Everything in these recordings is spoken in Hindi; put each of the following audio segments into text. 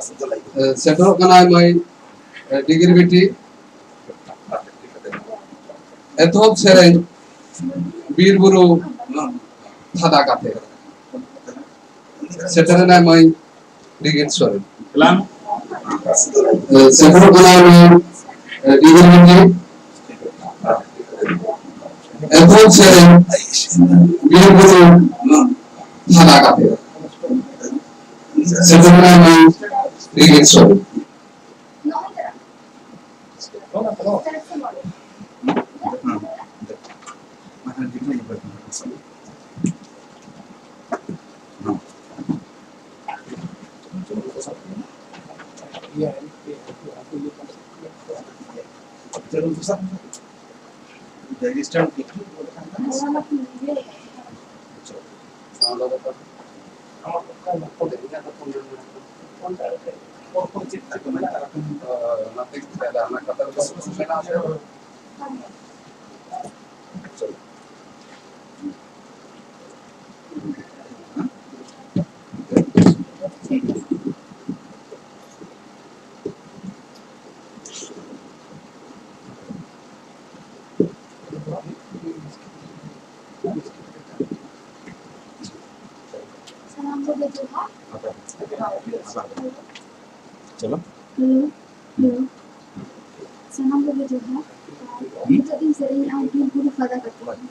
सेटल कनाय मैं डिग्री बेटी एथोब सेरें बीर बुरु थादा काते सेटल कनाय मैं डिग्री सॉरी सेटल कनाय मैं डिग्री बेटी एथोब सेरें बीर बुरु थादा काते सेटल कनाय मैं डिग्री सॉरी चलो सनम को जो है तो इन से यहाँ की पूरी फायदा करते हैं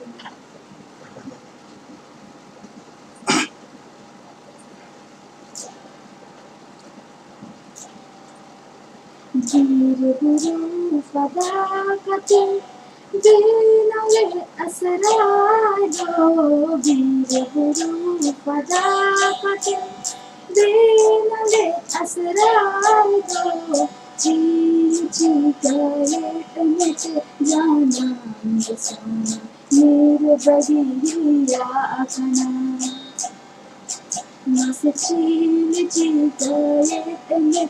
जीरे बुरु फायदा करते दिनले असरायो जीरे बुरु फायदा करते दिनले असरायो चीची करे तमें जाना बसाना मेरे बगिया अपना मस चीची करे तमें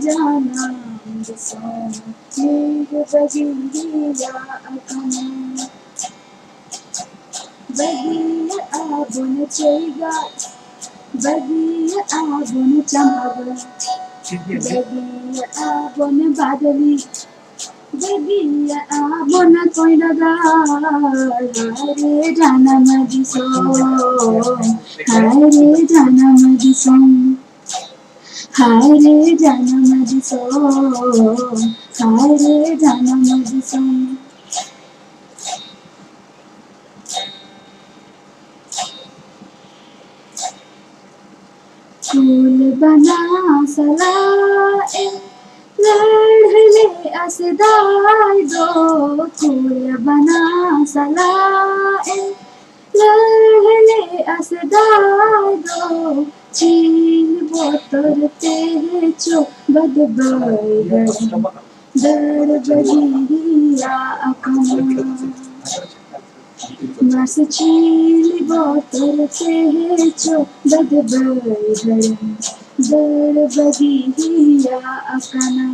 जाना बसाना मेरे बगिया अपना बगिया आबुन चेगा बगिया आबुन चमागा बगिया आबुन बादली बगिया आबुन कोइलगा हरे जाना मदिसो हरे जाना मदिसो हरे जाना मदिसो हरे जाना मदिसो फूल बना सलाए लड़ले असदाई दो फूल बना सलाए लड़ले असदाई दो चीन बोतर तेरे चो बदबाई दर बगिया अपना मस चीली बोतर तेरे चो बदबाई दर बगिया अपना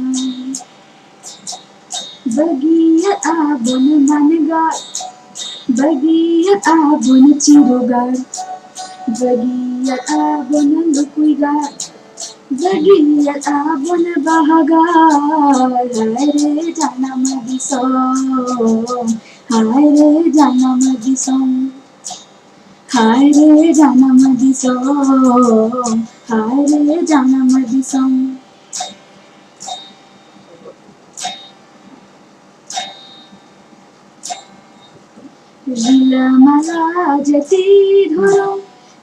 बगिया आबुन मनगार बगिया आबुन चिरुगार बगिया आबुन लुकुइगार बगिया आबुन बहागार हरे जाना मदिसो हरे जाना मदिसो हरे जाना मदिसो हरे जाना मदिसो रिला मला जती धरो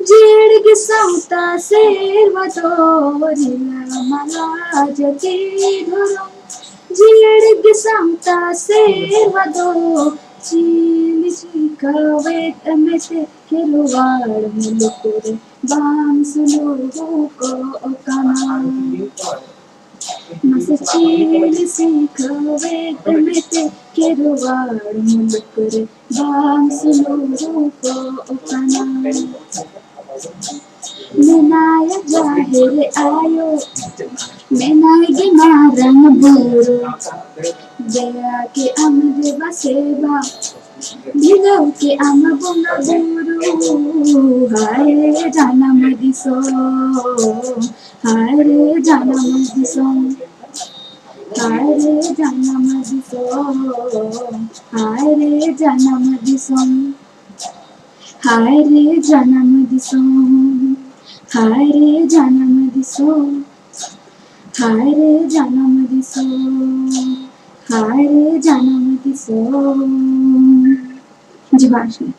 जेड़ के सौता सेवतो रिला मला जती धरो जेड़ के सौता सेवतो चीली चिकावे तमेते केलुवाड़ मुलुकुरे बाम सुलुगु को ओकाना मस चीली चिकावे तमेते केलुवाड़ मुलुकुरे बाम सुलुगु को ओकाना मेनाय जाहिर आयो मेनाय गिनारंग बुरो गया के अमर बसेबा दिलो के अम बुंगा बुरो हाय जाना मदिसो हाय रे जानम दिसोम हाय रे जानम दिसोम हाय रे जानम दिसोम हाय रे जानम दिसोम हाय रे जानम दिसोम हाय रे जानम दिसोम हाय रे जानम दिसोम जी भाषा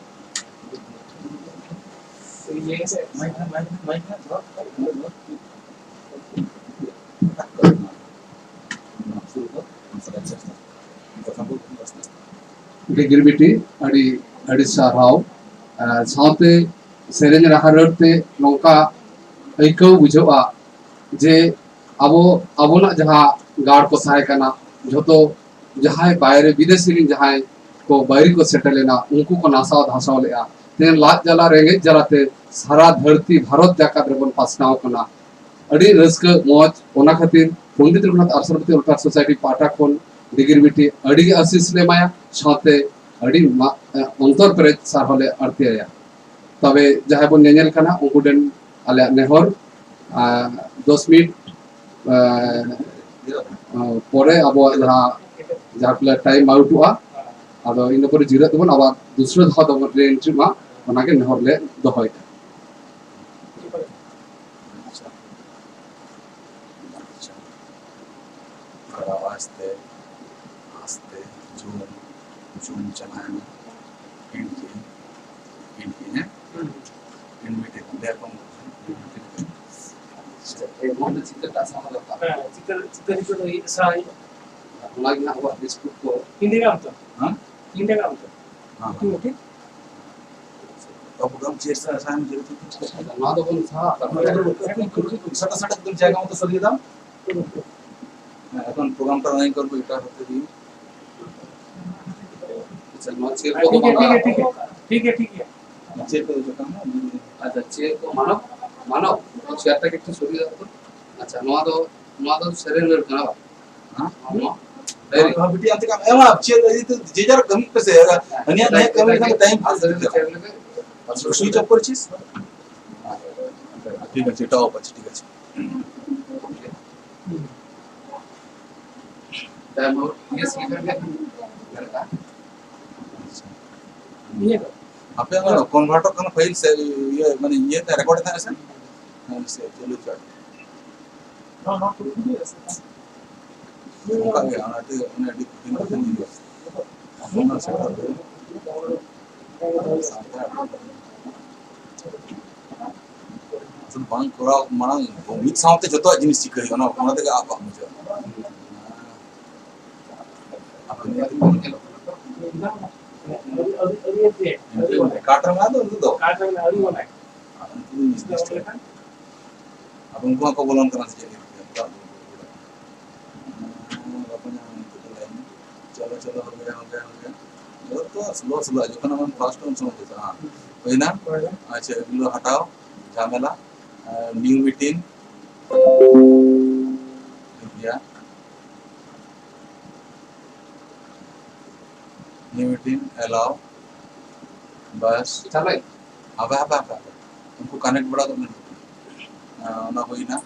डिग्री बिटी अड़ी अड़ी साराव साथे सेरेंज राहरते नौका ऐको बुझोआ जे अब अबोना जहाँ गाड़ को सहाय करना जो जहाँ बाहर विदेशी जहाँ को बाहरी को सेटल लेना उनको को नासाव धासाव लेआ तेन लाज जला रेंगे जलाते सारा धरती भारत जाकात रेबन पासनाव कना अड़ी रस्क मौज ओना खातिर पंडित रघुनाथ आश्रमपति वेलफेयर सोसाइटी पाटा खोन डिग्री बिटी अड़ी आशीष ले माया साथे अड़ी अंतर प्रेज सारहले अर्थया तबे जहाँ बन नेनेल कना उनको डेन आले नेहर 10 मिनट परे अब जहाँ टाइम आउटुआ अब इन पर जिरा तबन अब दूसरा धाव तब ट्रेन मा ओनाके नेहर ले दोहय आस्ते आस्ते जूम जूम चलाना इनके इनके हैं इनमें देखो एक मोहन चित्र का सामने का चित्र itu dari saya lagi nak buat diskut ko hindi kamu tuh हाँ hindi kamu tuh हाँ itu oke अब हम चेस आसान जरूरत है ना तो बन सा सटा सटा तुम जाएगा तो सभी दाम अपन प्रोग्राम पर नहीं कर कोई इटा होते भी चल मा चेयर को ठीक है माना ठीक है ठीक है ठीक है चेस पे जो काम है अच्छा चेयर को मानो मानो चेयर तक एक सुरी जातो अच्छा नवा तो सरेंडर करा हाँ नो हाँ बेटी अंत काम एवं आप चेस ये तो जेजार कमी पे से है अन्य नहीं कमी का टाइम पास चेयर लगे स्विच ऑफ कर चीज ठीक है चेटा ऑफ ठीक है टाइम और ये सीखर के करता ini tuh आपे अगर कन्वर्टर करना फाइल से ये माने ये तो रिकॉर्ड था ऐसा से चलो चल हाँ हाँ तो ini उनका ये आना तो उन्हें एडिट करने नहीं दिया अपना सेटअप असल बांग कोरा माना मित साउंड जतो जिनिस सिखई ना कोना ते आप मुझे अपने काटर में तो दो kacang hari mana अब उनको को बोलन करना चाहिए चलो चलो हो गया जो तो स्लो स्लो जो kana हम फास्ट टर्म समझ लेते हां वही ना अच्छा इग्लो हटाओ झमेला न्यू मीटिंग या न्यू मीटिंग अलाउ बस चले अब उनको कनेक्ट बड़ा तो ना होई ना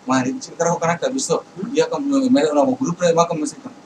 मारी चिल करा कनेक्ट बिसो या कम मेरे ना ग्रुप रे मा कम मैसेज कर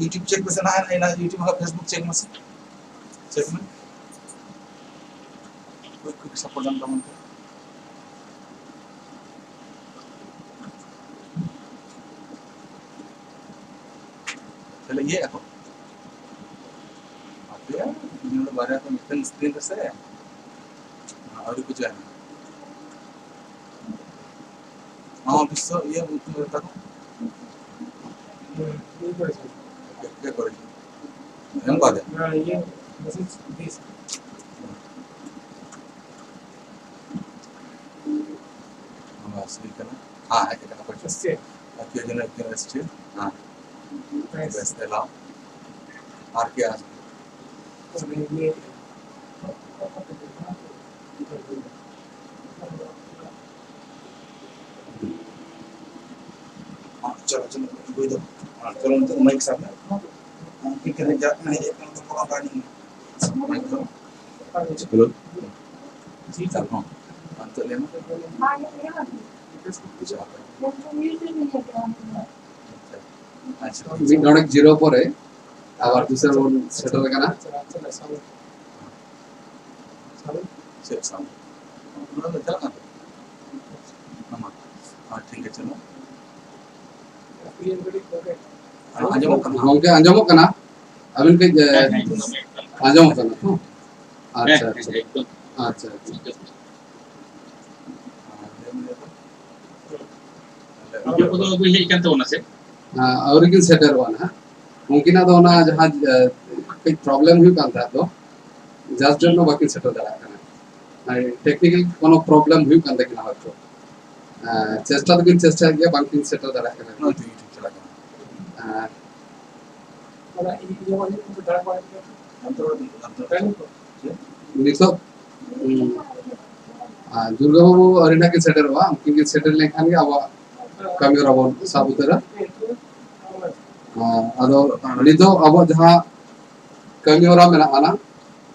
YouTube check में से ना है ना YouTube का Facebook check में से check में कोई सपोर्ट जानता हूँ चलो ये देखो आप यार इन्होंने बारे में मिशन स्क्रीन से और कुछ है हाँ बिस्सो ये तुम बता दो क्या करेंगे हम बात है nah ini masih this Shri करना हाँ है क्या कुछ इससे क्यों जन यूनिवर्सिटी हाँ नाइस बस तेला आर के आज ये चलो चलो कोई दो चलो तो माइक साथ में कि करें जा नहीं एक तो पूरा पानी माइक दो चलो जी चल हाँ अंत लेना हाँ ये लेगा अच्छा म्यूजिक नहीं है अच्छा ᱢᱤᱫ ᱰᱚᱲᱮᱠ ᱡᱤᱨᱳ ᱯᱚᱨᱮ আবার दूसरा वन सेटल करना चला साउंड साउंड से साउंड उन्होंने चला ना हाँ ठीक है चलो क्लियर कर ओके आजमो करना गomke anjamok kana abin ke anjamok kana to acha acha acha Iyo ko do buhi ikan to na se. ಅವ್ರಿಗಿನ್ ಸೆಟರ್ ವಾನ mungkin ada ona jahan kay problem hu kan ta to just don't know bakin settle dara kana ai technical kono problem hu kan ta kina hoto চেষ্টা তো চেষ্টা গিয়া বাকিং সেটল dara kana ना तो यूट्यूब चला गया वाला ये वाले को डाल पाए अंतर अंतर nito Durga babu arena ke setter wa mungkin settle lekhan ge aba kami rabon sabutara ado nito abo jaha kami ora mena ana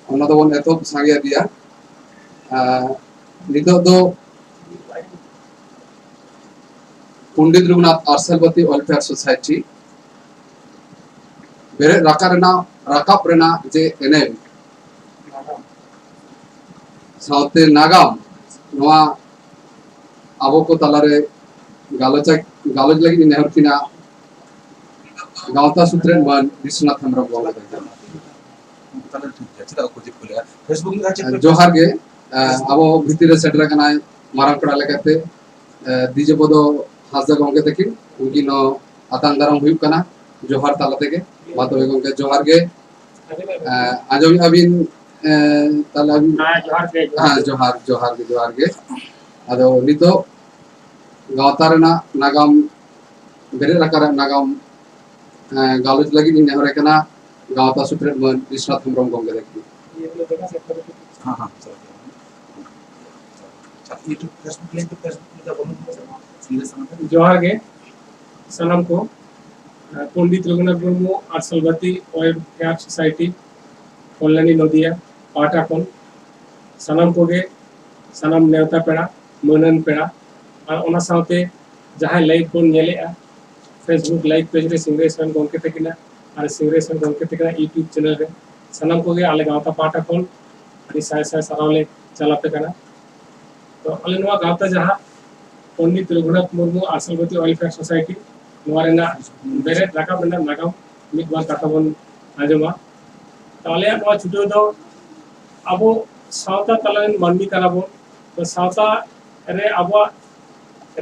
ona do bon eto sange dia nito do Pandit Raghunath Arsalvati Welfare Society bere rakap rena je enem साउथे नागाम नवा abo ko talare galoch lagi nehor kina गावता सूत्रेन मान विश्वनाथ हमरा बोला तले ठीक है चला को जिप खुले फेसबुक में चेक जोहार गे abo भितरे shutter kana marang pera lekate dije bodo hasda gomke tekin ungino atang daram huyuk kana johar tala tege bato gomke johar ge ajom abin tala johar ge ado nito gawta rena nagam bere rakara nagam galoj lagi ni nehore kana gawta sutre mon Vishwanath Hembrem gomke teki ये लोग देखा से कर हां हां चलो यूट्यूब फेसबुक लिंक फेसबुक का बोलूं सीरियस समझ जोहार गे सनम को पंडित रघुनाथ मुर्मू आरसलवती वेलफेयर सोसाइटी कल्याणी नदिया पाटा कोन सनम को गे सनम नेवता पेड़ा मनन पेड़ा और ओना साथे जहां लाइव कोन नेलेआ फेसबुक लाइव पेज रे सिंग्रेशन गomke तकिना और सिंग्रेशन गomke तकिना यूट्यूब चैनल रे सनम को गे आले गावता पाटा कोन अभी साय सरावले चलाते कना तो आले नवा गावता जहां पंडित रघुनाथ मुर्मू आरसलवती वेलफेयर सोसाइटी नवा रेना बेरे राकाब रेना नागाम मिद बार काथा बन आजमा तो आले नवा छुटो दो अबो सावता तलान मानवी कना बो तो सावता रे अबो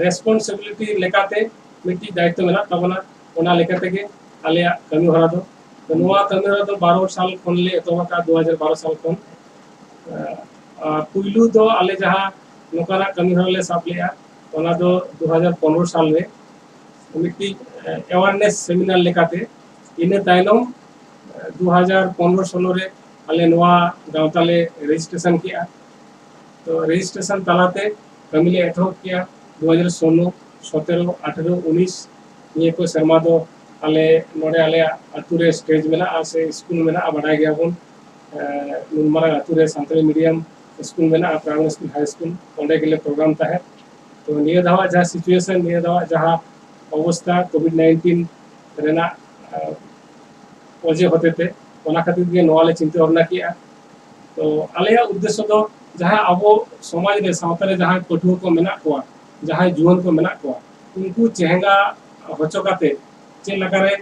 रेस्पॉन्सिबिलिटी लेकाते मिट्टी दायित्व मेना तबना ओना लेकाते के आले कमी हरा दो तो नवा कमी हरा दो 12 साल कोन ले तो का 2012 साल कोन पुइलु दो आले जहां नोकाना कमी हरा ले सापलेया ओना दो 2015 साल में मिट्टी अवेयरनेस सेमिनार लेकाते इने ताइलम 2015-16 रे आले नवा गावताले रजिस्ट्रेशन किया तो रजिस्ट्रेशन तलाते कमिले एथो किया 2016 17 18 19 ये को शर्मा दो आले नोडे आले अतुरे स्टेज मेना आसे स्कूल मेना बडाय गया बन नुनमारा अतुरे संतरी मीडियम स्कूल मेना प्राइमरी स्कूल हाई स्कूल ओंडे के लिए प्रोग्राम था है तो निये दावा जहां सिचुएशन निये दावा जहां अवस्था कोविड-19 रेना वजह होते थे ओना खातिर के नवाले चिंता भावना किया तो आलेया उद्देश्य दो जहां अबो समाज रे सावता रे जहां पठुआ को मेना कोआ जहां जुवन को मेना कोआ उनको चेहंगा होचोकाते चे लगारे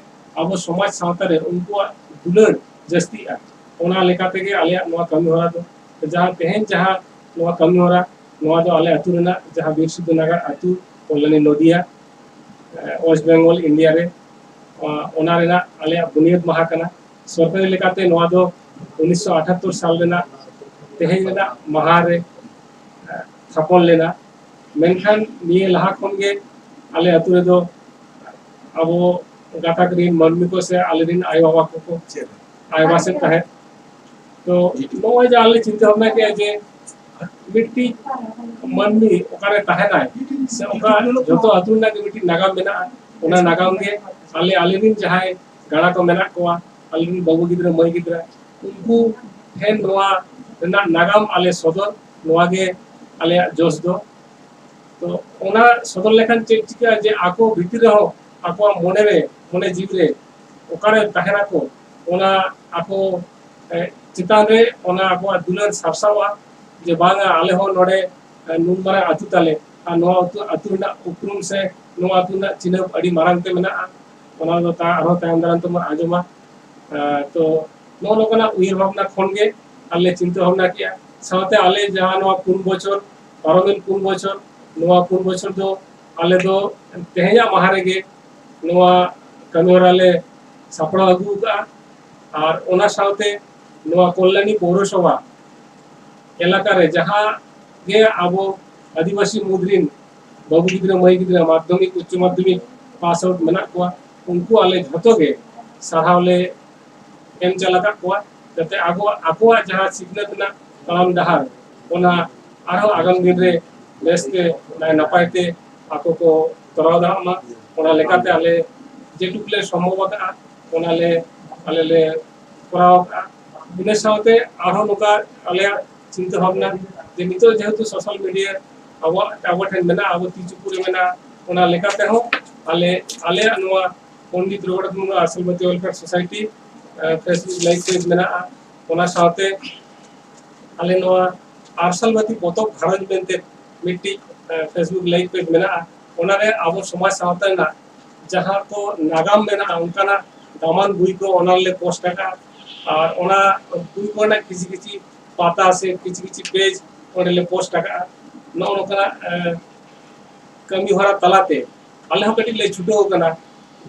अबो समाज सावता रे उनको दुलर जस्ती आ ओना लेकाते के आलेया नवा कमी होरा दो जहां तेहन जहां नवा कमी होरा नवा दो आले अतु रेना जहां बीर सिद्धू नगर अतु कल्याणी नदिया वेस्ट बेंगल इंडिया रे ओना रेना आले बुनियाद महा कना सरकारी लेकाते नवा दो 1978 साल रेना तेहन रेना महा रे थापन लेना मेनखान निये लाहा खन गे आले अतु रे दो अबो गाताक रिन मानमी को से आले रिन आय बाबा को आयबा से कहे तो नोय जे आले चिंता भावना के जे मिट्टी मानमी ओकारे तहनाय से ओका जतो अतु ना के मिट्टी नागाम मेना ओना नागाम गे आले आले रिन जहाय गाड़ा को मेना कोआ आले रिन बाबू गिद्रा मई गिद्रा उनको ठेन नोआ रेना नागाम आले सदर नोआ गे आले जोश दो तो ओना सदर लेखन चेक चिका जे आको भीतर हो आको मने जीव रे ओकारे तहना को ओना आको चितान रे ओना आको दुलन साबसावा जे बांगा आले हो नोडे नुन मारा अतु ताले आ नो अतु ना उपरुम से नो अतु ना चिनब अडी मारांग ते मेना ओना दो ता आरो तायम दारान तो आजमा तो नो लोकना उइर भावना खनगे आले चिंता भावना किया साथे आले जहां नो 3 बछर पारमिन 3 बछर नो 3 बछर दो आले दो तेहया महारे गे नो कनोराले सापड़ा अगु का और ओना साथे नो कल्याणी पौरसभा एलाका रे जहां गे आबो आदिवासी मुद्रिन बाबू गिद्रा मई गिद्रा माध्यमिक उच्च माध्यमिक पास आउट मेना को उनको आले झतो गे सारावले एम चलाका को जते आगो आको जहां सिग्नत ना तमाम डहार ओना आरो आगाम दिन रे बेस्ते नपायते आको को तराव दामा ओना लेकाते आले जेटुकले संभवता ओना ले आले ले कराव का इने साथे आरो नोका आले चिंता भावना जे नितो जेहेतु सोशल मीडिया अब ठेन मेना अब तीचुपुरे मेना ओना लेकाते हो आले आले नोआ Pandit Raghunath Murmu Arsalbati Welfare Society Facebook live page मेना ओना साथे आले नोआ आरसलबती पोतक घरज मेनते मिट्टी फेसबुक लाइव पेज मेना ओना रे अब समाज सावता ना जहां को नागाम मेना उनकाना दामान बुई को ओना ले पोस्ट का और ओना बुई को ना किसी किसी पाता से किसी किसी पेज ओने ले पोस्ट का नो नोकना कमी हरा तलाते आले हो कटी ले छुटो कना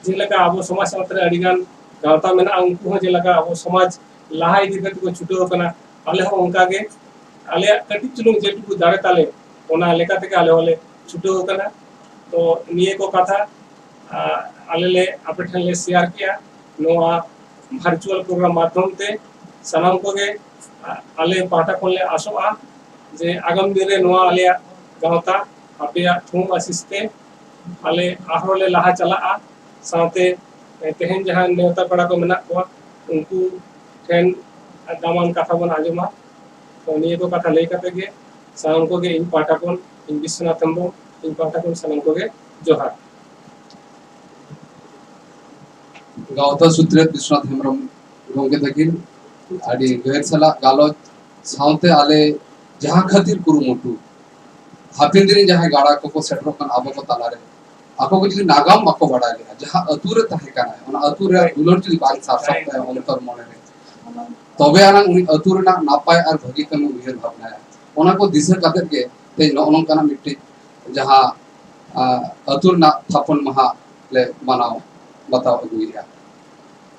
जेलका अब समाज सावता अडिगान गावता मेना उनको हो जेलका अब समाज लाहा इदि कति को छुटो कना आले हो उनका गे आले कटी चुलुंग जेटुकु दारे ताले ओना लेका ते आले होले छुटो कना तो निये को कथा आले ले आपठन ले शेयर किया नोआ वर्चुअल प्रोग्राम माध्यम ते सनाम को गे आले पाटा कोले आसोआ जे आगाम दिन रे नोआ आले गावता आपया थुम असिस्ते आले आरोले लाहा चला साथे तेहन जहां नेवता पड़ा को मेना को उनको ठेन दामान कथा बन आजमा तो निये को कथा ले कते गे साम को गे इन पाटा कोन इन विश्वनाथ थंबो इन पाटा कोन सनम को गे जोहार गावता सूत्रे विश्वनाथ हेमरम गोंगे तकिन आडी गैर सला गालो साउते आले जहां खातिर कुरुमुटु हापिन दिन जहां गाड़ा को सेटरो कन आबो को तालारे आको को जदि नागाम बाको बडाले जहां अतुरे तहे काना ओना अतुरे दुलर जदि बाल साफ सकता है अंतर मने रे तबे आना उनी अतुरे ना नापाय आर भगी कनु उयर भावना है ओना को दिशा काते के ते नोन काना मिट्टी जहां अतुर ना थापन महा ले मनाओ बताओ अगुइया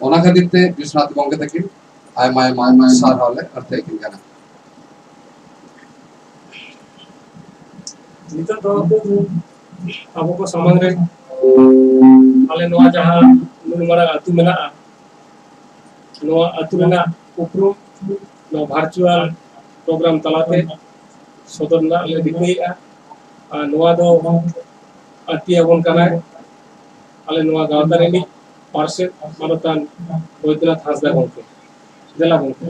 ओना खातिर ते विश्वनाथ गोंगे तकिन आय माय सार हले अर्थे किन गाना नितो तो अब को समाज रे आले नोआ जहां नुनमारा अतु मेना नोआ अतु रेना उपरू नो वर्चुअल प्रोग्राम तलाते सदरना ले दिखैया नोआ दो अतिया बन काना आले नोआ गावता रेनी पार्षद मानतान बैद्यनाथ हांसदा गोंके जला गोंके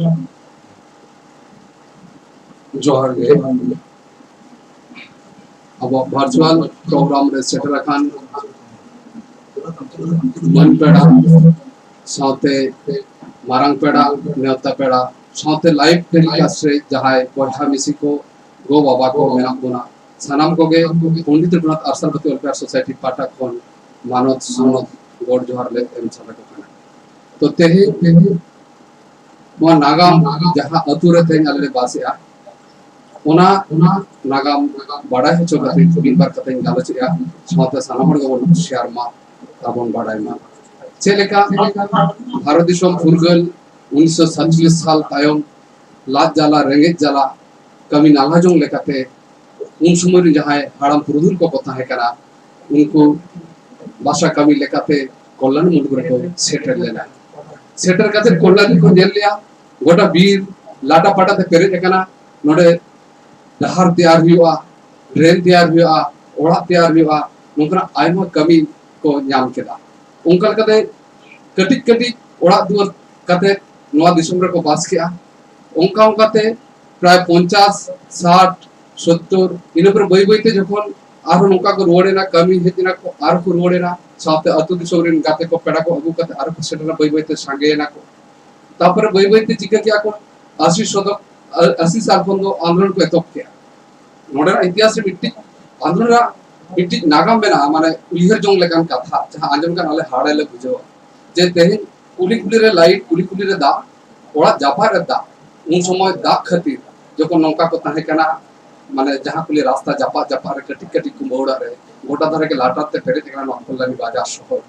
जोहार गे अब वर्चुअल प्रोग्राम रे सेटर खान मन पेड़ा साथे मारंग पेड़ा नेवता पेड़ा साथे लाइव टेलीकास्ट रे जहाय बढा मिसी को गो बाबा को मेना कोना सनाम को गे पंडित रघुनाथ आरसलबती वेलफेयर सोसाइटी पाटा कोन मानव सुनत गोड जोहार ले एम छला को खाना तो तेही मो नागाम जहां अतुरे थे आले बासिया ओना नागाम बाडाय हचो कते बिन बार कते गालोचिया साथे सानामर गबन शेयर मा ताबन बाडाय मा चेलेका भारत दिसम फुरगल 1947 साल तायम लाज जाला रेंगेज जाला कमी नालाजों लेकाते उन समय जहां हाड़ाम पुरुधुल को कथा है करा उनको भाषा कमी लेकाते कल्याण मुंडुर को सेटर लेना सेटर काते कल्याण को नेल लिया गोटा बीर लाटा पाटा ते पेरे कना नोडे डहार तैयार हुआ ड्रेन तैयार हुआ ओड़ा तैयार हुआ नोकरा आयमा कमी को नाम केदा उनका कते कटिक कटिक ओड़ा दुआर कते नवा दिसुम रे को बास किया उनका उनकाते प्राय 50 60 70 इन पर बई बईते जखन आरो नोका को रोडेना कमी हेतिना को आरो को रोडेना साथे अतु दिसुम रे गाते को पेड़ा को अगु कते आरो को सेटना बई बईते सांगेना को तापर बई बईते चिका किया को 80 साल खन आंदोलन को एतोप किया नोडा इतिहास मिट्टी आंदोलन मिट्टी नागाम बेना माने उलिहर जोंग लेकान कथा जहां आंजम कान आले हाड़े ले बुझो जे तेहे कुली कुली रे लाइट कुली कुली रे दा ओड़ा जाफा रे दा उन समय दा खातिर जको नौका को ताहे कना माने जहां कुली रास्ता जापा जापा रे कटिक कटिक कुंबौड़ा रे गोटा धरे के लाटाते पेरे तेकना नखललानी बाजार शहर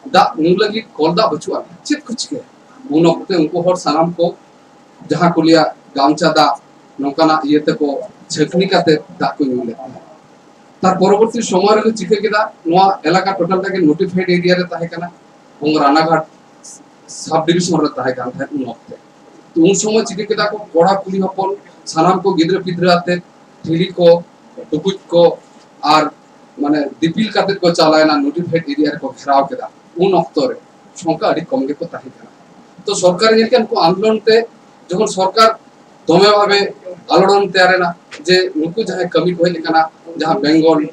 दा नु लगी कोलदा बचुआ चित कुछ के उन वक्त उनको हर सनाम को जहां कुलिया गामचा दा नौकाना इयते को छकनी काते दा को नु लेता है तार परवर्ती समय रे चिके केदा नोआ एलाका टोटल ताके नोटिफाइड एरिया रे ताहे कना उन रानाघाट सब डिविजन रे ताहे कान था उन वक्त तो उन समय चिके केदा को कोड़ा कुली हपन सनाम को गिद्र पिद्र आते ठिली को टुकुच को आर माने दिपिल काते को चालायना नोटिफाइड एरिया रे को घेराव केदा उन वक्त रे संख्या अडी कम गे को ताहे कना तो सरकार जेके को आंदोलन ते जखन सरकार दमे भाबे आलोड़न तैयारेना जे नुकु जहां कमी को लेकना जहां बंगाल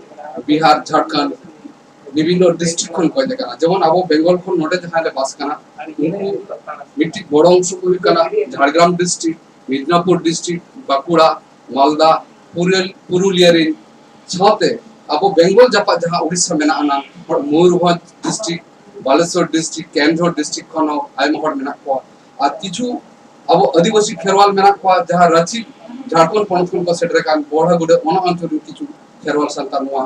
बिहार झारखंड विभिन्न डिस्ट्रिक्ट खन को लेकना जेमन आबो बंगाल खन नोडे जहां ले बास कना उनको मिट्टी बड़ अंश को कना झारग्राम डिस्ट्रिक्ट मिदनापुर डिस्ट्रिक्ट बाकुड़ा मालदा पुरुलिया रे छते आबो बंगाल जापा जहां उड़ीसा मेना आना मयूरभंज डिस्ट्रिक्ट बालेश्वर डिस्ट्रिक्ट केंद्र डिस्ट्रिक्ट खन आइमा हर मेना को आ किछु अब आदिवासी खेरवाल मेना को जहां रांची झारखंड पणत को सेटर कान बोड़ा गुडे ओना अंचल किछु खेरवाल संतान नोआ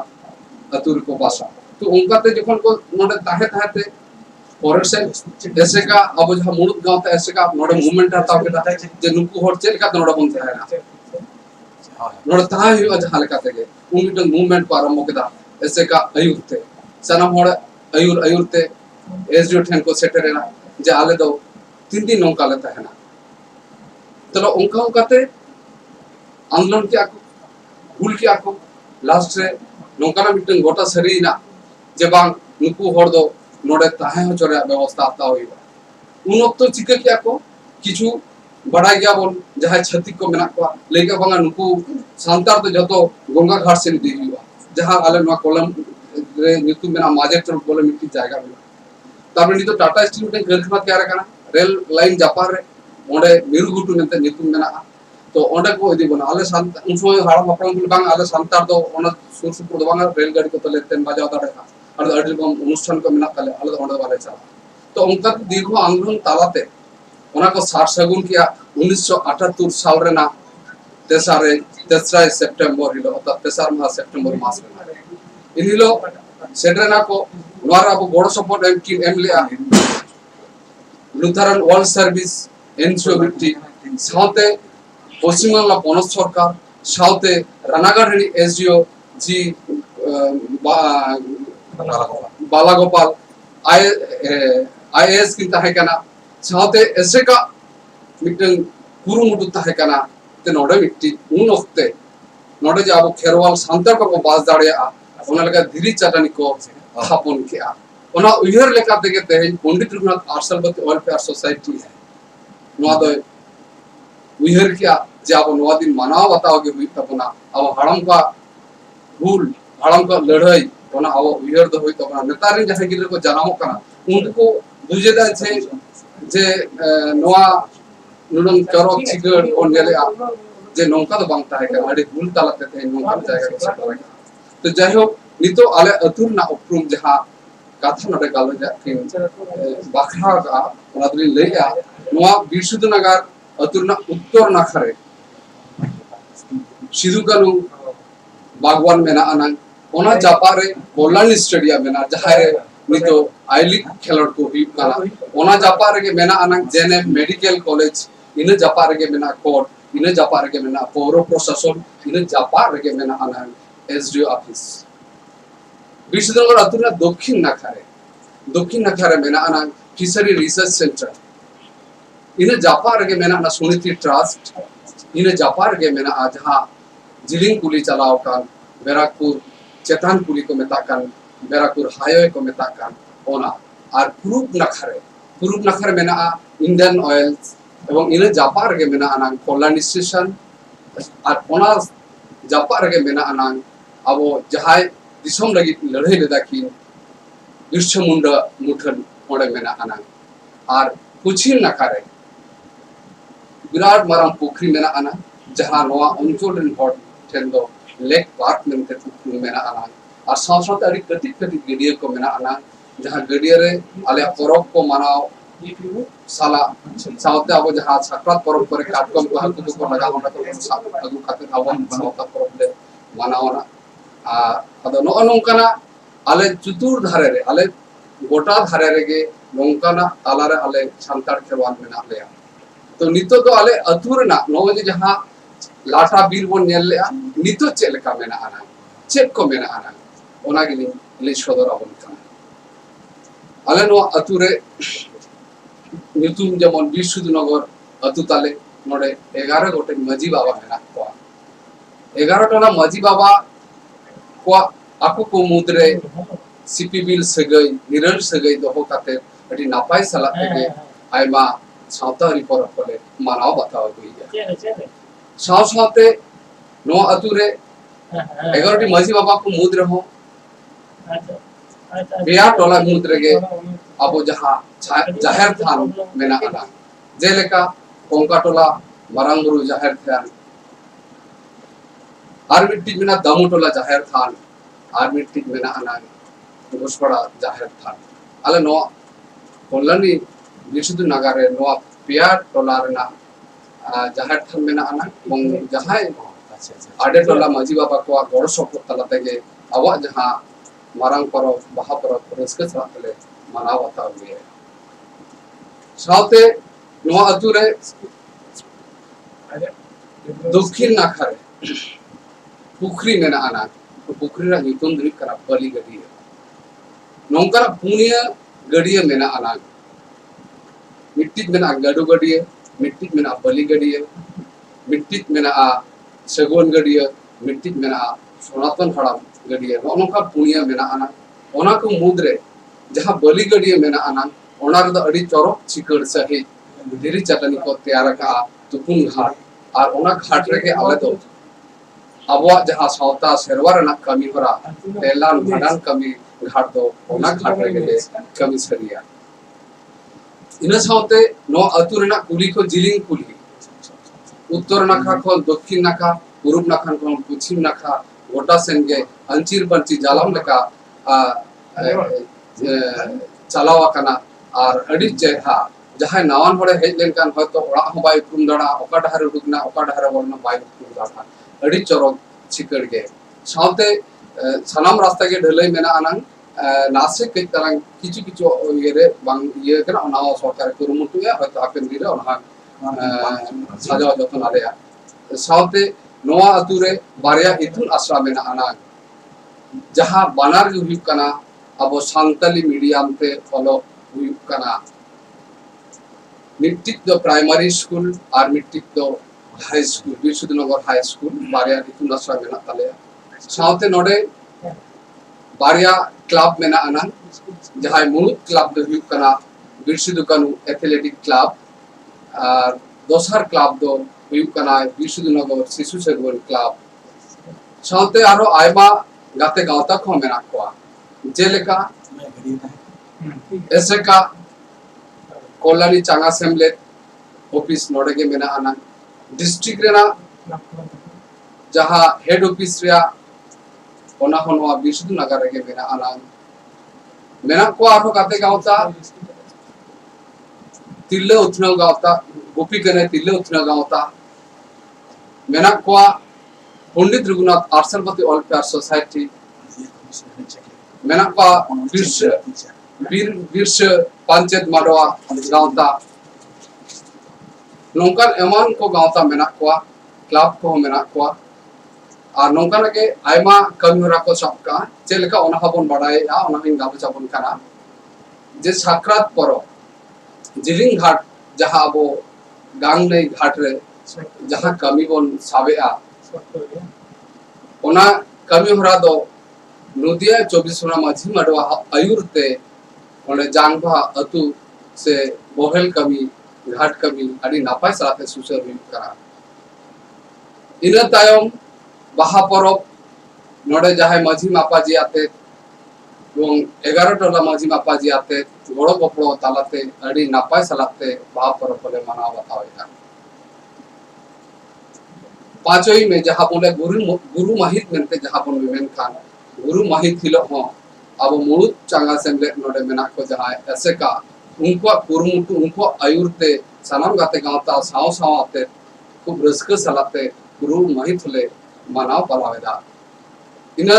अतुर को भाषा तो उनकाते जखन को नोडे ताहे ताहेते परेर से ऐसे का अब जहां मुरुद गांव ता ऐसे का नोडे मूवमेंट हताव केदा जे नुकु हर चेल का नोडा बनते है ना नोडे ताहे हुआ जहां लेका तेगे उन मूवमेंट को आरंभ केदा ऐसे का अयुर ते सनम हर अयुर ते एसडीओ ठेन को सेटर ना जे आले दो 3 दिन नौका लेता है ना तलो उनका उनकाते आंदोलन के आको भूल के आको लास्ट रे नौकाना मिटन गोटा सरी ना जे बांग नुकु हर दो नोडे ताहे हो चोरे व्यवस्था आता होइबा उन वक्त चिके के आको किछु बड़ा गया बोल जहां छत्ती को मेना को लेके बांगा नुकु सांतार तो जतो गंगा घाट से दी हुआ जहां आले नो कोलम रे नितु मेना माजे चोर बोले मिट्टी जाएगा ताबे नि तो टाटा स्टील में कारखाना तैयार करना रेल लाइन जापार रे ओंडे मिरुगुटू नेते नितुम मेना तो ओंडे को इदी बना आले सांत उन समय हाड़ा मपरम गुल बांग आले सांतार तो ओना सुर सुपुर बांग रेल गाड़ी को तले तेन बाजाव दाड़े और अडी को अनुष्ठान को मेना कले आले ओंडे वाले चला तो उनका दीर्घ आंदोलन तालाते ओना को 60 सगुन किया 1978 साल रे ना तेसरा सेप्टेम्बर हिलो अता तेसर माह सेप्टेम्बर मास रे इन हिलो सेड्रेना को नोरा अब गोड़ सपोर्ट एम की एम लिया लुथारन वर्ल्ड सर्विस एनजीओ बिटी साथे पश्चिम बांगला पनत सरकार साथे रानाघाट एसडीओ जी बालागोपाल आईएएस किन ताहे कना साथे एसे का मिटन कुरुमुटु ताहे कना ते नोडे मिट्टी उन वक्ते नोडे जे अब खेरवाल सांतार को बास दाड़िया ओना लगा धीरी चाटानी को स्थापन किया ओना उयहर लेका तेगे तेज पंडित रघुनाथ आर्सलबती वेलफेयर सोसाइटी है नोआ दो उयहर किया जे अब नोआ दिन मानाव बताओ के हुई तबना अब हाड़म का भूल हाड़म का लड़ाई ओना अब उयहर दो हुई तबना नेतारी जहां गिर को जनामो कना उनको बुझेदा छे जे नोआ नुनम चरक चिगड़ कोन गेले आ जे नौका तो बांगता है का अड़ी भूल तालाते ते नौका जायगा को सेटल तो जाय हो नितो आले अतुर ना उपरुम जहां काथा नडे गालो जा के बाखरा का ओनादरी लेया नोआ बिरसुदनगर अतुर ना उत्तर नाखरे सिधु कानु बागवान मेना अनंग ओना जापारे कोलानी स्टेडियम मेना जहारे नितो आई लीग खेलोड को हुई काना ओना जापारे के मेना अनंग जेने मेडिकल कॉलेज इन जापारे के मेना court ina japa rege mena poro prosason ina japa rege mena ana SDO office Biswanagar আতুনা দক্ষিণ নাখারে মেনা আনা ফিশারি রিসার্চ সেন্টার ইনে জাপা রগে মেনা আনা সুনীতি ট্রাস্ট ইনে জাপা রগে মেনা আজহা জিলিং কুলি চালাও কান বেরাকপুর চেতান কুলি को মেতাকান বেরাকপুর হাইওয়ে को মেতাকান ওনা আর পূরব নাখারে মেনা ইন্ডিয়ান অয়েলস এবং ইনে জাপা রগে মেনা আনা কল্যাণী স্টেশন আর ওনা জাপা রগে মেনা আনা আবো জাহাই दिसम लगी लड़ाई लेदा कि बिरसा मुंडा मुठन ओडे मेना आना और पश्चिम नाखारे विराट माराम पुखरी मेना आना जहां नवा अंचल रेन हर ठेन दो लेक पार्क मेनते पुखरी मेना आना और साथ अड़ी कटिक गडिया को मेना आना जहां गडिया रे आले परब को मनाओ साला सावते अब जहां साक्रात परब करे काटकम को हाकु को लगा होना तो अगु खातिर अब सावता परब ले मनाओ ना अदो नो नोंकाना आले चुतुर धारे रे आले गोटा धारे रे गे नोंकाना तालारे आले सांतार खेवान मेना लेया तो नितो तो आले अतुर ना नो जे जहां लाटा बीर बोन नेल लेया नितो चेलका मेना आना चेक को मेना आना ओना गिली ले सदर अबन काना आले नो अतुरे नितुम जेमन बिशुद्धनगर अतु ताले नोडे 11 गोटे मजी बाबा मेना को 11 टना मजी बाबा aku ko mudre sipibil sagai niral sagai doho kate adi napai salat tege aima sautari porab kole manao batao guiya saute no ature 11 ti maji baba ko mudre ho beya tola mudre ge abo jaha jahir than mena ana jeleka kongka tola maranguru jahir than आर्मिटिक मेना दामुटोला जाहिर थान आर्मिटिक मेना अना घोषपड़ा जाहिर थान अले नो कोल्लानी बिशुद्धु नगरे नो पिया टोला रेना जाहिर थान मेना अना बंग जहाय आडे टोला माजी बाबा को गड़ सपोर्ट तलाते गे आवा जहां मारांग परब बाहा परब रस्के साथले मनावता हुए साथे नो अतुरे दक्षिण नाखारे पुखरी मेना आना पुखरी रा नितुम द्रिक करा बली गडिया नोंकरा पुनिया गडिया मेना आना मिट्टी मेना गडो गडिया मिट्टी मेना बली गडिया मिट्टी मेना सगोन गडिया मिट्टी मेना सनातन हड़ाम गडिया नोंका पुनिया मेना आना ओना को मुद्रे जहां बली गडिया मेना आना ओना रे अड़ी चरक चिकड़ सही धीरी चटनी को तैयार का तुपुन घाट और ओना घाट रे के आले तो अबवा जहां सावता सेरवार ना कमी होरा तेलान भडान कमी घाट दो ओना घाट रे गेले कमी सरिया इना सावते नो अतुर ना कुली को जिलिंग कुली उत्तर नाखा को दक्षिण नाखा पूर्व नाखा को पश्चिम नाखा गोटा सेनगे अंचिर बंची जालम लका चलावा कना और अडी जेहा जहां नावान होड़े हेज लेनकान हयतो ओड़ा हो बाय उकुम दड़ा ओका डहार उडुकना ओका डहार वरना बाय उकुम दड़ा अड़ी चरक चिकड़ गे सावते सनाम रास्ता के ढलई मेना अनंग नासे कई तरह किचु किचु ये बांग ये कना ना सरकार कुरुमुटु या हयतो आपेन दिरे ओना साजा जतन आलेया सावते नोआ अतुरे बारिया इथुन आश्रा मेना अनंग जहां बानार हुयुक कना अब सांताली मीडियम ते फॉलो हुयुक कना मिट्टिक दो प्राइमरी स्कूल और मिट्टिक दो हाई स्कूल बिरसुद्धनगर हाई स्कूल बारिया इतुन आश्रा मेना तालेया सावते नोडे बारिया क्लब मेना अना जहां मुलुक क्लब दो हुयुक कना बिरसुद्धकानु एथलेटिक क्लब और दोसर क्लब दो हुयुक कना बिरसुद्धनगर शिशु सेगवन क्लब सावते आरो आयमा गाते गावता को मेना कोआ जेलेका एसेका कोल्लानी चांगा सेमलेट ऑफिस नोडे के मेना अना डिस्ट्रिक्ट रेना जहां हेड ऑफिस रिया ओना होनवा बिरसुद्धनगर के मेना अना मेना को आरो गाते गावता तिल्ले उथना गावता गोपी कने तिल्ले उथना गावता मेना को पंडित रघुनाथ आर्सलपति वेलफेयर सोसाइटी मेना को बिरस पंचायत माडवा गावता नौकान एमान को गाँवता मेना कोआ क्लब को मेना कोआ और नौकान के आयमा कमी हरा को सबका चेलका ओना हबन बड़ाई आ ओना हिंग गाबो चाबन काना जे साकरात परो जिलिंग घाट जहाँ अब गांग नहीं घाट रे जहाँ कमी बन साबे आ ओना कमी हरा दो नदिया 24 माझी मडवा आयुरते ओने जांगबा अतु से बोहेल कमी घाट कमी अड़ी नापाय साथे सुसर हुई करा इना तायम बाहा परब नोडे जहाय माझी मापाजी आते এবং 11 टोला माझी मापाजी आते गड़ो गपड़ो तालाते अड़ी नापाय सालाते बाहा परब बोले मनाव बतावेगा पांचोई में जहाँ बोले गुरु माहित मेनते जहाँ बोले मेन खान गुरु माहित हिलो हो अब मुरुद चांगा सेमले नोडे मेना को जहाँ ऐसे का उनको कुरुमुटु उनको आयुरते सनाम गाते गाँवता साव साव आते खूब रस्क सलाते गुरु माहित ले मनाव पलावेदा इन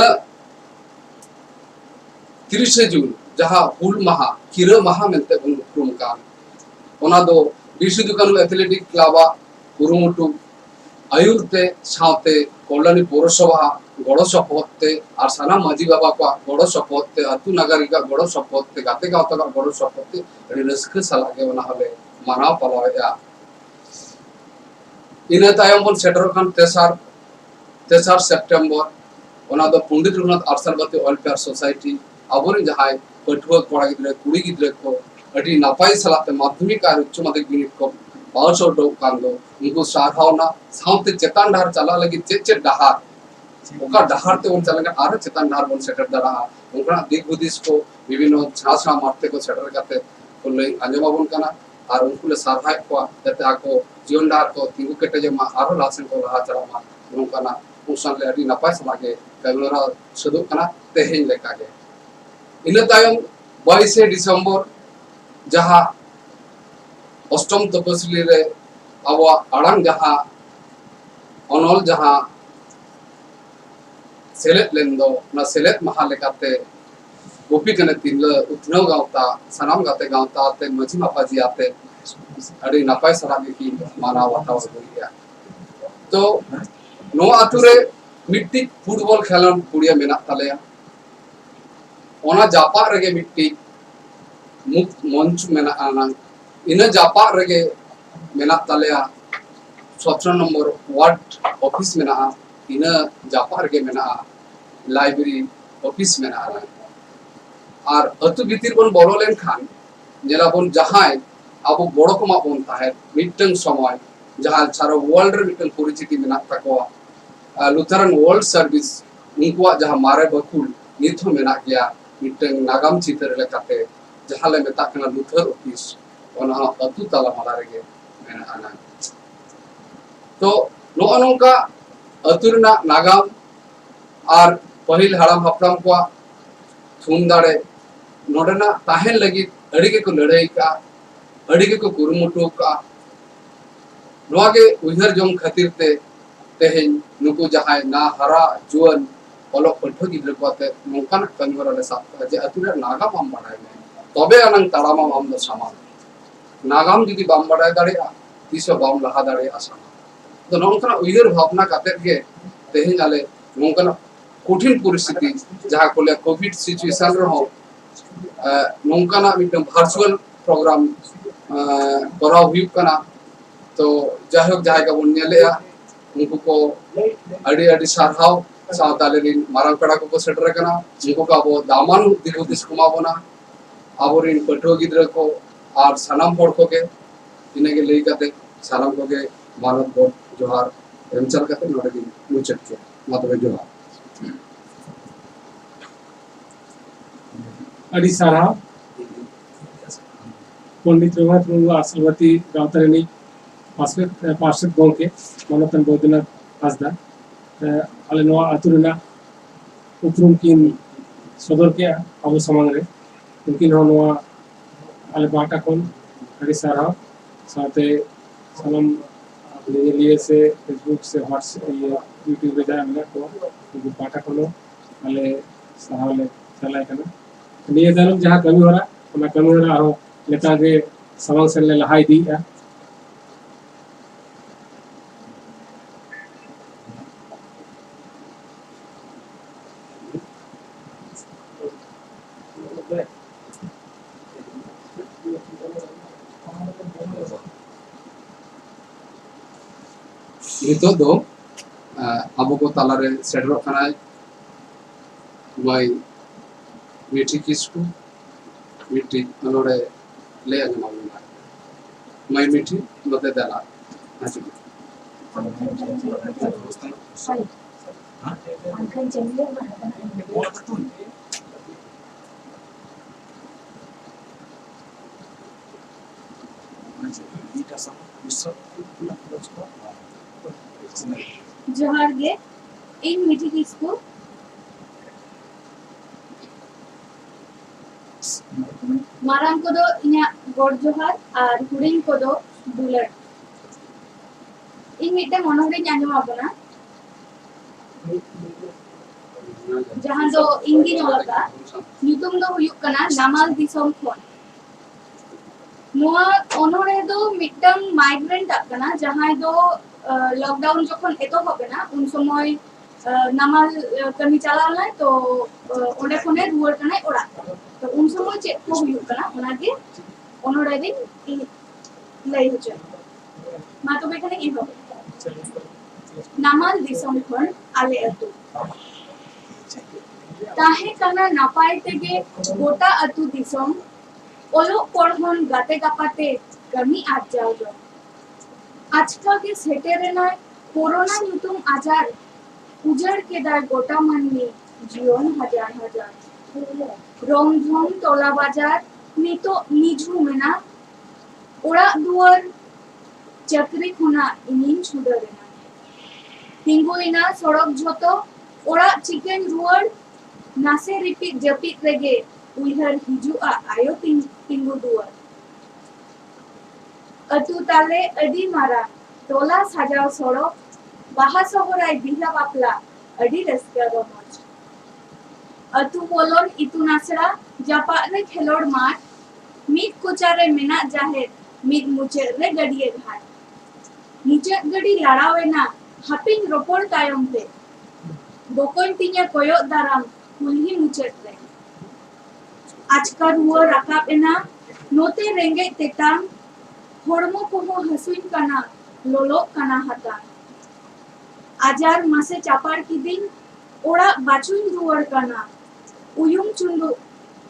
30 जून जहाँ हुल महा किरा महा मेनते उन का ओना दो बिरसु दुकानु एथलेटिक क्लाबा कुरुमुटु आयुरते सावते कल्याणी पौरसभा गड़ो सपहते और साना माझी बाबा को गड़ो सपहते अतु नागरिका गड़ो सपहते गाते गाँवता का गड़ो सपहते अड़ी रस्क सलागे ओना हले मनाव पलावेदा इन तायम बन सेटर खान तेसार सेप्टेम्बर ओना दो पंडित रघुनाथ आर्सलबती वेलफेयर सोसाइटी अबोरे जहाय पठुआ कोड़ा गिद्रे कुड़ी गिद्रे को अड़ी नापाय सलाते माध्यमिक और उच्च माध्यमिक बिनिड को बाउसो डो कांदो उनको साधावना साउते चेतान डहार चला लगी चे डहार ओका डहार ते उन चलंगा आरो चेतान डहार बन सेटर दरा उनका दिग बुदिस को विभिन्न छाछा मारते को सेटर करते को लई आंजमाबन काना और उनको ले साधाय को जते आको जीवन डहार को तिंगु केटे जे मा आरो लासन को रहा चला मा उनकाना उसन ले अड़ी नापाय समागे कगलरा सदु काना तेहेन लेकागे इन तायम 22 डिसेम्बर जहाँ अष्टम तपस्ली रे अब आड़ांग जहाँ अनल जहाँ सेलेट लेंदो ना सेलेट महा लेकाते गोपी कने तिनले उतनो गावता सनाम गाते गावता आते माझी मापाजी आते अड़ी नापाय सरागे की माना वाता गया तो नो आतुरे मिट्टी फुटबॉल खेलन कुड़िया मेना तालेया ओना जापा रेगे मिट्टी मुक्त मंच मेना आना इन जापा रेगे मेना तालेया 17 नंबर वार्ड ऑफिस मेना इन जापा रेगे मेना लाइब्रेरी ऑफिस मेना आना और अतु भीतर बन बोलो लेन खान जेला बन जहाय अब बड़ो को मा बन ताहे मिटन समय जहां सारा वर्ल्ड रे मिटन परिचिति मेना तको लुथरन वर्ल्ड सर्विस उनको जहां मारे बकुल निथो मेना गया मिटन नागाम चित्र लेकाते जहां ले मेता कना लुथर ऑफिस ओना अतु ताला माला रेगे मेना आना तो नो नोंका अतुरना नागाम और पहिल हाड़ाम हापड़ाम को थुम दाड़े नोडना ताहेन लगी अड़ीगे को लड़ाई का अड़ीगे को कुरुमुटु का नोगे उहर जोम खातिर ते तेहेन नुकु जहाय ना हरा जुवन ओलो पठो गिद्र कोते नोंकान कन्वरा ले साथ जे अतुरे नागाम हम बाड़ाय में तबे अनंग ताड़ामा हम दो समान नागाम जुदी बाम बाड़ाय दाड़ेया तीसो बाम लहा दाड़ेया समान तो नोंकान उहर भावना काते के तेहेन आले नोंकान कठिन परिस्थिति जहाँ को ले कोविड सिचुएशन रहो नोंकाना मिटन वर्चुअल प्रोग्राम कराव हुई कना तो जाहक जहाय का बन नेलेया उनको को अड़ी अड़ी सारहाव सावतालेरिन मारांग पेड़ा को सेटर कना उनको का वो दामान दिगो दिस कुमाबोना आबोरिन पठो गिद्र को और सनाम हड़ को के इने के लई काते सनाम को के भारत बोर्ड जोहार एमचल काते नोडे गी मुचत के मातबे जोहार अड़ी सारा पंडित रघुनाथ मुर्मू आसलवती गावतारेनी पार्षद गोंके मानतन बैद्यनाथ हांसदा आले नोआ आतुरेना उपरुम किन सदर के अब समांग रे उनकिन हो नोआ आले बाटा कोन अड़ी सारा साथे सनम लिए से फेसबुक से व्हाट्सएप ये यूट्यूब पे जाए हमने को उनको बाटा कोन आले सहाले चलाए कना निये दानम जहाँ कमी हो रहा कमी हो रहा हो नेता के समांग से लहाई दी नितो दो अब को तालारे सेटरो खाना माई मीठी किसको मीठी अनोड़े ले आने मालूम माई मीठी नोते दला नाचू Angkat jember mana? जोहार गे इन मिठी किसको माराम को दो इन्या गोड जोहार और हुडिंग को दो दुलर इन मिटे मनोरे ᱧᱟᱧᱚᱢ ᱟᱵᱚᱱᱟ जहां दो इंगी नोलका ᱧᱩᱛᱩᱢ ᱫᱚ ᱦᱩᱭᱩᱜ ᱠᱟᱱᱟ नामाल दिसोम खन नोआ ओनोरे दो मिटम माइग्रेंट आकना जहां दो लॉकडाउन जखन एतो होबेना उन समय नामाल कमी चालाना तो ओडे खने रुवर कने ओड़ा तो उन समय चेक को हुयुग कना ओनागे ओनोरे दिन लई होचे मा तो बेखने इ होबे नामाल दिसोम खन आले अतु ताहे कना नापाय तेगे गोटा अतु दिसोम ओलो पढ़न गाते गापाते कमी आज जाओ जो आजका के सेटेरेना कोरोना ᱧᱩᱛᱩᱢ आजार उजड़ के दाय गोटा माननी जीवन हजार हजार रोमझोम तोला बाजार नितो निझू मेना ओड़ा दुआर चक्री खुना इनिन छुडरेना तिंगुइना सड़क झोतो ओड़ा चिकन रुआर नासे रिपीट जपित रेगे उइहर हिजुआ आयो तिंगु दुआर अतु ताले अडी मारा टोला साजाव सड़क बाहा सोहराय बिहा बापला अडी रस्का रमज अतु बोलोन इतुन आसरा जापा रे खेलोड माठ मीट कोचारे मेना जाहेर मीट मुचे रे गडिये घाट नीचे गडी लाड़ावेना हापिन रोपोल तायम ते बोकोन तिnya कोयो दाराम कुलही मुचेत रे आजका रुआ राकाबेना नोते रेंगे तेताम होड़मो कोहो हसुइन कना लोलो कना हता आजार मासे चापार की दिन ओड़ा बाचुइन रुवर कना उयुम चुंदु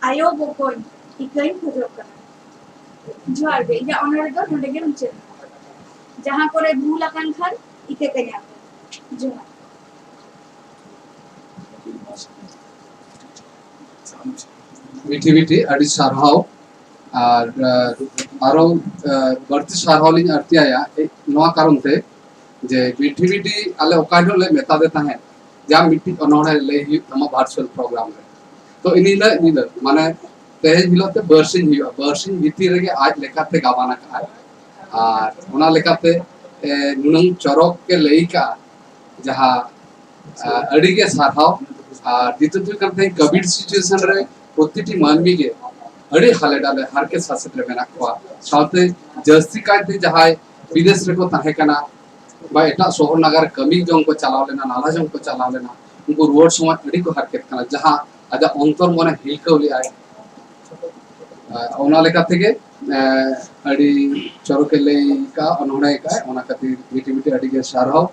आयो बोकोन इकइन खोजो कना जोहार बे या ओनरे दो नोडे गे मुचेत जहां करे भूल अकन खान इके कन्या जोहार मीठी मीठी अड़ी सारहाव और आरो बढ़ती सारहाव लिंग अर्तिया नवा कारण ते जे मीठी मीठी आले ओकाडो ले मेता देता है जा मीठी अनोड़े ले ही तमा वर्चुअल प्रोग्राम रे तो इनिला इनिला माने तेज हिलोते बर्सिंग हियो बर्सिंग भीती रेगे आज लेकाते गावाना का और ओना लेकाते नुनंग चरक के लेका जहां अड़ी के सारहाव और दितो करते कोविड सिचुएशन रे प्रतिटी मानवी के अड़ी हाले डाले हर के सासत रे मेना को साथे जस्ती कायते जहाय विदेश रे को ताहे कना बा एटा शहर नगर कमी जों को चलाव लेना नाला जों को चलाव लेना उनको रोड समय अड़ी को हरकत कना जहां आजा अंतर मने हिलकौली आय ओना लेका थेगे अड़ी चरके लेका अनहोणे का ओना खातिर मीठी मीठी अड़ी के सारहाव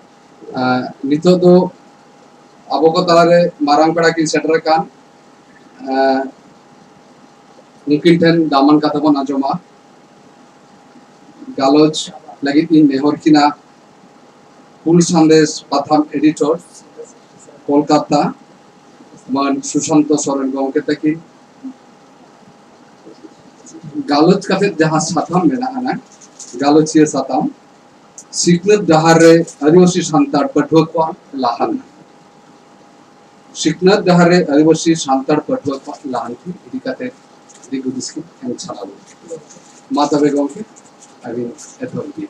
नितो दो अब को तारे मारांग पेड़ा की सेटर कान उनकिन ठेन दामन कथा बन आजमा गालोज लगी इन नेहर किना कुल संदेश पाथाम एडिटर कोलकाता मन सुशांत सोरेन गोंके तकी गालोज कथे जहां साथाम मेना आना गालोज ये साथाम सिकनत डहार रे आदिवासी सान्ताड़ पठुआ को लाहान सिकनत डहार रे आदिवासी सान्ताड़ पठुआ को लाहान की इदी कथे दिगु दिसकी एम छलाबो माता बे गोंके अभी एथोरिटी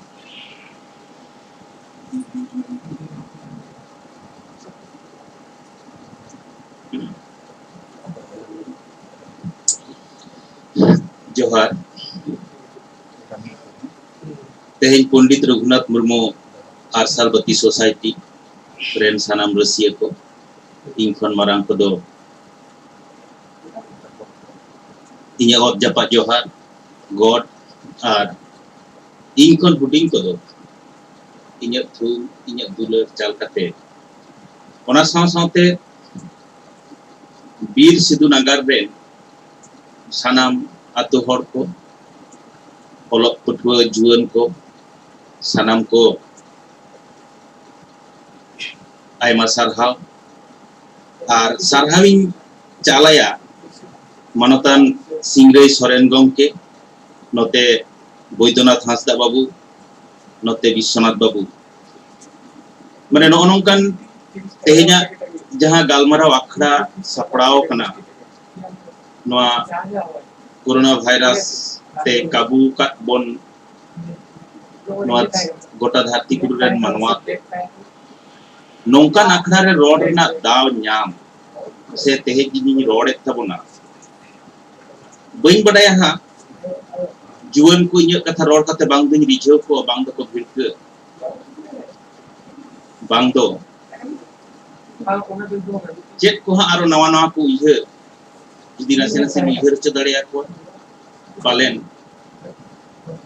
जोहार तेहें पंडित रघुनाथ मुर्मू आरसालबती सोसाइटी रेन सानाम रसिया को इन खन मारांग को दो इन्या अब जपा जोहार गॉड और इन खन हुडिंग को दो इन्हें थूम इन्हें दुलर चाल करते ओना साथ बीर सिद्धू नगर रे सानाम आतु हर को ओलक पठुआ जुआन को सानाम को आयमा सारहाव और सारहाविन चालाया मानतान सिंगरई सोरेन गंके नोते बैद्यनाथ हांसदा बाबू नोते विश्वनाथ बाबू माने नोनोंकान तेहेना जहां गालमाराव आखड़ा सपड़ाव कना नोआ कोरोना वायरस ते काबू काट बोन नोआ गोटा धरती कुडुरेन मानवा नोंकान आखड़ा रे रोड ना दाव न्याम से तेहे जिनी रोड एतबोना बइन बडाया हा जुवन को इन्य कथा रोड कते बांग दिन रिझेव को बांग को भिड़के बांग दो चेक को आरो नवा नवा को इहे इदी नासे नासे इहे च दड़िया को पालेन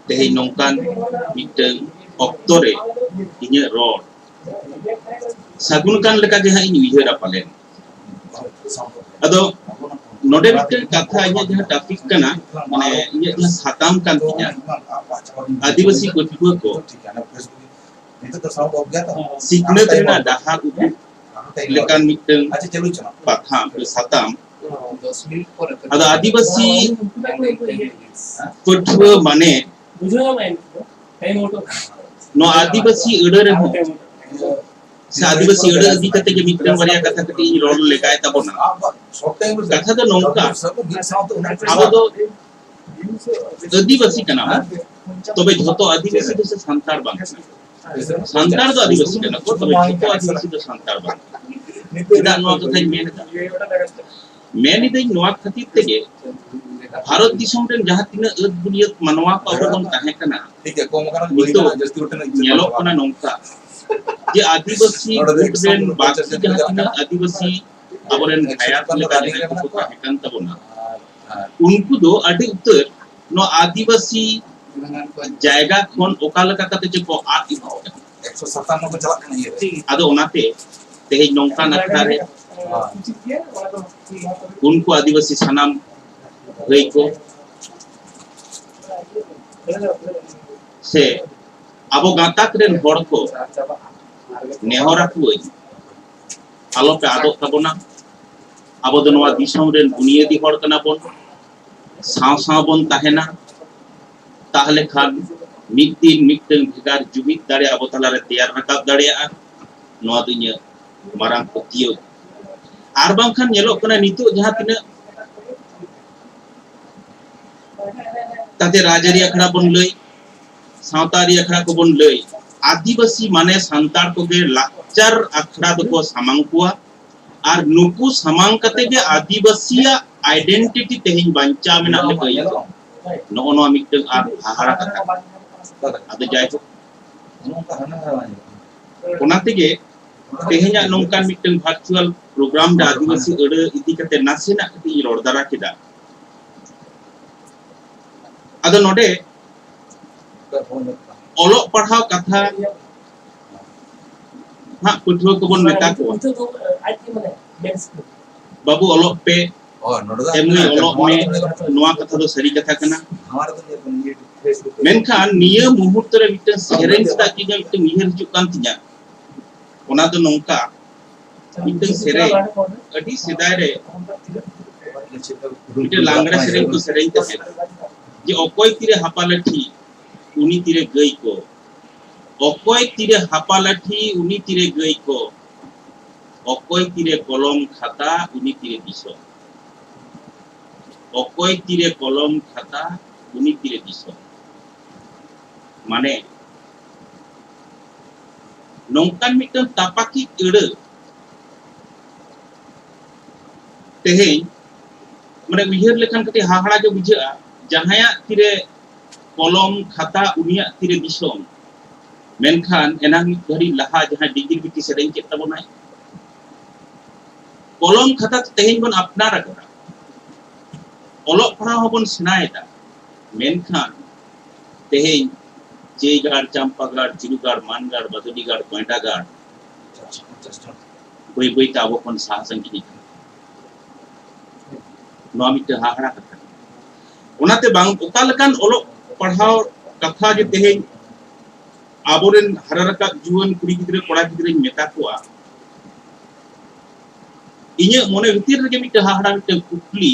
तेहे नोंकान मिटन ऑक्टोरे इन्य रोड सागुन कान लेका जे हा इन इहे रा पालेन अदो नोडे मिटन कथा इन्य जहां टॉपिक कना माने इन्य जहां साताम कान तिया आदिवासी पठुआ को सिकनेत रेना डाहार उदु लेकान मिटन पाथाम साताम अदो आदिवासी पठुआ माने नो आदिवासी अडे रे हो से आदिवासी अडे इदी कते के मिटन बरिया कथा कटी रोड लेकाय तबोना कथा तो नोंका आबो दो आदिवासी कना तबे जतो आदिवासी तो से संतार बांग संतार तो आदिवासी कना को तबे जतो आदिवासी तो संतार बांग इदा नो कथा मेन इदे नोआ खातिर तेगे भारत दिसम रे जहां तिना अद बुनियत मनवा को अबोन ताहे कना ठीक है कोम कना नेलो कना नोंका जे आदिवासी रेन बाकी जहां तिना आदिवासी अबोरेन भायात लेका को ताहे कान तबोना उनको दो अडी उत्तर नो आदिवासी जायगा कोन ओकालका कते जे को आ 157 को चला कना ये आदो ओनाते तेहे नोंका नखरा रे उनको आदिवासी सनाम गई को से अब गाताक रेन हर को नेहरा कुई आलो पे आदो तबोना अब दो नवा दिसम रेन बुनियादी हर कना बोन साव साव बोन ताहेना ताहले खान मिटिन मिटन भेगार जुमित दाड़े अब तलारे तैयार रकाब दाड़ेया नवा दुनिया मारांग पतियो आर बांखान नेलो कना नितो जहां तिना ताते राजारी अखड़ा बन लई सावतारी अखड़ा को बन लई आदिवासी माने संतार को गे लाचार अखड़ा को सामांग कुआ आर नुकु सामांग कते गे आदिवासीया आइडेंटिटी तेहिं बांचा मेना ले कई नो नो मिटन आर हाहारा कथा आदे जाय को ओनाते गे तेहिया नोंकान मिटन वर्चुअल प्रोग्राम दा आदिवासी अडे इदी कते नासेना कति रोड दारा केदा अदो नोडे ओलो पढ़ाव कथा हा पुठो को बन मेता को बाबू ओलो पे एमनी ओलो में नोआ कथा दो सरी कथा कना मेनखान निया मुहूर्त रे मिटन सेरेंज दा की मिटन निहर हिजु कान तिया ओना दो नोंका मिटन सेरे अडी सिदाय रे मिटन लांगड़ा सेरेंज को सेरेंज तसे जे अकोय तीरे हापालाठी उनी तीरे गई को अकोय तीरे हापालाठी उनी तीरे गई को अकोय तीरे कलम खाता उनी तीरे दिसो अकोय तीरे कलम खाता उनी तीरे दिसो माने नोंकान मिटन तापाकी एड़े तेहे माने उयहर लेखान कते हाहाड़ा के बुझा जहाया तीरे कलम खाता उनिया तीरे दिसोम मेनखान एनांग घड़ी लहा जहां डिग्री बिटी सेरेंज के तबोनाय कलम खाता तेहेन बन अपनार करा ओलो पढ़ा होबन सेनायदा मेनखान तेहेन चेगाड़ चंपागाड़ चिरुगाड़ मानगाड़ बदुडीगाड़ कोयडागाड़ बई बई ते आबो खन साहा संगिनी नोआ मिटे हाहाड़ा कथा ओनाते बांग ओका लेकान ओलो पढ़ाव कथा जे तेहें आबोरेन हरा रका जुवन कुड़ी गिद्रे कोड़ा गिद्रे मेता कोआ इnye मोने भितर रे मिटे हाहाड़ा मिटे कुकली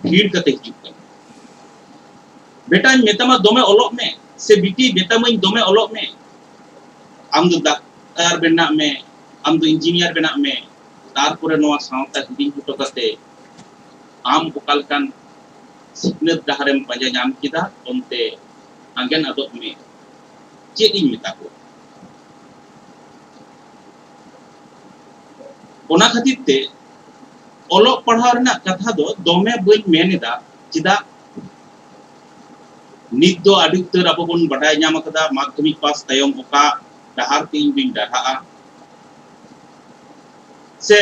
भीड़ कते हिजुक बेटा मेतामा दोमे ओलोक में से बिटी बेतामा दोमे ओलोक में आम दो डाक्टर बेना में आम दो इंजीनियर बेना में तारपुरे नोआ सावता हिदिंग हुटो कते आम ओकालकान सिकनत डाहरेम पांजा नाम किदा ओनते आंगेन आदोक में चेक इन मेता को ओना खातिर ते ओलोक पढ़ाव रेना कथा दो दोमे बई मेनेदा चिदा नित दो आदि उतर अब बन बडाय नाम कदा माध्यमिक पास तयम ओका डाहार तीन बिन डाहा से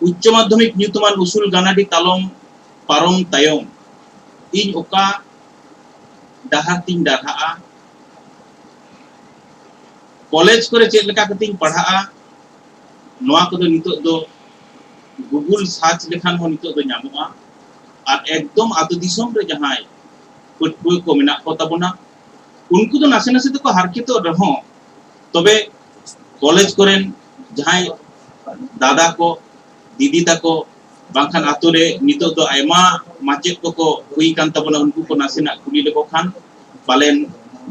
उच्च माध्यमिक न्यूतमान उसूल गानाडी तालम पारम तयम इन ओका डाहार तीन डाहा कॉलेज करे चेक लेका कतिन पढ़ा नोआ को नितो दो गूगल सर्च लेखान हो नितो दो नामुआ और एकदम आतु दिसम रे जहाय पटुआ को मेना को तबना उनको तो नासे नासे तो हारके तो रहो तबे कॉलेज करेन जहाय दादा को दीदी तको बांखान आतु रे नितो दो आयमा माचेत को हुई कान तबना उनको को नासे ना कुली लेको खान पालेन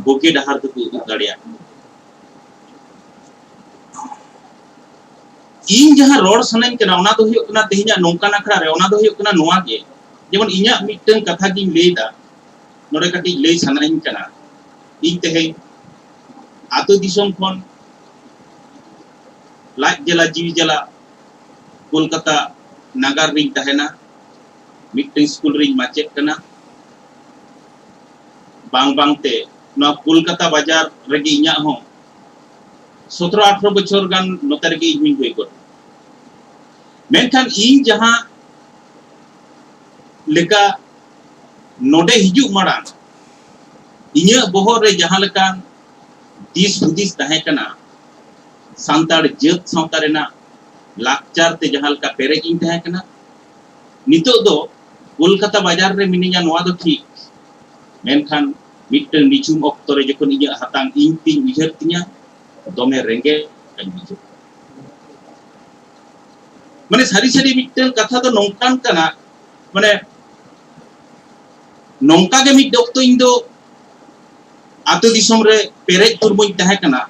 बोके डहार तो दाड़िया इन जहां रोड सनाइन कना ओना दो हुयो कना तेहिया नोंका नाखड़ा रे ओना दो हुयो कना नोआ गे जेमन इnya मिटन कथा गिन लेदा नोरे कटी ले सनाइन कना इन तेहे आतो दिसम खन लाज जला जीवी जला कोलकाता नागार रिंग तहेना मिटन स्कूल रिंग माचेत कना बांग बांग ते ना कोलकाता बाजार रेगी इnya हो 17-18 बछर गान नोतर के इमिन होई को मेनखान इन जहां लेका नोडे हिजु मारान इnya बोहर रे जहां लेका दिस हुदिस तहे कना सांताड़ जेत सावता रेना लाकचार ते जहां लेका पेरेज इन तहे कना नितो दो कोलकाता बाजार रे मिनिया नोआ दो ठीक मेनखान मिटन निचुम ऑक्टो रे जखन इnya हातांग इन तीन उजर तिया दोमे रेंगे कंजू माने सारी सारी मिटन कथा तो नोंकान कना माने नोंका के मिट ऑक्टो इन दो आतो दिसम रे पेरेज तुरमुई तहे कना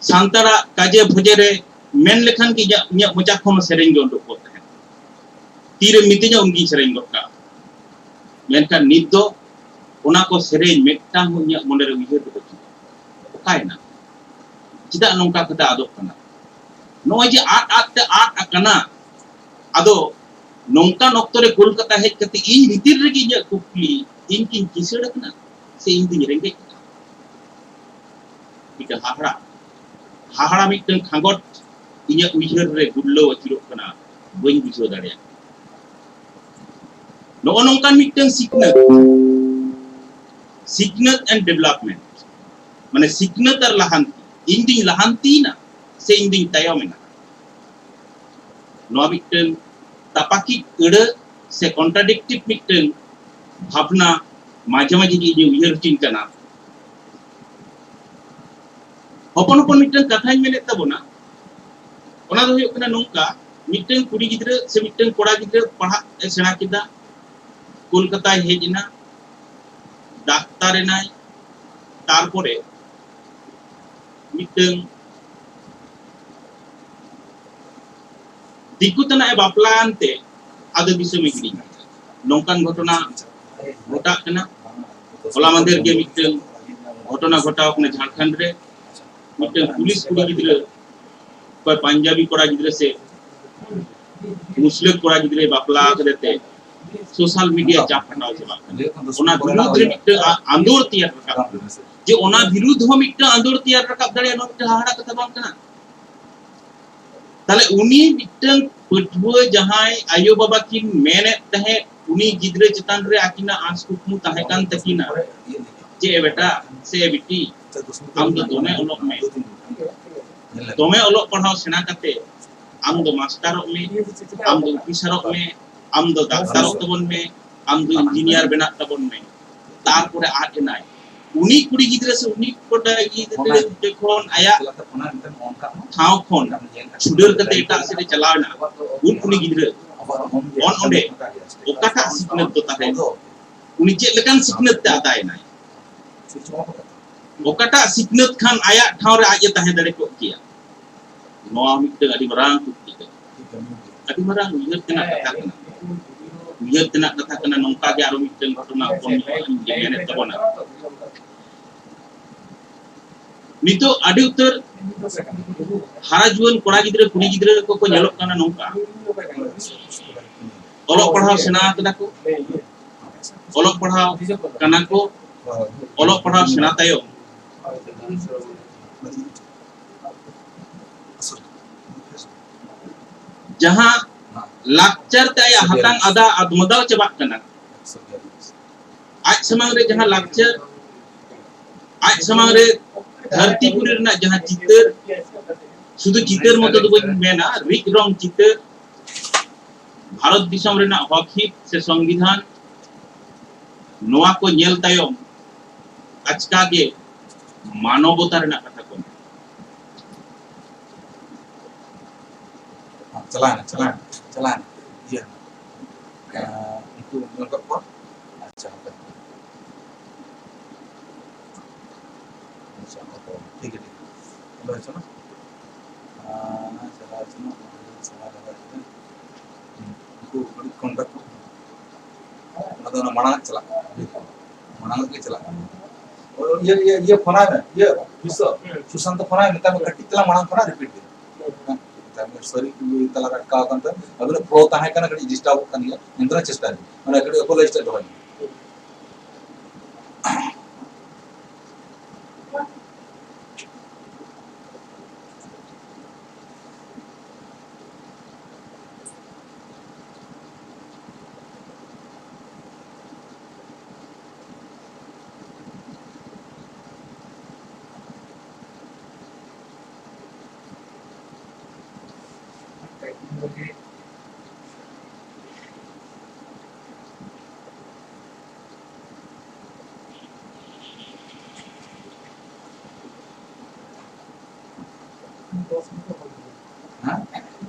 सांतारा काजे भोजे रे मेन लेखान की इnya मजा खम सेरेंग गो उडुक तहे तीरे मितिया उनगी सेरेंग गोका मेनका नित दो ओना को सेरेंग मेटा इnya मोने रे उइहर दो ओकायना चिदा नोंका कथा आदोक कना नोय जे आट अकना आदो नोंका नोक्तो रे कोलकाता हेज कते इन भीतर रे इnya कुपली इन किन किसड़ कना से इन दिन रेंगे इका हाहाड़ा मिटन खांगट इnya उइहर रे गुल्लो अचिरो कना बइन बुझो दाड़े नो नोंका मिटन सिकनत एंड डेवलपमेंट माने सिकनत और लहांती इन दिन लहांती ना से इन दिन तयम ना नो मिटन तापाकी एड़े से कॉन्ट्राडिक्टिव मिटन भावना माझे माझे की इnya उइहर चिन कना हपन हपन मिटन कथा मेने तबना ओना दो हुयो कना नोंका मिटन कुड़ी गिद्रे से मिटन कोड़ा गिद्रे पढ़ा सेना किदा कोलकाता हेजना डाक्तार एनाय तारपरे मिटन दिकुतना बापलानते आदो दिसम गिरी नोंकान घटना घटा कना होला मंदिर के मिटन घटना घटाव कना झारखंड रे मिटन पुलिस कुड़ी गिद्रे कोई पंजाबी कोड़ा गिद्रे से मुस्लिम कोड़ा गिद्रे बापला करेते सोशल मीडिया चाप हटाव चला ओना विरोध रे मिटन आंदोलन तैयार रखा जे ओना विरुद्ध हो मिटन आंदोलन तैयार रखा दड़े नो मिटन हाड़ा कथा बांग कना ताले उनी मिटन पटुआ जहाय आयो बाबा किन मेने तहे उनी गिद्रे चितान रे आकिना आंस कुकमु तहे कान तकिना जे बेटा से बिटी आम दो दोमे ओलोक में दोमे ओलोक पढ़ाओ सेना करते आम दो मास्टरों में आम दो ऑफिसरों में आम दो डाक्टरों तबन में आम दो इंजीनियर बना तबन में तार पूरे आगे नाय उन्हीं कुड़ी गिद्रे से उन्हीं कोटा गिद्रे देखोन आया ठाव खोन छुडर कते एटा से चलावना उन उन्हीं गिद्रे ऑन ओंडे ओकाटा सिकनत तो ताहे उन्हीं चे लेकान सिकनत ते आताय नाय ओकाटा सिकनत खान आया ठाव रे आजे ताहे दरे को किया नोआ मिटे अडी मरांग कुटी अडी मरांग उयहर तना कथा कना उयहर तना कथा कना नोंका के आरो मिटे घटना कोन मेने तबना नितो अडी उत्तर हारा जुवन कोड़ा गिद्रे कुड़ी गिद्रे को नेलोक काना नोंका ओलोक पढ़ाओ सेना कदा को ओलोक पढ़ाओ काना को ओलोक पढ़ाओ सेना तायो जहां लाक्चर ताय हतांग आदा आदमदाव चबाक कना आज समांग रे जहां लाक्चर आज समांग रे धरती पुरी रना जहां चितर शुद्ध चितर मत तो बन मेना रिक रंग चितर भारत दिसम रेना हकहित से संविधान नोआ को नेल तायम आजका के मानवता रेना कथा को चलाना ये itu menurut apa अच्छा ठीक है चलो चलो चला चलो चला लगा itu kontak atau mana चला के चला और ये फोन है ना ये विश्व सुशांत फोन है ना कट्टी चला mana फोन रिपीट सॉरी तला रखा कंत अबे प्रो ताहे कना कडी डिस्टर्ब कनिया इंद्र चेष्टा माने कडी अपोलाइज कर दो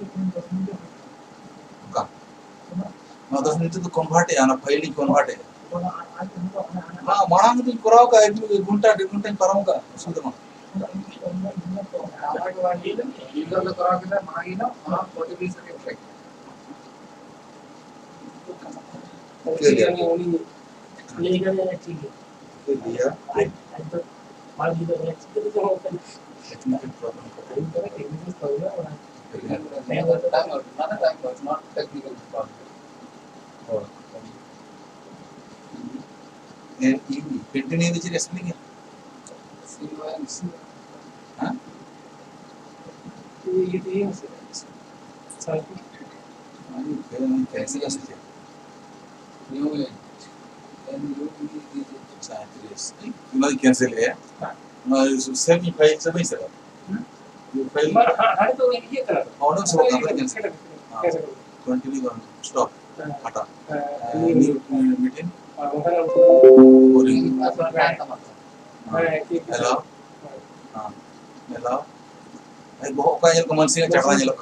ना 10 मिनट तो कन्वर्ट है ना फाइल कन्वर्ट है हां माना तो कराओ का एक घंटा 1 घंटा कराऊंगा सुधमा लीगल तो करा के मांगी ना हां 40 सेकंड तक लीगल है ठीक है दिया माल लीगल है तो टेक्निकल प्रॉब्लम का टेक्निकल प्रॉब्लम मैं बता माना time was not technical problem और ये पेंटिंग नहीं दिख रही है सीवांसी हां ये है सर आणि कैसे कैसे न्यू है एंड यू भी साइंटिस्ट नहीं कैंसिल है सेमी फाइल से भी सर ये फाइल हर तो ये करा ऑर्डर से होगा कैंसिल कैसे कंटिन्यू कर स्टॉप हटा न्यू मीटिंग बोरिंग हेलो हां हेलो आई बहुत का ये कमेंट से चढ़ा जे लोग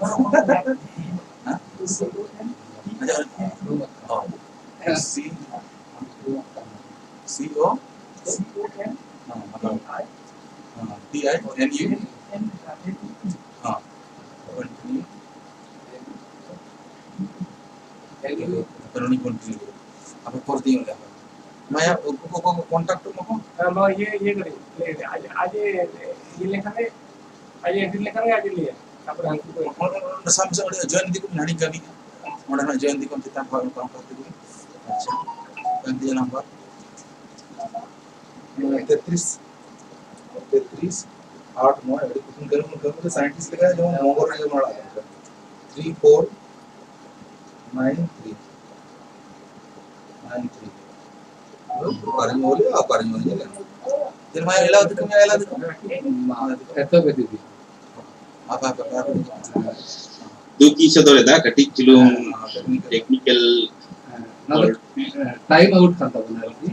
हां अच्छा सी CO मतलब TINU हाँ कंटिन्यू कंटिन्यू अब कर दियो ले मैं को कांटेक्ट मको मैं ये करी आज ये लेखा है आज एंट्री लेखा है आज लिए तापर हमको साम से जॉइन दी को नानी कमी मोड़ा ना जॉइन दी को कितना काम करते हुए अच्छा कर दिया नंबर 33 8 9 एडी कुछ करूं तो साइंटिस्ट लगा जो नंबर रे मोड़ा 3493 93 Paling boleh apa paling boleh jalan. Jadi main elah tu kami elah tu. Eto bedi. Apa. Duki sedoreda katik chulung technical Time out kan tahu nanti.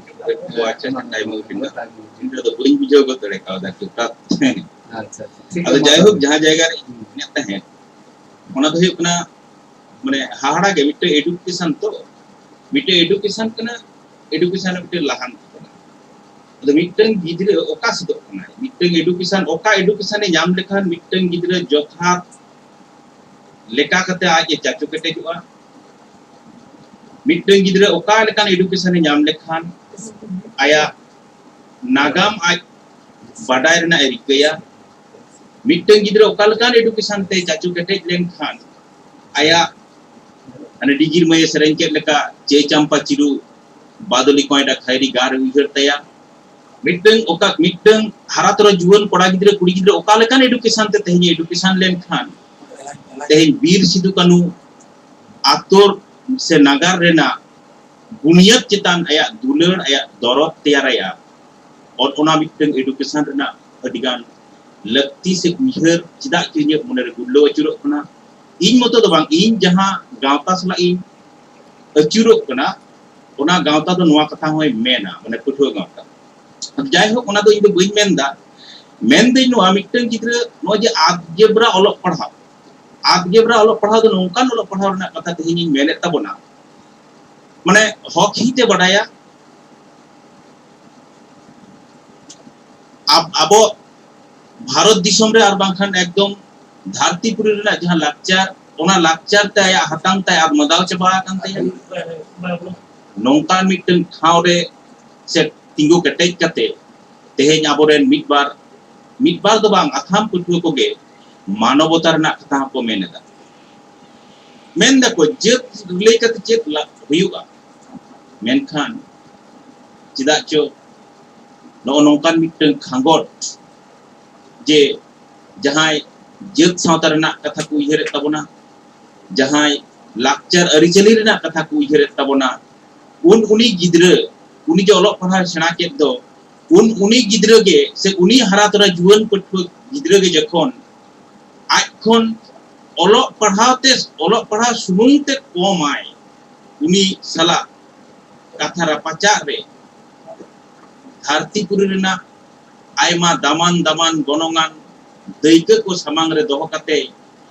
wacha time out pinda pinda तो पुलिंग बुझो को तड़े का दा टुटा अच्छा ठीक अब जाय हो जहां जायगा रे नेता है ओना तो हुकना माने हाहाड़ा गे मिटे एडुकेशन तो मिटे एडुकेशन कना एडुकेशन मिटे लाहान तो मिटन गिदरे ओका सदो कना मिटन एडुकेशन ने नाम लेखान मिटन गिदरे जोथा लेका कते आज चाचू कटे जुआ मिटन गिदरे ओका लेकान एडुकेशन ने नाम लेखान आया नागाम आज बाडाय रना एरिकया मिटन गिदरे ओका लेकान एडुकेशन ते चाचू कटे लेन खान आया अने डिगिर मय सरेंके लेका चे चंपा चिरु बादली कोयडा खैरी गार उजर तया मिटन हारातरो जुवन कोड़ा गिदरे कुड़ी गिदरे ओका लेकान एडुकेशन ते तेही एडुकेशन लेन खान तेही वीर सिदु कानू आतोर से नागार रेना बुनियाद चितान आया दुलर आया दरद तैयार आया और ओना मिटन एडुकेशन रेना अडिगान लक्ति से उहर चिदा किने मने गुल्लो अचुरो कना इन मतो तो बांग इन जहां गावता सला इन अचुरो कना ओना गावता तो नोआ कथा होय मेना माने पुठो गावता अब जाय हो ओना तो इन बई मेनदा मेन दे नोआ मिटन गिद्रे नो जे आदजेब्रा ओलो पढ़ाव तो नोंकान ओलो पढ़ाव रना कथा तेहिनी मेने ताबोना माने हक हिते बडाया अब भारत दिसम रे आर बांखान एकदम धरतीपुरी रेना जहां लाकचार ओना लाकचार ते आया हतांग ते अब मदाव चबा कान ते नोंकान मिटन ठाव रे से तिंगु कटेज कते तेहेन आबोरेन मिटबार दो बांग अथाम पुठुआ कोगे मानवता रना कथा को मेनेदा मेनदा को जेत लेकत जेत हुयुगा मेनखान चिदा चो नो नोंकान मिटन खांगोट जे जहां जेत सावता रना कथा को उयहरे तबोना जहां लाकचार अरिचली रना कथा को उयहरे तबोना उनी गिद्रे उनी जो ओलो पढ़ा सेना के दो उनी गिद्रे गे से उनी हरा तोरा जुवन पठुआ गिद्रे गे जखन आखन ओलो पढ़ाव सुमुंगते कमाय उनी सला कथा रापाचा रे धरतीपुरी रेना आयमा दामान गनोंगान दैके को सामांग रे दोहो कते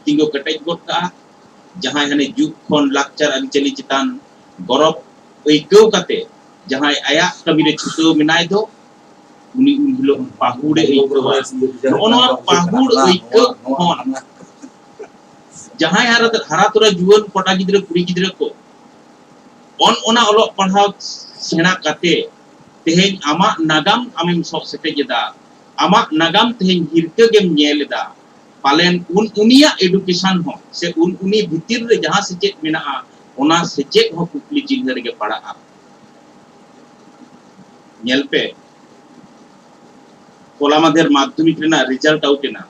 तिंगो कटेज गोट का जहां हने जुग खन लाकचार अरिचली चितान गरब ऐकौ कते जहां आया कमी रे छुटो मिनाय दो उनी उनहिलो पाहुड़े ऐकौवा ओनवा पाहुड़ ऐकौ खन जहां हरा तोरा जुवन कोटा गिद्रे कुड़ी गिद्रे को ओना ओलो पढ़ाव सेना कते तेहेन आमा नागाम आमेम सब सेटेजेदा आमा नागाम तेहेन हिरके गेम नेलेदा पालेन उनिया एडुकेशन हो से उनी भितिर रे जहां सेचेत मेना ओना सेचेत हो कुकली चिन्ह रे पड़ा नेलपे कोला माधेर माध्यमिक रेना रिजल्ट आउट एना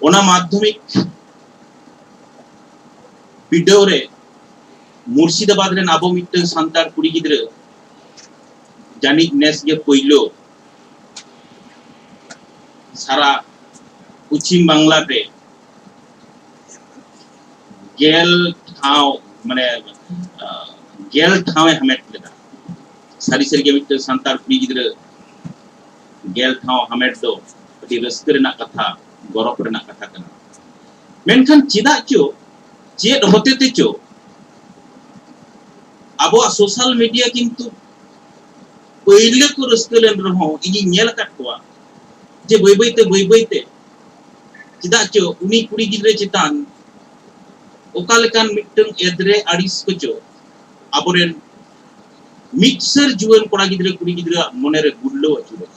ओना माध्यमिक बिडो रे मुर्शिदाबाद रे नाबो मिटन सांतार कुड़ी गिद्रे जानी नेस गे पइलो सारा पश्चिम बांग्ला रे गेल ठाव माने गेल ठाव हमेट लेदा सारी सरगे मिटन सांतार कुड़ी गिद्रे गेल ठाव हमेट दो अति रस्क रेना कथा गौरव रेना कथा कना मेनखान चिदा चो चेत होते ते चो अब सोशल मीडिया किंतु पहले को रस्कलेन रहो इनी नेल काटवा जे बई चिदा चो उनी कुड़ी गिद्रे चितान ओका लेकान मिटन एदरे आडिस को चो अबोरेन मिक्सर जुवन कोड़ा गिद्रे कुड़ी गिद्रे मने रे गुल्लो अचुरो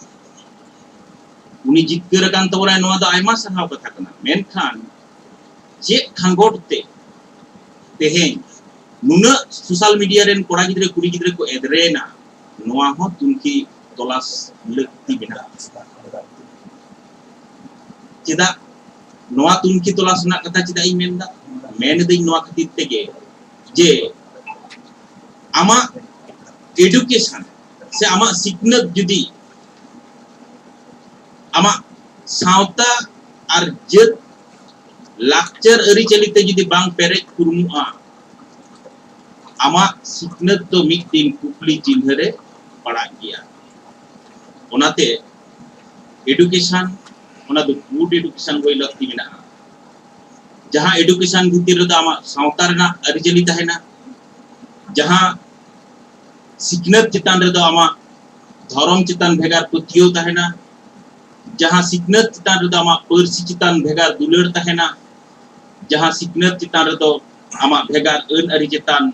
उनी जितकर कान तोरा नोआ द आयमा सहाव कथा कना मेनखान जे खांगोट तेहेन नुना सोशल मीडिया रेन कोड़ा गिद्रे कुड़ी गिद्रे को एदरेना नोआ हो तुमकी तलाश लक्ति बिना चिदा नोआ तुमकी तलाश ना कथा चिदा इ मेनदा मेन दई नोआ खातिर तेगे जे आमा एडुकेशन से आमा सिकनत जुदी आमा सावता और जत लाक्चर अरिचलिते जुदी बांग पेरेज कुरमुआ आमा सिकनत तो मिक्तिन कुपली चिन्ह रे पड़ा गया ओनाते एडुकेशन ओना दो गुड एडुकेशन होई लगती मेना जहां एडुकेशन भितर रे आमा सावता रेना अरिचलि तहेना जहां सिकनत चितान रे दो आमा धर्म चितान भेगार पतियो तहेना जहां सिकनत चितान रे दो आमा पर्सी चितान भेगार दुलर तहेना जहां सिकनत चितान रे दो आमा भेगार अन अरि चितान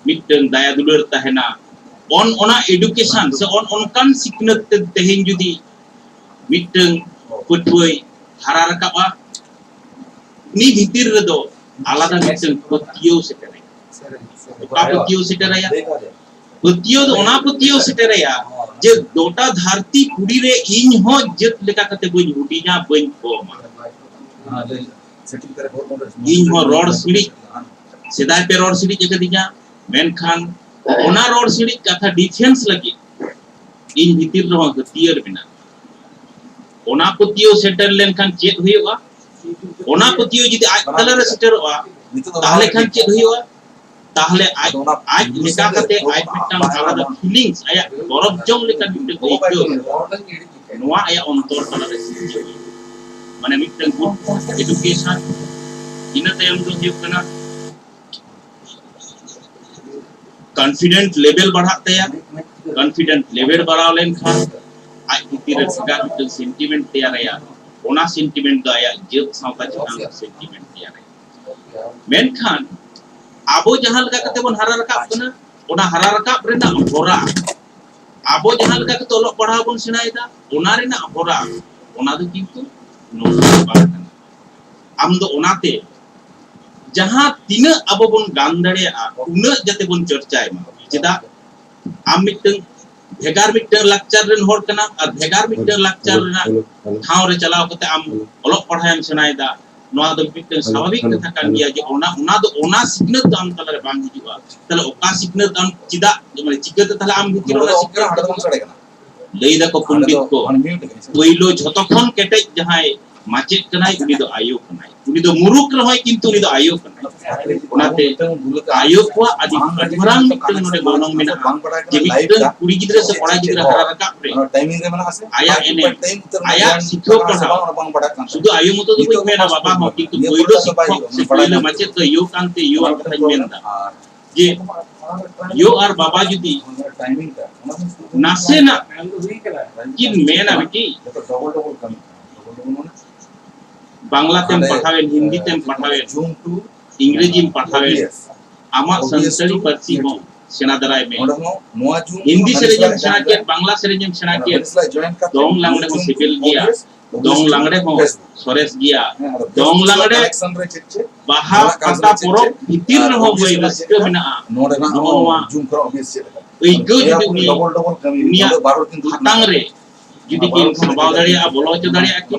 मिटन दया दुलर तहेना ओना एडुकेशन से ओनकान सिकनत तेहेन जुदी मिटन पटुई हारा रकाबा नि भितर रे दो आलादा मिटन पतियो सेटरे पतियो सेटरेया पतियो दो ओना पतियो सेटरेया जे दोटा धरती कुड़ी रे इन हो जत लेका कते बई हुडीना बई कोमा इन हो रोड सिड़ी सेदाय पे रोड सिड़ी जगदिया मेनखान ओना रोड सिड़ी कथा डिफेंस लगी इन भितर रो गतियर बिना ओना पतियो सेटर लेनखान चेक हुईवा ओना पतियो जदी आज तलरे सेटरवा ताहले खान चेक हुईवा ताहले आज लेका कते आज मिटन आलादा फीलिंग्स आया गौरव जंग लेका मिटन को नोआ आया अंतर तलरे सिद्धि माने मिटन गुड एडुकेशन इन तयम दो हियो कना कॉन्फिडेंट लेवल बढ़ाते हैं कॉन्फिडेंट लेवल बढ़ाव लेन खान आज भितर सगा मिटन सेंटीमेंट तैयार या ओना सेंटीमेंट दो आया जत सावता चितान सेंटीमेंट तैयार मेन खान आबो जहां लगा कते बन हारा रकाब कना ओना हारा रकाब रेना होरा आबो जहां लगा कते ओलो पढ़ाव बन सिनायदा ओना रेना होरा ओना दो किंतु नोसा बाकना आम दो ओनाते जहां तीन अबो बन गान दड़े उन जते बन चर्चाय मा चेदा आम मिटन भेगार मिटन लाक्चर रेन होर कना और भेगार मिटन लाक्चर रेना ठाव रे चलाव कते आम ओलो पढ़ायम सिनायदा नोआ दो मिटन स्वाभाविक कथा कान गया जे ओना सिकनत आम तलरे बांग हिजुआ तले ओका सिकनत आम चिदा माने चिकत तले आम भितिर ओना सिकनत लई दा को पंडित को पहिलो झतखन केटे जहाय माचेत कनाय उनी दो आयो कनाय उनी दो मुरुक रहय किंतु उनी दो आयो कनाय ओनाते आयो को आदि अधमरांग मिटन नोडे गोनंग मेना जे मिटन कुड़ी गिदरे से कोड़ा गिदरे हारा रका रे टाइमिंग रे माने आसे आया एने आया सिखो पढ़ा सुदु आयो मतो दो कोई मेना बाबा हो किंतु पहिलो शिक्षक से पहिलो माचेत तो यो कांते यो कथा मेनदा जे यो आर बाबा जुदी टाइमिंग का नासे ना किन मेना बेटी डबल कमी बांग्ला तेम पढ़ावे हिंदी तेम पढ़ावे जूम टू इंग्रेजी में पढ़ावे आमा संस्कारी पर्ची हो सेना दराय में हिंदी से रेजम सेना के बांग्ला से रेजम सेना के दोंग लांगड़े को सिविल गया दोंग लांगड़े को सोरेस गया दोंग लांगड़े बाहा कता पुरो भितिर रहो गई रस्ते बिना नोवा इको जुदी दुनिया हतांग रे जुदी के सबाव दड़िया बोलो च दड़िया के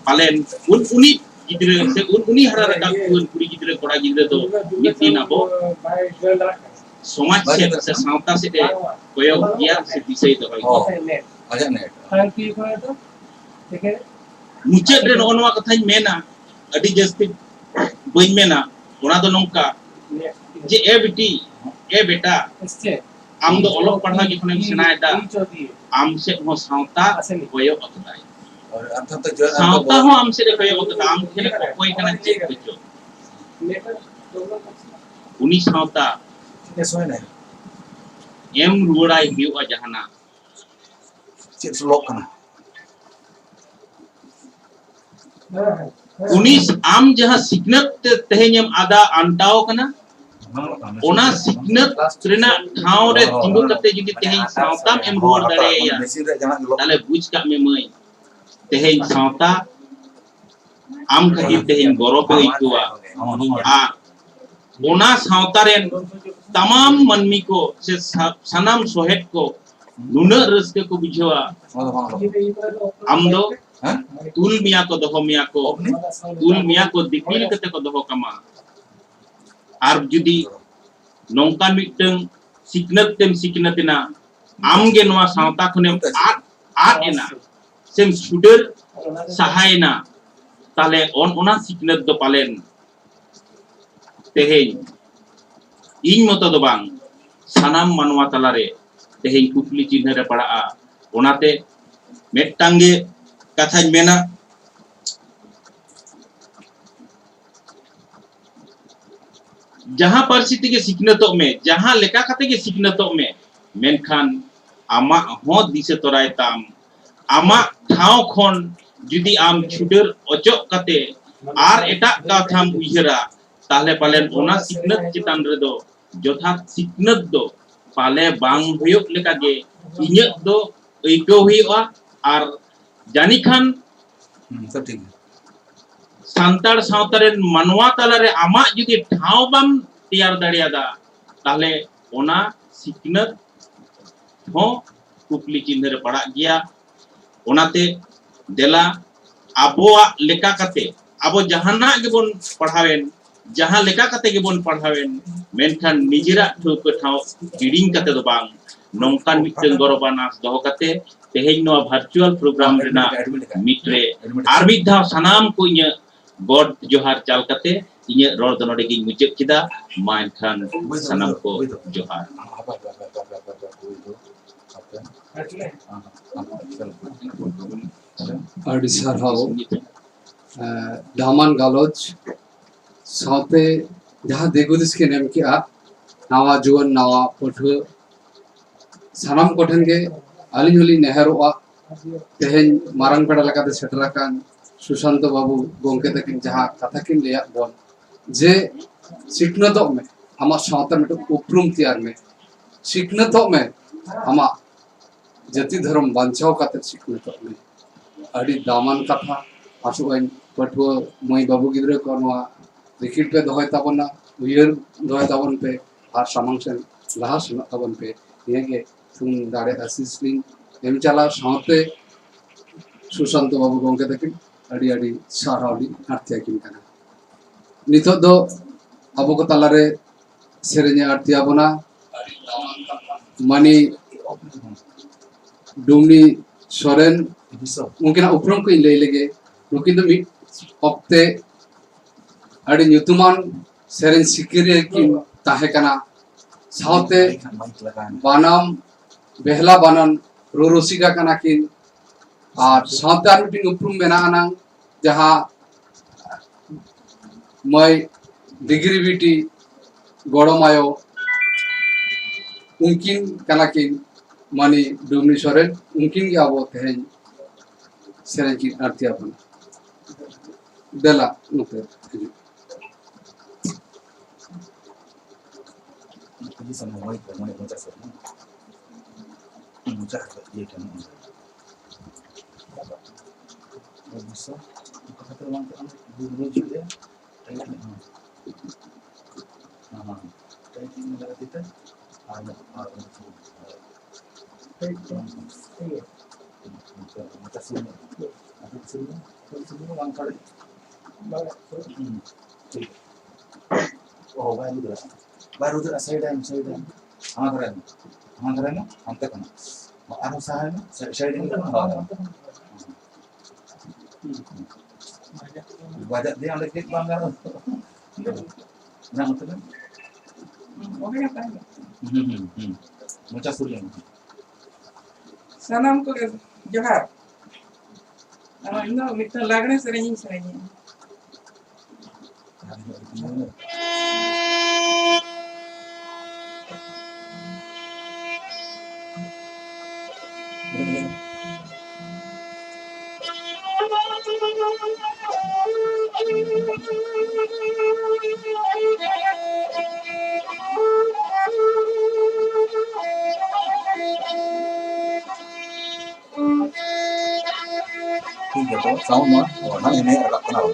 पालेन उनी गिदरे से उनी हरा रका कुड़ी गिदरे कोड़ा गिदरे तो मितिन अबो समाज से सावता से कोयो किया से दिसै तो होय आजा नेट मुचेद रे नोनवा कथाኝ मेना अडी जस्ती बई मेना ओना दो नोंका जे ए बेटी ए बेटा आम दो ओलो पढ़ा जखन सेनायदा आम से हो सावता कोयो अतदाय और अर्थात सावता हो आम से कोयो अतदा आम खेले कोई कना चेक बचो उनी सावता सोय नहीं एम रुड़ाई हियो जहाना चेक स्लोक कना उनीस आम जहां सिकनत तेहेम आदा अंटाव कना ओना सिकनत रेना ठाव रे तिंगु कते जदी तेहेन सावताम एम रुड़ दड़ेया ताले बुझ का में मई तेहेन सावता आम कहि तेहेन गौरव पे इतुआ आ ओना सावता रे तमाम मनमी को से सनम सोहेट को नुन रस्के को बुझवा आम दो तुल मिया को दोहो मिया को तुल मिया को दिपिल कते को दोहो कमा आर जुदी नोंका मिटन सिकनत तेम सिकनतना आमगे नवा सावता खनेम आद एना सेम छुडर सहायना ताले ओना सिकनत दो पालेन तेहें इन मतो दो बांग सानाम मानवा तलारे तेहें कुकली चिन्ह रे पड़ा ओनाते मेटांगे कथा मेना जहां परिस्थिति के सिकनतो में जहां लेका कते के सिकनतो में मेनखान आमा हो दिसे तोराय ताम आमा ठाव खन जुदी आम छुडर अचो कते आर एटा कथाम उयहरा ताहले पालेन ओना सिकनत चितान रे दो जथा सिकनत दो पाले बांग हुयुक लेका गे इᱧ दो अइको हुयुआ आर जानी खान सब ठीक है सांतार सावतारेन मानवा तालारे आमा जुदी ठाव बाम तैयार दाड़ियादा ताहले ओना सिकनत हो कुकली चिन्ह रे पड़ा गया ओनाते देला आबोआ लेका कते आबो जहाना गेबोन पढ़ावेन जहां लेका कते गेबोन पढ़ावेन मेनखान निजेरा ठौक ठाव हिडिंग कते दो बांग नोंकान मिटन गौरवानास दोहो कते तेहेन नोआ वर्चुअल प्रोग्राम रेना मिट्रे आर मिद धाव सनाम को इᱧ गॉड जोहार चाल कते इᱧ रोड दो नोडे गिñ मुचेद किदा मा एनखान सनाम को जोहार ᱟᱹᱰᱤ ᱥᱟᱨᱦᱟᱣ ᱫᱟᱢᱟᱱ ᱜᱟᱞᱚᱪ साथे जहाँ देगुदिस के नेम किया नवा जुवन नवा पठुआ सानाम कोठन के अलिन हली नेहरुआ तेहेन मारंग पेड़ा लगाते सेटराकान सुशांत बाबू गोंके तकिन जहाँ कथा किन लिया बोन जे सिकनतो में आमा सावता में उपरुम तैयार में सिकनतो में आमा जाति धर्म बांचाव काते सिकनतो में अड़ी दामन कथा आसुआइन पठुआ मई बाबू गिद्रे को नवा रिकिट पे दोहय ताबना उयर दोहय ताबन पे आर सामांग सेन लाहा सेन ताबन पे ये तुम दाड़े आशीष लिंग एम चला सावते सुशांत बाबू गोंके तकिन अड़ी अड़ी सारावली आरतिया किन कना नितो दो अबो को तालारे सेरेन्या आरतिया बना मानी डुमनी सोरेन उनके ना उपरम को ले लेगे नुकिन तो मिट ऑक्ते अड़ी न्यूतुमान सेरेन सिकिरे की ताहे कना सावते बानाम बेहला बानन रोरोसिका कना किन और सावते आर मिटिंग उपरुम मेना आना जहाँ मैं डिग्री बिटी गड़मायो उनकिन कना किन मानी डुमनी सोरेन उनकिन के आबो तेहेन सेरेन की आरतिया बना देला नुते ini sama mau baca sama baca dia kan bisa kata orang dulu juga nama kayak ini negara kita ada baca sini ada sini orang kali oh baru tuh saya dan aman keren ante kan anu sahana saya ini kan banyak dia lagi bangga nah betul kan oke apa muchas gracias सनम को जोहार इन मिट लागने सेरेंग ठीक है तो साउंड में और ना इन्हें अलग बनाओ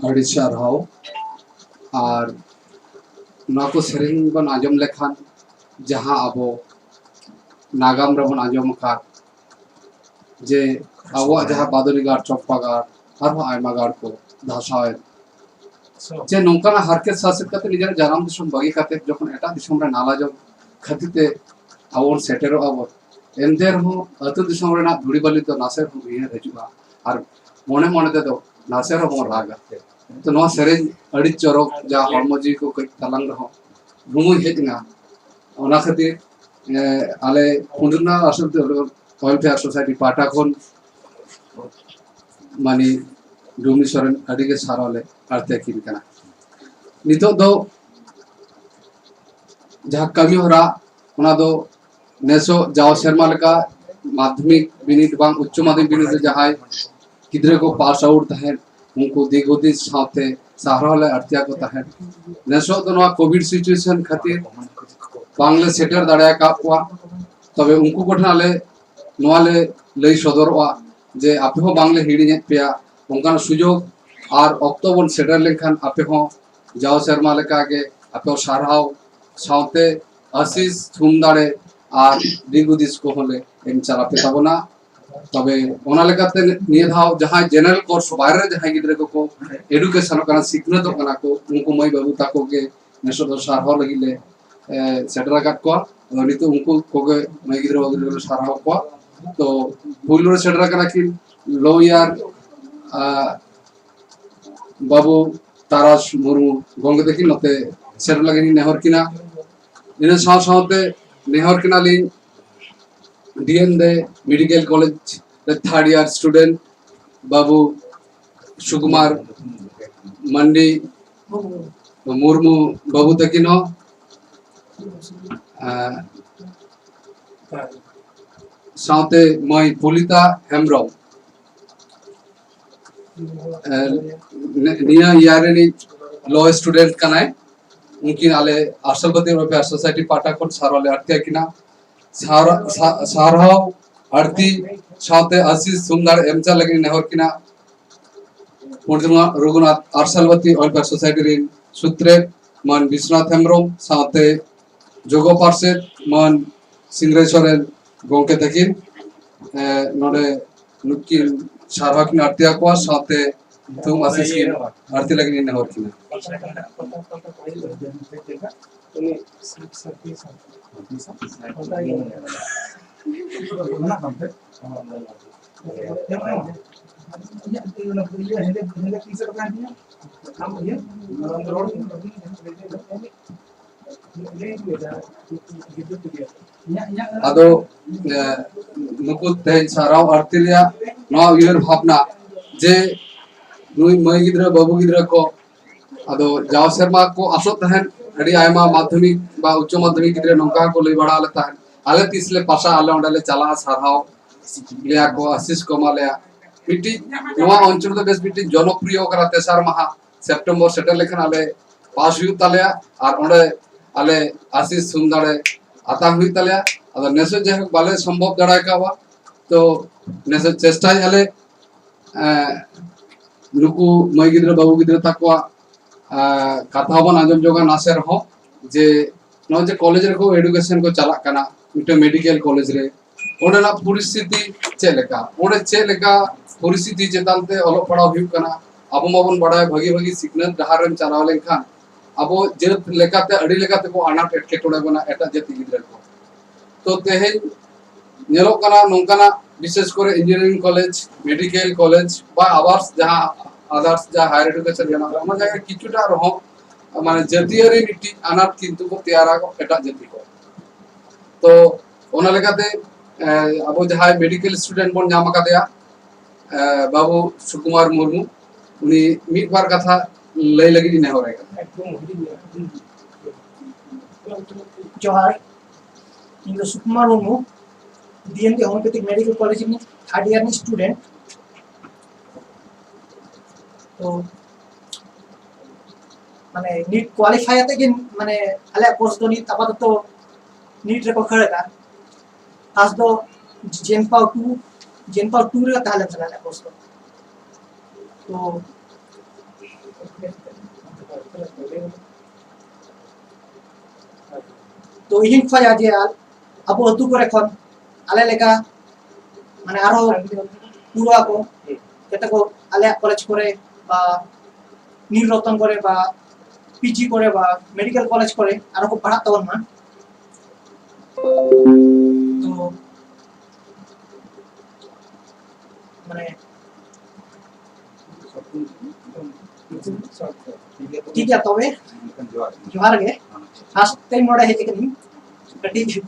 अड़ी सारहाव और ना को सेरेंग बन आजम लेखान जहां अबो नागाम रबन आजम का जे आवा जहां बादली गाड़ चौपा गाड़ हर आयमा गाड़ को धासावे जे नौकाना हरकत शासित करते निजर जानाम दिसम बागी करते जखन एटा दिसम रे नाला जो खतिते आवon सेटेरो आवो एंदेर हो अतु दिसम रे ना धुड़ी बलि तो नासेर हो ये रजुआ और मोने मोने ते तो नासेर हो मोर रागा तो नवा सेरेंग अड़ी चोरक जा हरमोजी को कई तलांग रहो रुमु हेतना ओना खातिर आले कुंडना असल ऑयल फेयर सोसाइटी पाटा खन मानी डुमनी सरन अड़ी के साराले आरते किन कना नितो दो जहां कमी होरा ओना दो नेसो जाओ शर्मा लका माध्यमिक बिनित बांग उच्च माध्यमिक बिनित जहां किद्रे को पास आउट तहन उनको दिगोदिस साथे साराले अर्तिया को तहन नेसो तो नवा कोविड सिचुएशन खातिर बांग्ला सेटर दाड़ा का कुआ तबे उनको कोठनाले नवाले लई सदरवा जे आपे हो बांग्ला हिड़ी पेया उनका सुजोग और अक्टोबर सेटर लेखान आपे हो जाओ शर्मा लेका के आपे साराव साथे आशीष थुम दाड़े और दिगोदिस को होले एम चलापे ताबोना तबे ओना लेकाते निय धाव जहां जनरल कोर्स बाहर जहां गिद्रे को एडुकेशन कना सिखनत कना को उनको मई बाबू ताको के नेसो दो सारहो लगिले सेटरा काट को नितो उनको कोगे मई गिद्रे वगरे सारहो को तो पुलरो सेटरा कना कि लॉयर बाबू तारास मुरमू गोंगे देखि नते सेटर लगे नेहर किना इन साव सावते नेहर किना ली DN De Medical College the third year student Babu Sukumar मंडी मुर्मू बाबू तकिनो सावते मई पुलिता हेमब्रम निया यारेनी लॉ स्टूडेंट कनाय उनकी आले आर्सलपति वेलफेयर सोसाइटी पाटा खन सारवाले आरती किना सारहाव आरती साथे आशीष सुंदर एमचा लगी नेहर किना पंडित रघुनाथ आर्सलपति वेलफेयर सोसाइटी रिन सूत्रे मन विश्वनाथ हेम्ब्रम साथे जोगो पार्षद मन सिंग्रेश्वरन गोंके तकिन नोडे नुकिन सारहाव किन आरती को साथे तुम आशीष किन आरती लगी नेहर किना अदो नुकु तेज साराव आरती लिया नवा उयर भावना जे नुई मई गिद्रा बाबू गिद्रा को अदो जाव शर्मा को आसो तहन अड़ी आयमा माध्यमिक बा उच्च माध्यमिक गिद्रा नौका को लई बड़ा लेता है आले तीसले पासा आले ओंडले चला साराव लिया को आशीष को माले मिट्टी नवा अंचल तो बेस मिट्टी जनप्रिय करा तेसार माहा सेप्टेम्बर सेटल लेखन आले पास हुई ताले और ओंडे आले आशीष सुंदरे आता हुई ताले अदो नेसे जे बाले संभव दड़ा कावा तो नेसे चेष्टा आले नुकु मई गिद्रा बाबू गिद्रा ताकवा कथा बन आजम जोगा नासे रहो जे नो जे कॉलेज रे को एजुकेशन को चला कना मिटे मेडिकल कॉलेज रे ओडेना परिस्थिति चेलेका ओडे चेलेका परिस्थिति चेतानते अलो पढ़ा हुई कना अब माबन बड़ा भगी भगी सिग्नल डहारम चलाव लेखान अब जेत लेकाते अड़ी लेकाते को आनाट एटकेटोड़े बना एटा जेति गिद्रा को तो तेहे नेलो कना नोंकाना विशेष करे इंजीनियरिंग कॉलेज मेडिकल कॉलेज बा आवास जहां आदर्श जहां हायर एजुकेशन जाना ओना जगह किछुटा रहो माने जतियारी मिट्टी अनाट किंतु को तैयारा को एटा जति को तो ओना लेकाते अब जहां मेडिकल स्टूडेंट बन नाम कादया बाबू सुकुमार मुर्मू उनी मिट बार कथा लई लगी ने हो रहेगा जोहार इन सुकुमार मुर्मू डीएमडी होम्योपैथिक मेडिकल कॉलेज में 3rd ईयर स्टूडेंट तो माने नीट क्वालिफाई आते कि माने आले कोर्स दो नीट आपातत तो नीट रे को खड़ेगा आज दो जेनपाव 2 रे ताले चला कोर्स तो इन फाया जे अब अतु करे खन आले लेका माने आरो पूरा को केते को आले कॉलेज करे बा निर्रतन करे बा पीजी करे बा मेडिकल कॉलेज करे आरो को पढ़ा तवन मा तो माने ठीक है तबे जोहार गे फास्ट टाइम मोड़े है कि कटी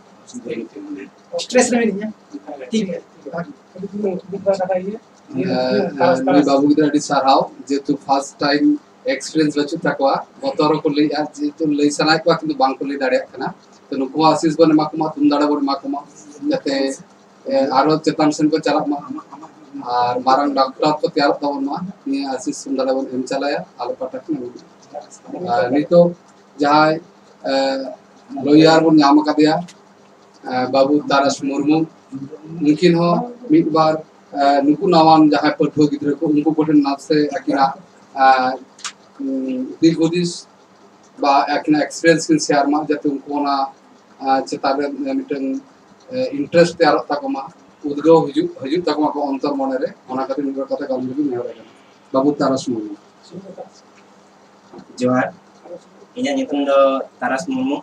स्ट्रेस रे नहीं ठीक है बाबू गिद्रा डी साराव जे तू फर्स्ट टाइम एक्सपीरियंस बचु तकवा बतोर को ले जे तू ले सनाय को किंतु बांग को ले दाड़िया कना तो नुको आशीष बन माकुमा तुम दाड़ा बन माकुमा जते आरो चेतन सेन को चला मा और मारंग डॉक्टर को तैयार तवन मा नि आशीष तुम दाड़ा बन एम चलाया आलो पटक नितो जहां लॉयर बन नाम कादया बाबू तारस मुर्मू उनकिन हो मिट बार नुकु नावान जहां पठो गिद्रा को उनको कोठन नासे अकिना दिगोदिस बा अकिना एक्सपीरियंस किन शेयर मा जते उनको ना चेतारे मिटन इंटरेस्ट तैयार ताकमा उद्गव हजु ताकमा को अंतर मने रे ओना खातिर निगर कथा गाल लगी नेहरे बाबू तारस मुर्मू जोहार इना नितुम दो तारस मुर्मू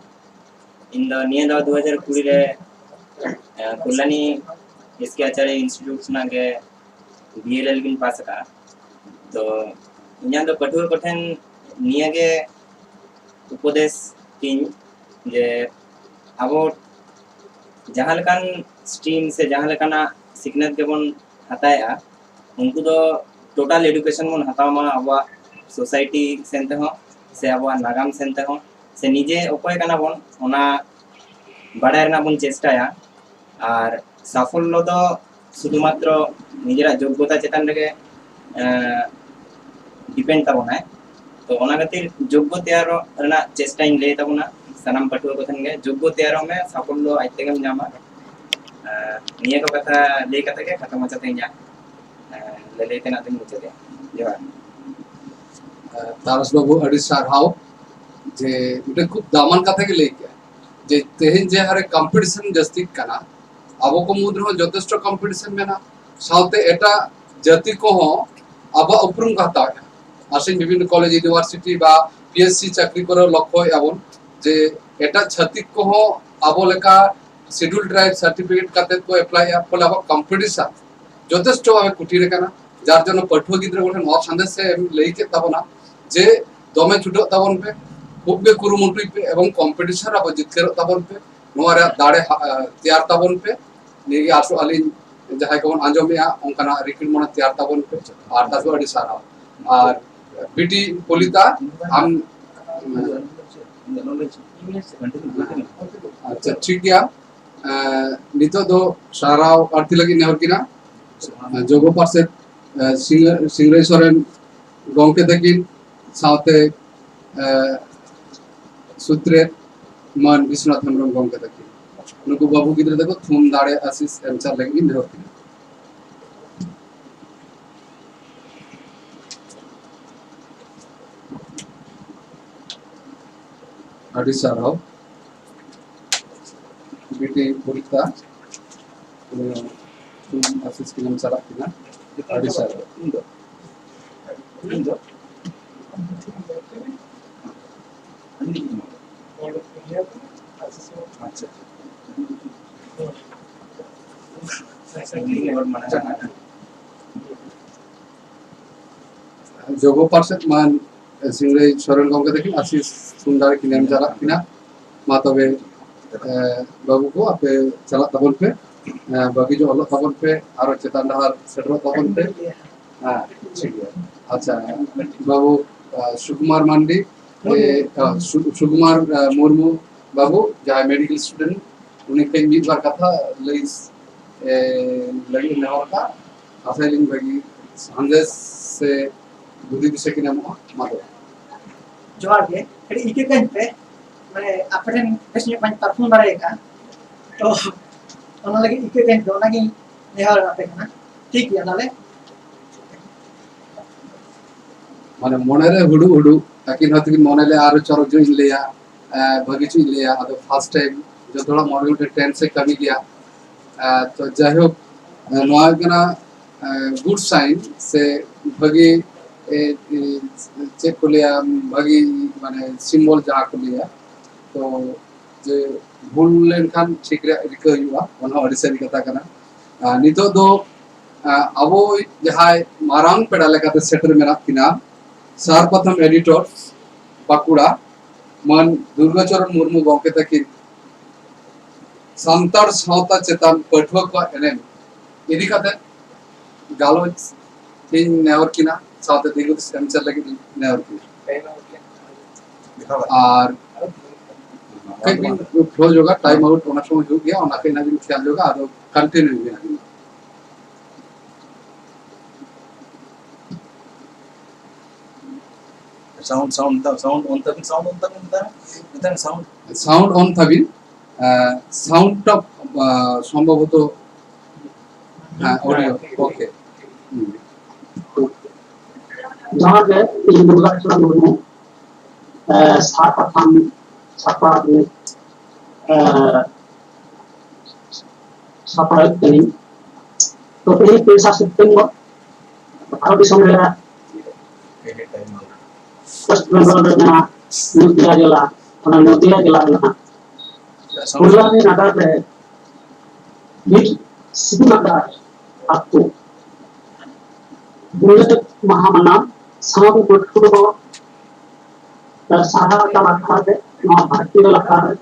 इन द निया दो 2020 रे कुलानी इसके आचार्य इंस्टीट्यूट ना के बीएलएल किन पास का तो इना दो कठोर कठन निया के उपदेश किन जे अब जहां लकान स्ट्रीम से जहां लकाना सिकनेत के बन हताया उनको तो टोटल एजुकेशन बन हतामा अब सोसाइटी सेनते हो से अब नागाम सेनते हो से निजे उपाय कना बन ओना बाड़ाय ना बन चेष्टाया और साफल्य तो शुधुमात्र निजेरा योग्यता चेतन रे डिपेंड तबना तो ओना खातिर योग्य तैयार रना चेष्टा इन ले तबना सनम पटुआ को थन गे योग्य तैयार में साफल्य आइते गम जामा निया को कथा ले कथा के खत्म हो जाते हैं ले लेते ना दिन मुझे जवाब तारस बाबू अड़ी सारहाव जे मिटे खूब दामन कथा के लेके जे तेहिन जे हरे कंपटीशन जस्ती कना अब को मुद्र हो जथेष्ट कंपटीशन में ना साउते एटा जाति को हो अब उपरुम कहता है आसिन विभिन्न कॉलेज यूनिवर्सिटी बा पीएससी चाकरी करो लक्ष्य याबन जे एटा छतिक को हो अब लेका शेड्यूल ट्राइब सर्टिफिकेट काते को अप्लाई या फल अब कंपटीशन जथेष्ट भावे कुटीर कना जार जन पठुआ गिद्र गोठन और संदेश से लेके तबना जे दमे छुटो तबन पे खूब बे कुरुमुटुई पे एवं कंपटीशन अब जितकेर तबन पे नोआ रे दाड़े तैयार तबन पे नेगी आसो अलिन जहां को आंजोमिया ओंकाना रिक्रूटमेंट तैयार तबन पे आर तासो अड़ी सारा और बीटी पोलिता हम अच्छा ठीक गया नितो दो साराव आरती लगी नेहर किना जोगो पासे सिंगरेश्वरन गौके तकिन साउते सूत्रे मन विश्वनाथ हेम्ब्रम गौके तकिन नुकु बाबू गिद्र देखो थुम दाड़े आशीष एमचार लगी नेहर किना अड़ी साराव बीटी पोलिता तुम आशीष की नाम सारा किना अड़ी साराव जोगो पार्षद मान सिंगरे शरण गौके देखिन आशीष सुंदर की नाम सारा किना मा तबे बाबू को आपे चला तबन पे बाकी जो अलग तबन पे आरो चेतन डहार सेटरो तबन पे हां ठीक है अच्छा बाबू सुकुमार मांडी सुकुमार मुर्मू बाबू जहां मेडिकल स्टूडेंट उन्हें कई मित बार कथा लइस लगी नहर का आफेलिंग बगी संदेश से बुद्धि दिशा की नाम मादो जोहार के एडी इके कन पे माने आपन बेसने पांच परफॉर्म बारेगा तो ओना लगे इके कन दोना की नेहर आते ना ठीक है नाले माने मोनेरे हुडु हुडु ताकि हतकी मोनेले आरो चरक जो इलेया बगीचू इलेया अदो फर्स्ट टाइम जो थोड़ा मॉडल के टेंस से कमी गया तो जाहो नोआ कना गुड साइन से बगी चेक को लिया बगी माने सिंबल जहाँ को लिया तो जे भूल लेनखान ठीक रे रिका हुआ ओना ओडिसा कथा कना नितो दो अबो जहाँ मारांग पेड़ा लेकाते सेटर मेरा किना सार प्रथम एडिटर बाकुड़ा मन दुर्गाचरण मुर्मू गौके तकिन संतार सावता चेतान पठुआ को एनेम इदी काते गालोच तीन नेवर किना सावते दिगु सेंसर लगी नेवर किना और कई दिन क्लोज होगा टाइम आउट होना समय हो गया और कहीं ना कहीं ख्याल होगा और कंटिन्यू होगा sound on thabi sound top সম্ভবত audio okay जहाँ पे दुर्गाचरण मुर्मू प्रथम छापा छापा तो यही पेशा सितंबर और दिसंबर West Bengal na Nodiya jela ona Nodiya jela na Purla में नाटा पे बीच सिद्धनाटा आपको बुलेट महामना समापन कोट को तर साधा का लखा है ना भारतीय लखा है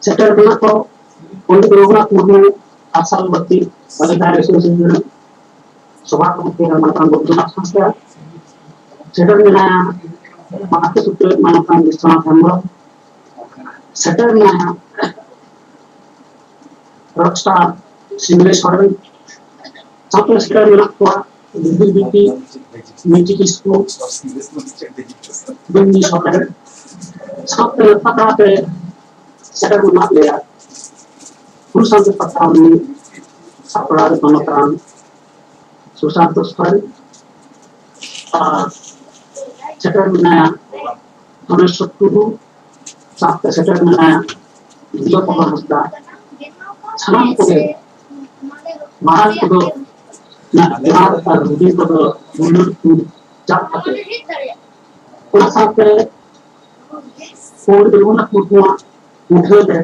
सेक्टर बिना को पंडित रघुनाथ मुर्मू आसालवती वलिदार एसोसिएशन सभा कमिटी का माता गोपीनाथ संस्था सेक्टर में नया महात्मा सूत्र मानवता विश्वनाथ हेम्ब्रम सेक्टर में नया रॉकस्टार सिंगरेश्वरन साउथ सेक्टर में को LGBT Magic School Bumi Solar sampai pakate sekarang rumah dia perusahaan pertama ini sekolah penonton susah terus kan sekarang mana harus sepuluh sampai sekarang mana dua puluh sudah sekarang kudu mahal kudu nah mahal di kudu menurut jahat kurang sampai और उन्हें पूछना मुझे दे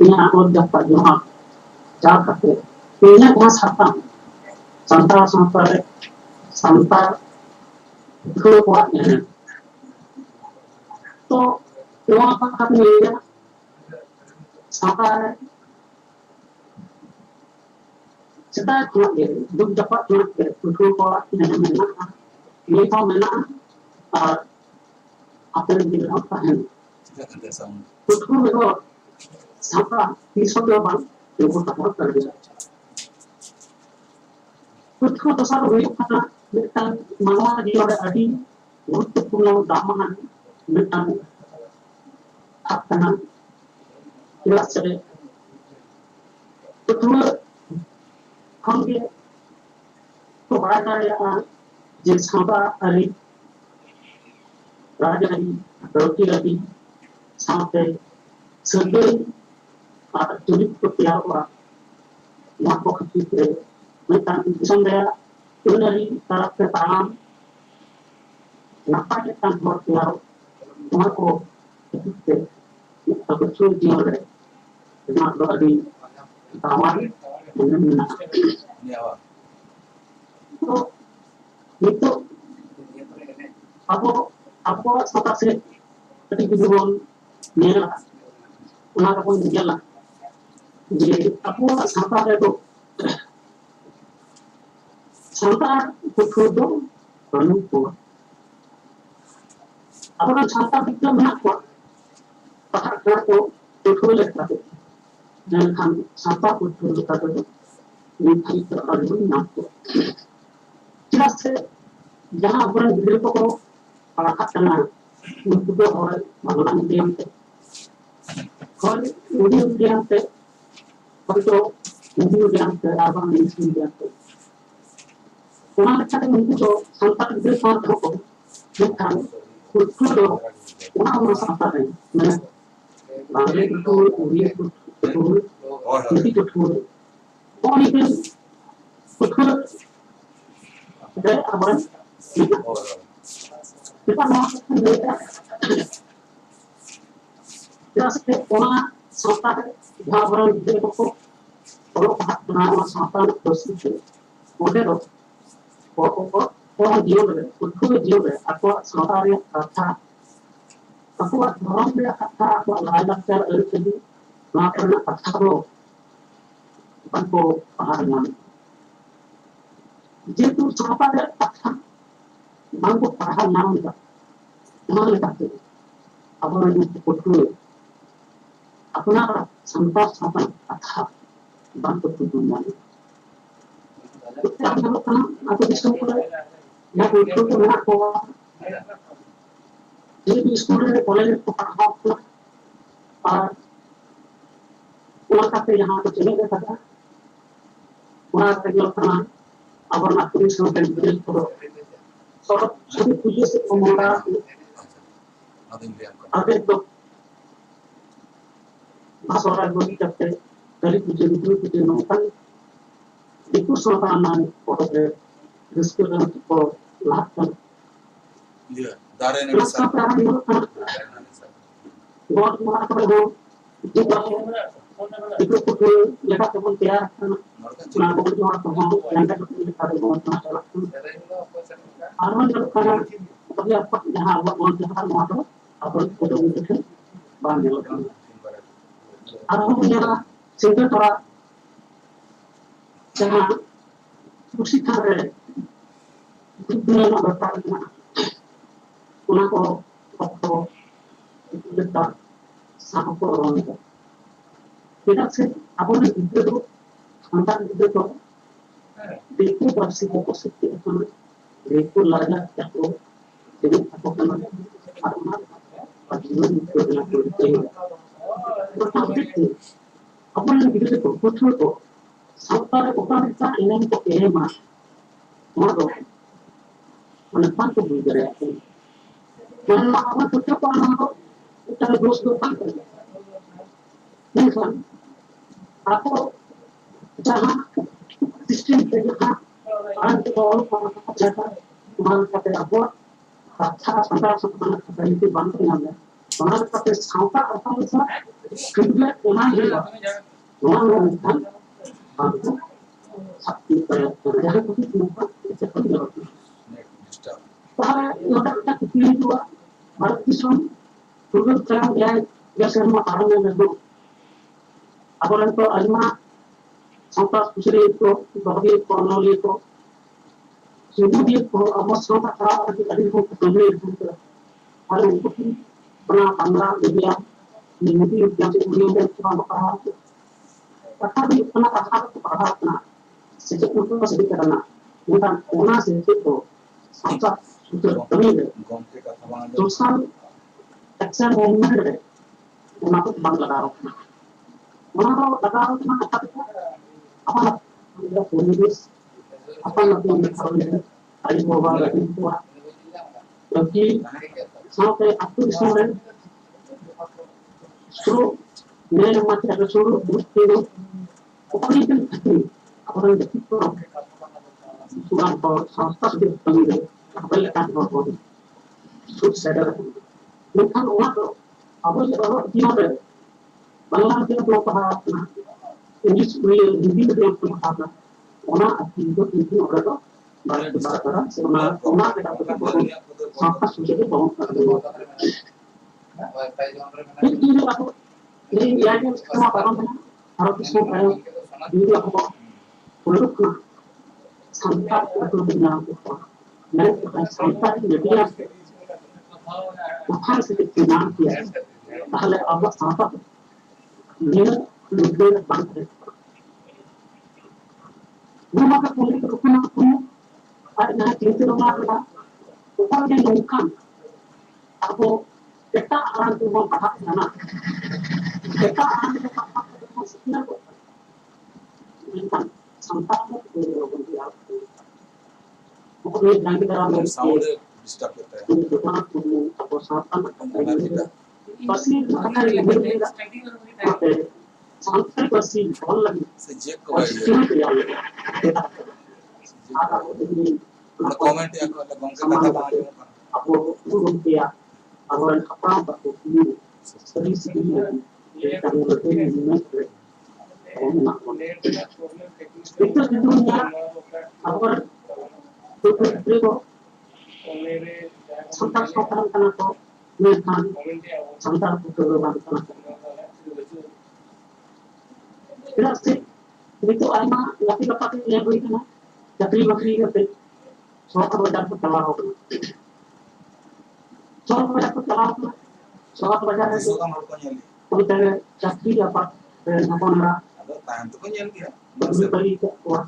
यहाँ और जब तक यहाँ जा करते इन्हें कहाँ संता को बात नहीं तो वहाँ पर आपने लिया संता है संता क्यों ये दुख जपा क्यों ये उसको बात नहीं मिलना ये तो मिलना अपने दिल का है उसको मेरे संता तीसरा बार लोगों का बहुत कर दिया उसको तो सारा वही पता मिलता मानवा जी और अड़ी गुरुत्वपूर्ण दामन मिलता अपना क्लास से तो तुम हम ये तो बड़ा कर लिया जिस संता अड़ी राजरी रोटी sampai sebelum tulis petiawa mako kecil metan sampai dari taraf pertama napa kita buat petiawa mako kecil aku cuci oleh nak dari taman dengan itu aku seperti ketika मेरा उन्हारा कोई निकला जे अपो संता है तो संता को दो बनु को अपना संता बिल्कुल ना को पहाड़ को तो लेता है जन खान संता को तो लेता है नीति तो अर्जुन ना को जैसे जहां अपन दिल को पढ़ा करना उनको और भगवान प्रेम और उन्हीं ज्ञान से और तो उन्हीं ज्ञान से आवाम में इसी ज्ञान से उन्होंने चाहे उनको तो संतान के साथ हो लेकिन कुछ तो उन्होंने संतान है मैं बांग्ले को उड़िया को किसी को छोड़ और लेकिन कुछ है अब kita mau mereka jelas orang serta orang itu kok kalau nama serta terus model orang dia aku serta dia kata aku orang dia kata aku lain cara itu nak pernah kata lo bukan kok pahaman jadi serta dia kata mampu paham nama kita, mana kita tu, apa yang kita perlu, apa nama sampai atha, bantu tujuan. Kita kalau kan, aku disebut, nak itu tu nak kau, jadi sekolah ni kolej tu paham tu, orang kata yang aku cakap kata, orang kata yang kan, apa nak tulis sampai beri tu. और सभी पूजे से हमारा आगे तो भाषा बोली करते करी पूजे पूजे नौकन itu suatu anak pada diskusi itu lakukan. Iya, dari yang bisa. Buat mana perlu juga itu perlu lepas kemudian nah begitu orang paham yang ada di dalam masalah itu. Arman kalau tapi apa jahar buat jahar mau apa itu itu banyak. Arman punya sehingga orang jangan musik ada dunia nak bertahan. Kenapa waktu itu letak sama orang itu. Tidak sih, apa itu antar itu Dito pasti ko positif itu, dito lada aku jadi aku kan karena pagi ini itu adalah politik. Tetapi apa yang kita itu betul itu sampai upaya ini untuk emas, mau menepan tuh bergerak. Mana apa tuh apa mau kita terus depan. Misal aku jangan sistem kerja anti all jata man kate abo अच्छा संता संता itu bantu namanya orang kate sampai apa itu kerja orang juga orang kan bantu sakti kerja itu cuma itu kerja para yang tak pilih dua berarti dulu sekarang dia semua orang yang dulu orang itu alma sampai kusri itu bagi koloni itu jadi dia apa sampai kerap tadi itu ketemu itu kalau itu pernah tanggal dia mimpi yang sebelumnya cuma berharap tapi pernah berharap sejak itu masih karena bukan orang sejak itu sampai sudah terjadi terusan action moment kenapa bang lagaw apa dia polis apa lebih misalnya ada mobile itu lagi sampai aku disini suruh dia masih ada suruh bukti apa itu orang itu surat sangat dipanggil apa yang akan berlaku sudah bukan orang apa yang dia Bangladesh dia belum paham ini sebenarnya hindi dia belum paham orang itu orang itu balik ke sana sama orang kita betul sampai sudah bangun ini aku ini yang semua orang harus semua ini aku produk sampai itu dengan dan sampai jadi apa sih dengan dia bahkan Allah sampai dia lebih banyak. Maka politik hukum ada cerita orang upah yang bukan. Aku kita orang itu mau bahas sana. Kita orang itu bahas sana. Bukan sampai itu dia. Pokoknya jangan kita orang sound disturb होता है itu kan aku sampai pasti akan berbeda. Sampai pasti all lagi. sejak kau ada comment ya kalau gongke kata bang aja Aku turun dia awal apa aku ini sering sekali kita bertemu dengan itu dunia apa itu sampai sekarang kan aku melihat sampai betul betul jelas sih itu anak laki laki yang begitu nah jadi bakri itu soal bajar berkelar soal bajar itu kan harus nyali kita jadi apa apa nama ada tahan tuh kan nyali ya baru beli ke wah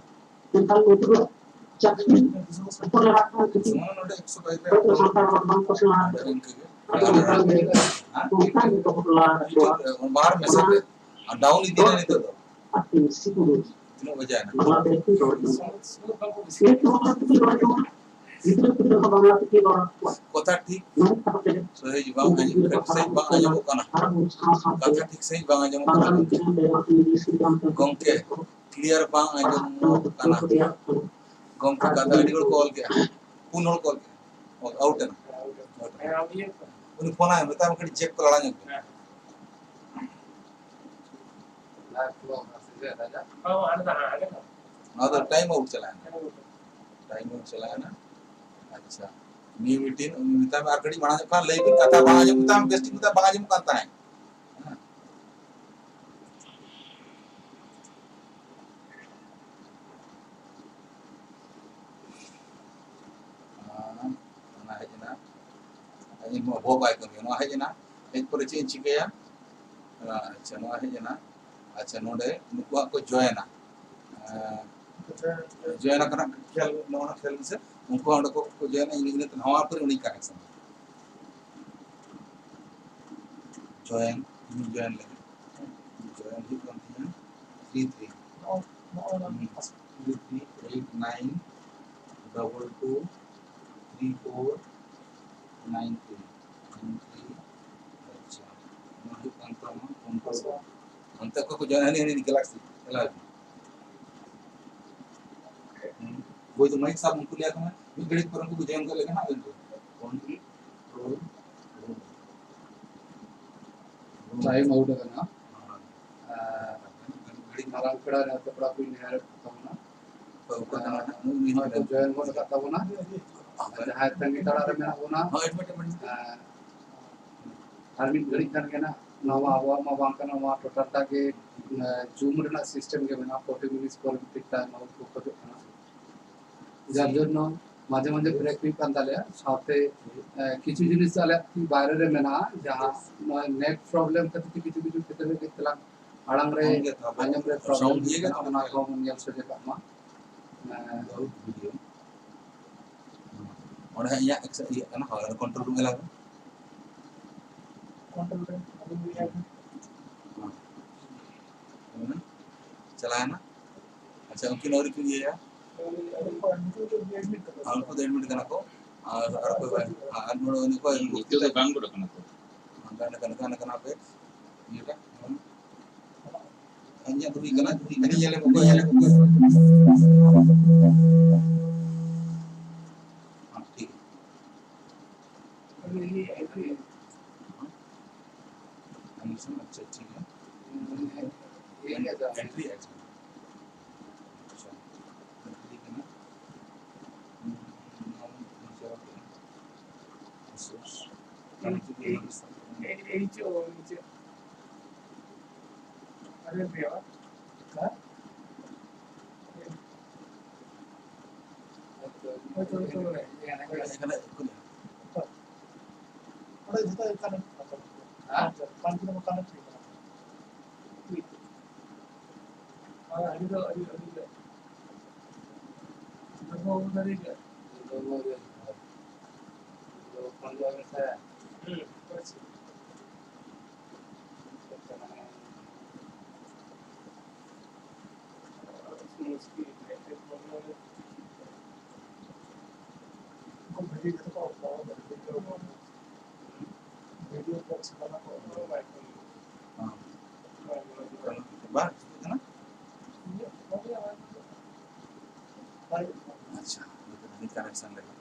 tentang itu jadi perlahan jadi semua udah supaya itu sampai orang kesalahan bukan itu perlahan बाहर मैसेज डाउन ही देना नहीं तो arti situ तीनों बजा ना Bangla itu itu kita Bangla itu orang कथा ठीक mereka pakai सही bang aja bukan harus sama-sama kata ठीक सही bang aja Bangla bukan itu daerah Indonesia yang gongke clear bang aja bukan gongke kata ini kalau call ke pun call ke out है ना उन्हें फोन आया बता मैं चेक कर रहा हूँ अदर टाइम आउट चलाया ना अच्छा न्यू मीटिंग मिता में आकड़ी बना का लेकिन कथा बना जो मिता में बेस्टी मिता बना जो करता है ना है ना ini mau bawa ke mana aja na एक परिचय चिकया अच्छा ना है ना अच्छा नोडे नुकुआ को join ना जॉइन करना खेल नवा खेल से उनको अंड को जॉइन इन नवा पर उनी कनेक्शन जॉइन जॉइन लगे जॉइन ही करती है 33 338 9 22 34 93 अच्छा नहीं कंता में उनको अंत को जॉइन नहीं गैलेक्सी एला वो तो माइक साहब उनको लिया था मैं गणित पर उनको जॉइन कर लेगा ना ओनली टाइम आउट है ना मारांग पेड़ा ने तो पेड़ा कोई नेहर तबना तो जॉइन हो लगा तबना जहां तंगी तड़ा रे मेना होना हां एडमिट हर मिट घड़ी kan gena nawa awa ma bang kana ma total ke zoom rena system ke bena 40 minutes per minute time out ko kode kana jar jonno মাঝে মাঝে ব্রেক নিতে কান তালে সাথে কিছু জিনিস তালে কি বাইরে রে মেনা যাহা নেট প্রবলেম খাতে কিছু কিছু ক্ষেত্রে দেখলাম আড়াং রে আঞ্জম রে প্রবলেম দিয়ে গেল না কম নিয়াল সে কামা वीडियो और है या ना हर कंट्रोल रूम लगा चलाया ना अच्छा उनकी नौकरी के लिए उनको एडमिट करना को और कोई अनमोड़ उनको नित्य से काम को रखना तो करना पे ये का अन्य दूरी करना नहीं ये ले हां ठीक है कनेक्शन अच्छा ठीक है ये एंट्री है अच्छा एंट्री करना बात है ना अच्छा ये कनेक्शन लगा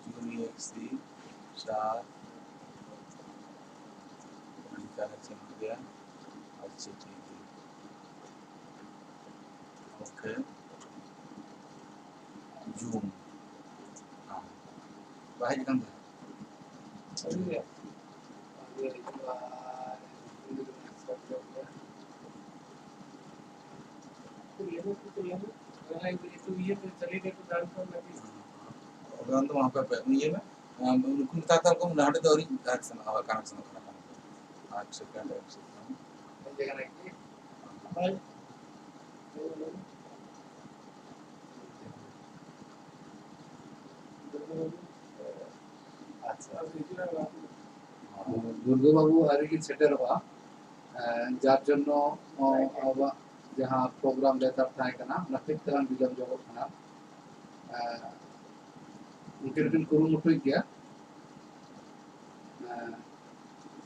यूनिएक्सी स्टार कनेक्शन हो गया अच्छा ठीक है ओके जूम हाँ बाहर कम था और तो वहाँ पे ये ना उनको ताता को नाटे तो और कनेक्शन और कनेक्शन करना 8 सेकंड जगह नहीं अच्छा दुर्गा बाबू आरिकिन सेटर बा जार जन्नो आवा जहाँ प्रोग्राम लेता था कना नथिक तरह बिलम जो कना उनके दिन कुरुमुटु गया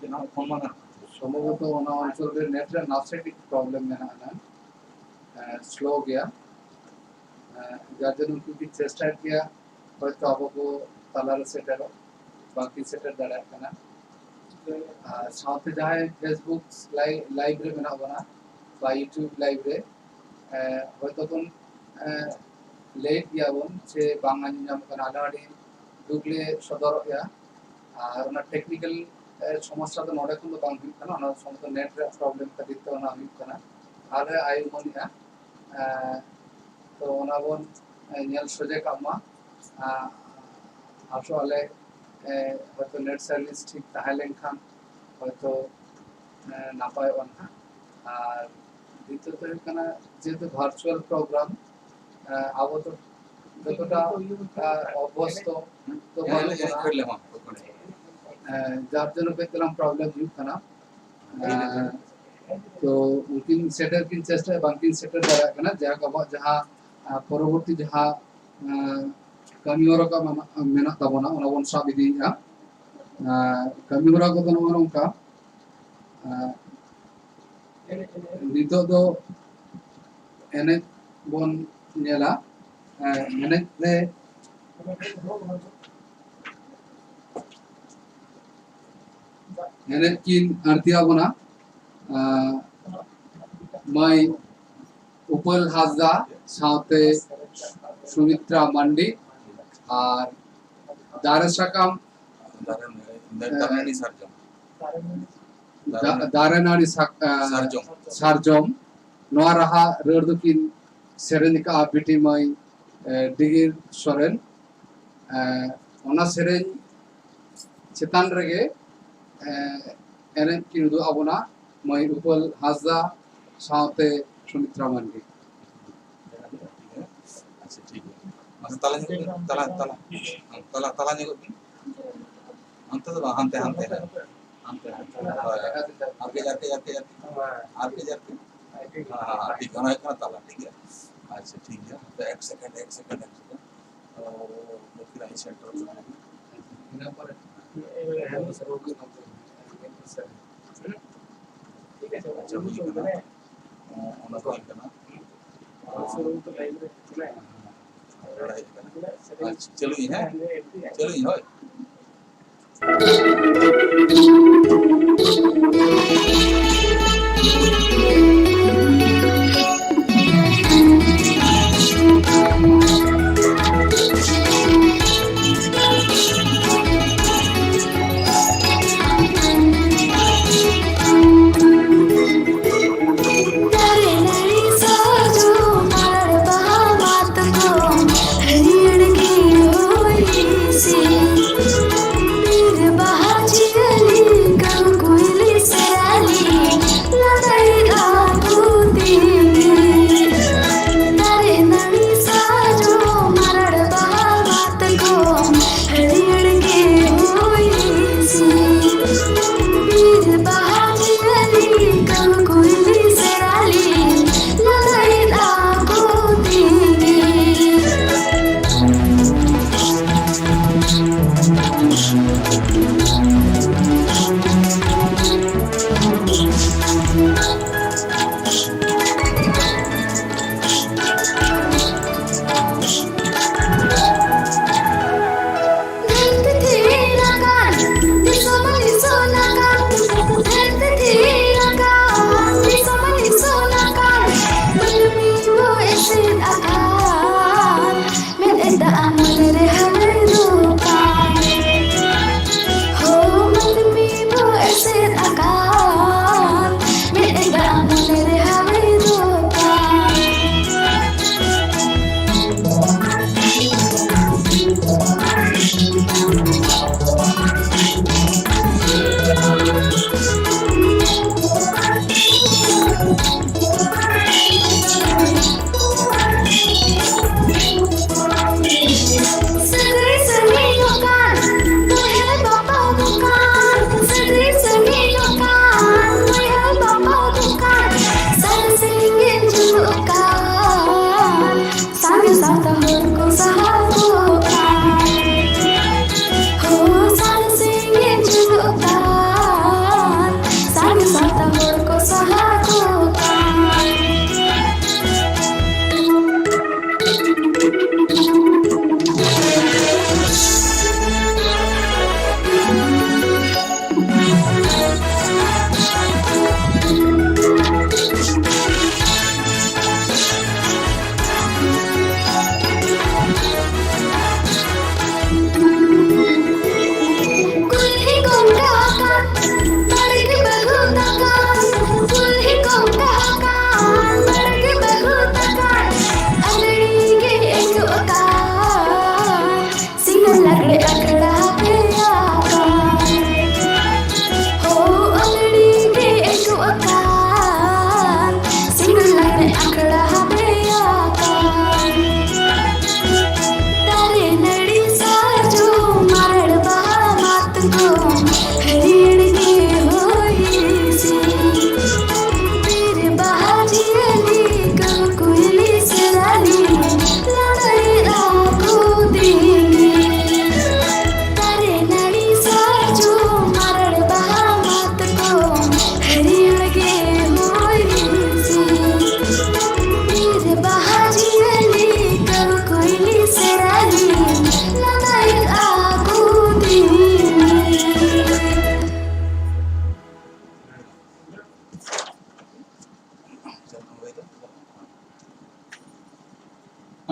जना फॉर्मना সম্ভবত ওনা অঞ্চলের নেটের নাসেটিক প্রবলেম মেনা স্লো গিয়া যার জন্য কি চেষ্টা কিয়া হয়তো আবকো তালার সেটার বাকি সেটার দ্বারা কানা সাথে যায় ফেসবুক লাইভ রে মেনা বনা বা ইউটিউব লাইভ রে হয়তো কোন লেট গিয়াবন সে বাংলা নিজাম কানা আলাড়ি দুগলে সদর গিয়া আর ওনা টেকনিক্যাল সমস্যা তো নড়ে কিন্তু বাং হুইক কানা ওনা সমস্ত নেট রে প্রবলেম খাতির তো ওনা হুইক কানা আর আয়ু মনিয়া তো ওনা বন ñel সোজে কামা আসলে হয়তো নেট সার্ভিস ঠিক তাহলে খান হয়তো নাপায় ওনা আর দ্বিতীয়ত হয়ে কানা যেহেতু ভার্চুয়াল প্রোগ্রাম আবো তো যতটা অভ্যস্ত তো Yang kerja mah. যার জন্য পেলাম প্রবলেম হুᱭᱩᱜ ᱠᱟᱱᱟ তো উনকিন সেটার কিন চেষ্টা বাংকিন সেটার দ্বারা কানা যাহা আবো যাহা পরবর্তী যাহা kami hora ka menak tabona ona bon sab idiya kami hora ko dono nongka nito do ene bon nyela ene le ene kin artiya bona mai upal hazda saute sumitra mandi R দারের succumb Darani sarjam. দারেনারি Sarjam. সারজম নোয়া রাহা রদুকিন সেরেনিকা বিটি মাই ডিগির সরেন ওনা সেরেন চেতান রেগে এনে কিনুদু আবনা মাই উপল হাজদা সাথে সুমিত্রা মান্ডি Acha ठीक है. Masa tala nyugut ni. Ante tu hante. Arke jarke. हाँ ठीक है ना इतना ताला ठीक है. अच्छा ठीक है. तो एक सेकंड. मुझे नहीं सेंटर इना पर अच्छा मुझे करना. उन्हें कॉल करना. चलो ये है. चलो ये है.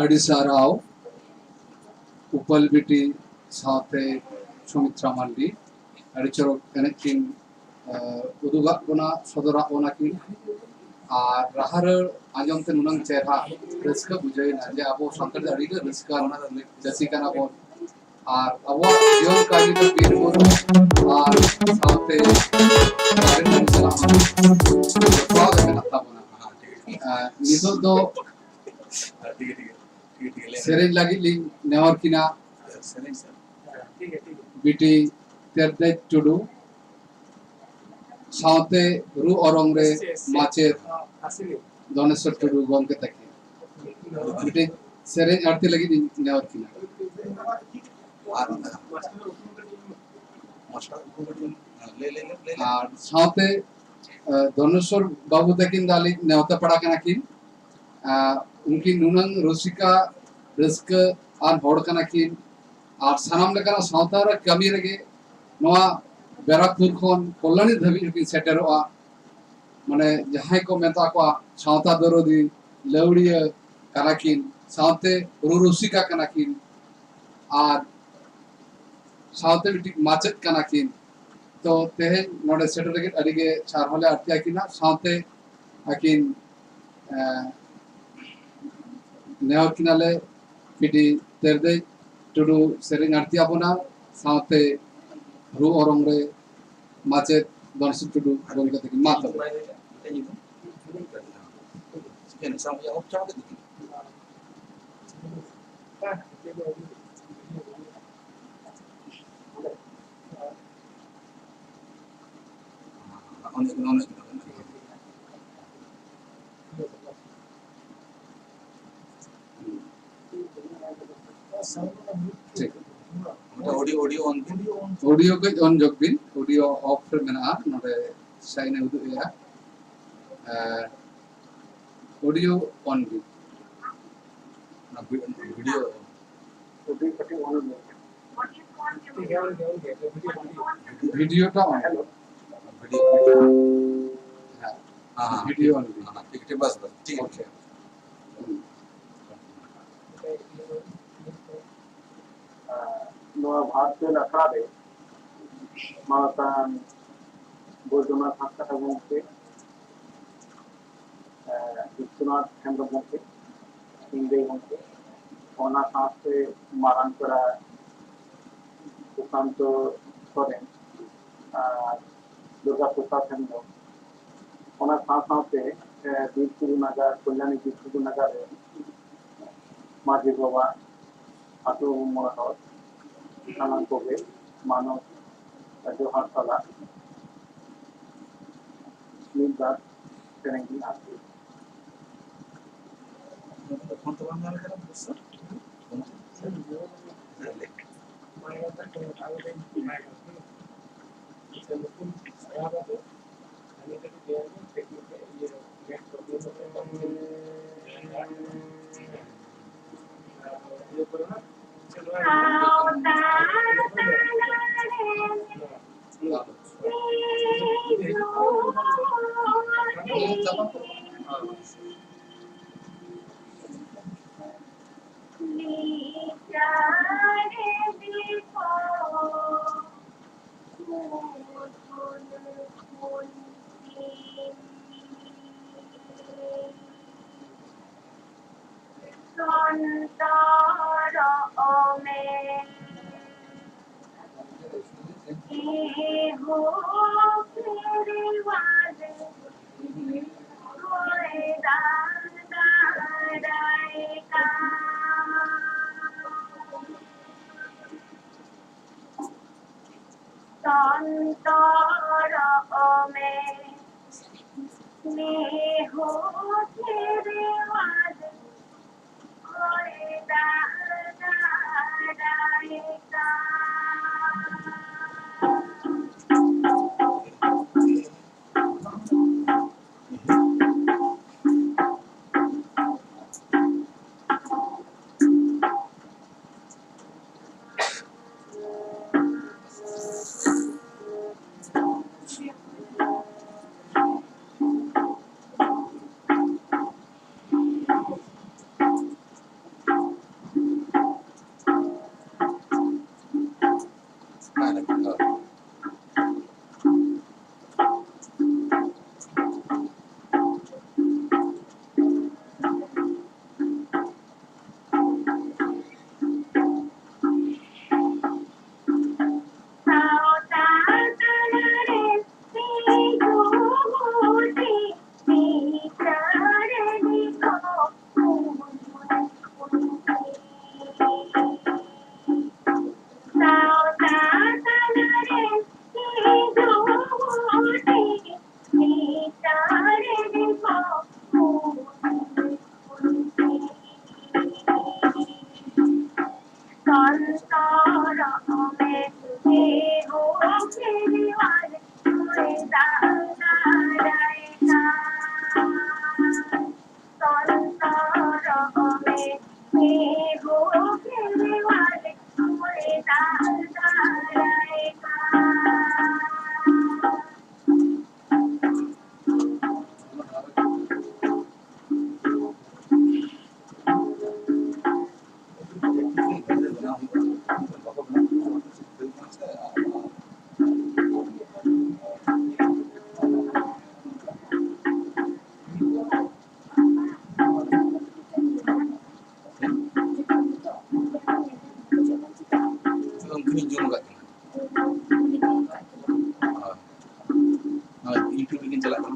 ᱟᱹᱰᱤ ᱥᱟᱨᱦᱟᱣ ᱩᱯᱟᱞ ᱵᱤᱴᱤ ᱥᱟᱶᱛᱮ ᱥᱩᱢᱤᱛᱨᱟ ᱢᱟᱱᱰᱤ ᱟᱹᱰᱤ ᱪᱚᱨᱚᱠ ᱮᱱᱮᱡ ᱠᱤᱱ ᱩᱫᱩᱜᱟᱜ ᱵᱚᱱᱟ ᱥᱚᱫᱚᱨᱟᱜ ᱵᱚᱱᱟ ᱠᱤᱱ ᱟᱨ ᱨᱟᱦᱟ ᱨᱟᱹᱲ ᱟᱸᱡᱚᱢ ᱛᱮ ᱱᱩᱱᱟᱹᱝ ᱪᱮᱦᱨᱟ ᱨᱟᱹᱥᱠᱟᱹ ᱵᱩᱡᱷᱟᱹᱣᱮᱱᱟ ᱡᱮ ᱟᱵᱚ ᱥᱟᱱᱛᱟᱲ ᱫᱚ ᱟᱹᱰᱤ ᱜᱮ ᱨᱟᱹᱥᱠᱟᱹ ᱪᱟᱹᱥᱤ ᱠᱟᱱᱟ ᱵᱚᱱ ᱟᱨ ᱟᱵᱚᱣᱟᱜ ᱡᱤᱭᱚᱱ ᱠᱟᱹᱦᱱᱤ ᱫᱚ ᱵᱤᱨ ᱵᱩᱨᱩ ᱟᱨ ᱥᱟᱶᱛᱮ ᱫᱟᱨᱮ ᱱᱟᱹᱲᱤ ᱥᱟᱞᱟᱜ ᱡᱚᱯᱲᱟᱣ ᱜᱮ ᱢᱮᱱᱟᱜ ᱛᱟᱵᱚᱱᱟ ᱱᱤᱛᱚᱜ ᱫᱚ ᱥᱮᱨᱮᱧ ᱞᱟᱹᱜᱤᱫ ᱞᱤᱧ ᱱᱮᱦᱚᱨ ᱠᱤᱱᱟ ᱵᱤᱴᱤ ᱛᱮᱨᱫᱮᱡ ᱴᱩᱰᱩ सावते रू औरंग रे माचेत दोनेश्वर टुडू गोमके तकी बिटे सेरेन आरती लगी नेवर किना और सावते दोनेश्वर बाबू तकिन दाली नेवता पड़ा कना किन उनकी नुनंग रसिका रस्क आर होड़ कना किन और सानाम लेकना सावता रे कमी रगे नोआ बेराकपुर खन कल्याणी धाबी की सेटेरोआ माने जहां को मेता को सावता दरोदी लवड़िया कनाकिन सावते रुरुसिका कनाकिन और सावते बिटी माचत कनाकिन तो तेहे नोडे सेटर लगे अडिगे चारहले आरती आकिना सावते आकिन नेव किनाले बिटी तेरदे टुडू सेरिंग आरती आबोना सावते रू औरंग रे माचेत दोनसु टुडू गोलका तक माता ठीक ऑडियो के ऑन जोबिन ऑडियो ऑफ मेना नोडे साइने उदु या ऑडियो ऑन भी वीडियो वीडियो टा ऑन वीडियो ऑन ठीक है बस ठीक है नोआ भारतीय अखाड़े मातान बोधना थाका गंके विश्वनाथ चंद्र गंके इंदे गंके ओना साथे मारान करा सुशांत सोरेन दुर्गा प्रसाद चंद्र ओना साथे बीरपुर नगर कल्याणी बीरपुर नगर माजी बाबा आतो मोहर सामान को भी मानव जोहार सला नींदार करेंगे आपके Mungkin jom kat YouTube bikin jalan kan.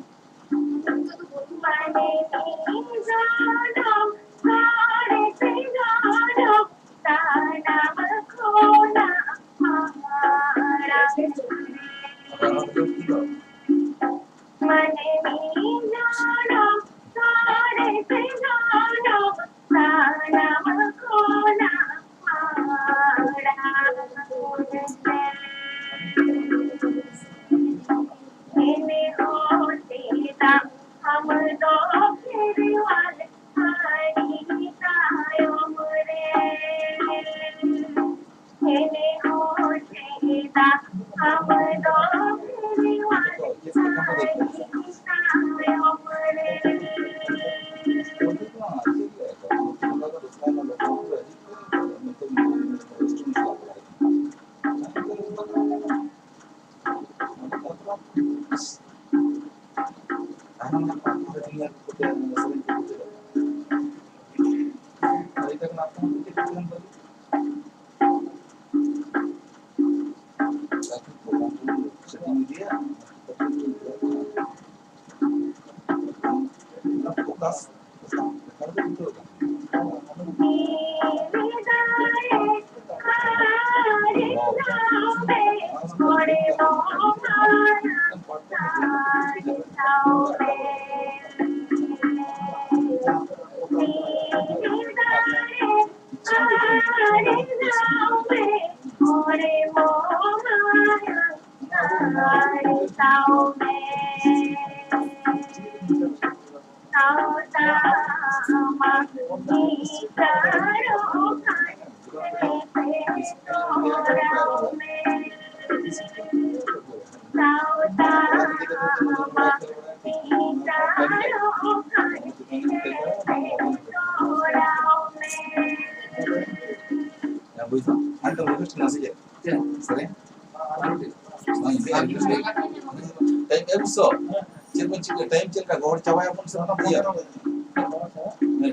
Time चलका Gaur चबाया अपन से ना दिया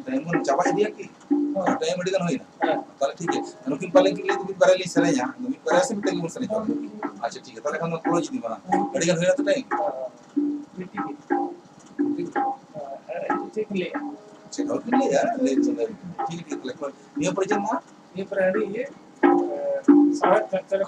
टाइम मन चबाय दिया की टाइम अड़ी गन होइना ताले ठीक है नुकिन पाले के लिए तो भी बरेली सरेया नुकिन परे से भी सरे अच्छा ठीक है ताले खान क्लोज दी बना अड़ी गन होइना तो टाइम ठीक ले चेक आउट ले यार ले ठीक ठीक ले निय प्रेजेंट ना ये प्राणी ये साथ चल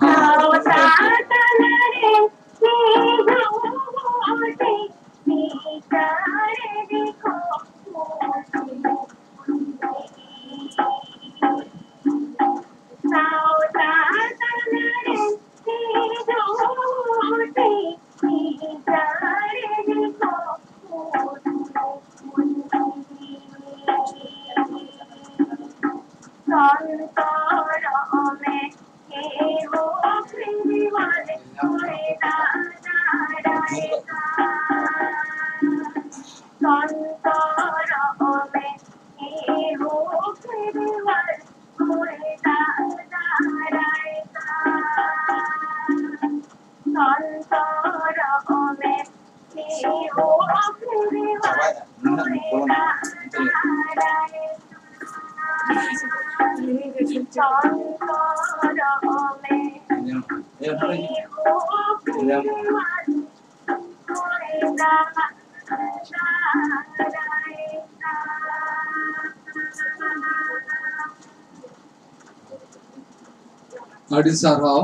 ᱟᱹᱰᱤ ᱥᱟᱨᱦᱟᱣ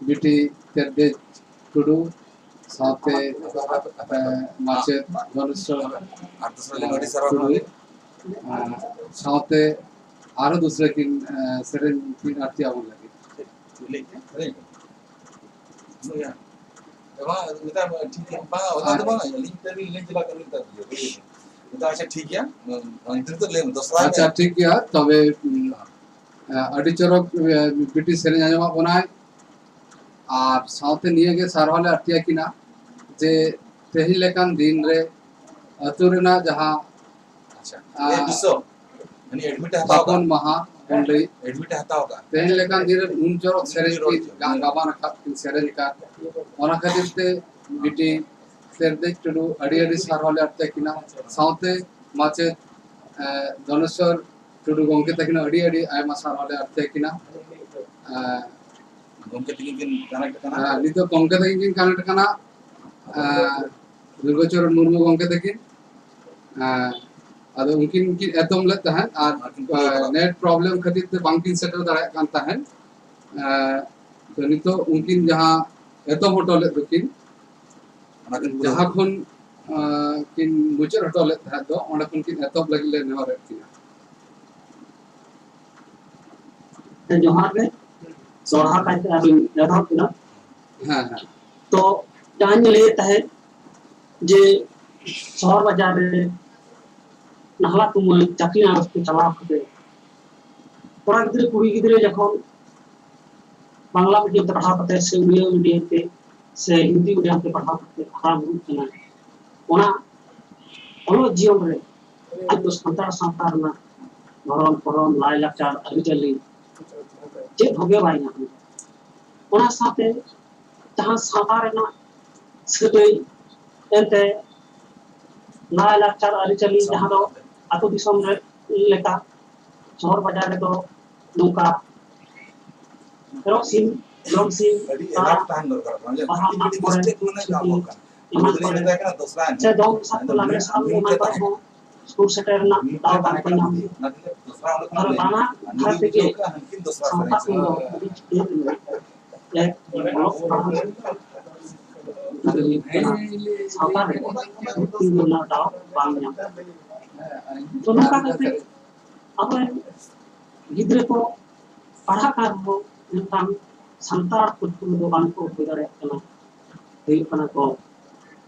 ᱵᱤᱴᱤ ᱛᱮᱨᱫᱮ ᱴᱩᱰᱩ ᱥᱟᱶᱛᱮ ᱢᱟᱪᱮᱫ ᱜᱚᱱᱮᱥᱥᱚᱨ ᱴᱩᱰᱩ ᱥᱟᱶᱛᱮ ᱟᱨᱚ ᱫᱩᱥᱨᱟ ᱠᱤᱱ ᱥᱮᱨᱮᱧ ᱠᱤᱱ ᱟᱨᱛᱤ ᱟᱵᱚᱱ ᱞᱟᱹᱜᱤᱫ ᱟᱪᱪᱷᱟ ᱴᱷᱤक गया तबे ᱟᱹᱰᱤ ᱪᱚᱨᱚᱠ ᱵᱤᱴᱤ ᱥᱮᱨᱮᱧ ᱟᱸᱡᱚᱢᱟᱜ ᱵᱚᱱᱟᱭ ᱟᱨ ᱥᱟᱶᱛᱮ ᱱᱤᱭᱟᱹ ᱜᱮ ᱥᱟᱨᱦᱟᱣ ᱞᱮ ᱟᱨᱛᱤᱭᱟ ᱠᱤᱱᱟ जे तेहिल लेकान दिन रे अतु रेना जहां बापन महा पंडई एडमिट हताओ का तेहिल लेकान दिन रे उन चोरक सेरेन की गाबा रखा किन सेरेन का ओना खातिर ते बिटी तेरदे टुडू अडी अडी सारवाले आते किना साउते माचे धनेश्वर टुडू गोंके तकिना अडी अडी आयमा सारवाले आते किना गोंके तकिन कनेक्ट कना नितो गोंके तकिन कनेक्ट कना दुर्गाचरण मुर्मू गोंके तकिन अदो उनकिन की एतम ले तहन आर नेट प्रॉब्लम खातिर ते बांकिन सेटल दाड़ा कान तहन तो नितो उनकिन जहां एतम होटल दकिन जहां खन किन मुचर होटल तहन दो ओंडे खन किन एतम लगी ले नेवर किना जोहार में सोहा कायते अभी एतम किना हां हां तो जान लेता है जे शहर बाजार रे नहला तुम चाकरी ना रस्ते चला करते कोड़ा गिद्रे कुड़ी गिद्रे जखन बांग्ला मीडियम ते पढ़ा करते से उड़िया मीडियम ते से हिंदी मीडियम ते पढ़ा करते हारा गुरु तना ओना ओनो जीवन रे आज तो संतार संतार ना भरम परम लाई लाचार अरिचली जे भगे भाई ना ओना साथे जहां सातार ना सदई एंते लाई लाचार अरिचली जहां दो आतो दिसम रे लेका शहर बाजार रे दो नौका रॉक्सिन रॉक्सिन एलाप तान दरकार म्हणजे मिस्टेक होने का मौका इधर इधर का दूसरा है से दो सात लागे साल में मैं पर हूं स्कूल सेटर ना दाव का पन्ना दूसरा वाला और बाना खाते के हमकिन दूसरा एक साता रे तीन ना दाव बांगना तो नौका करते अब गिद्रे को पढ़ा कर हो नितान संतार कुतु दो बान को बिगाड़े कना हेई कना को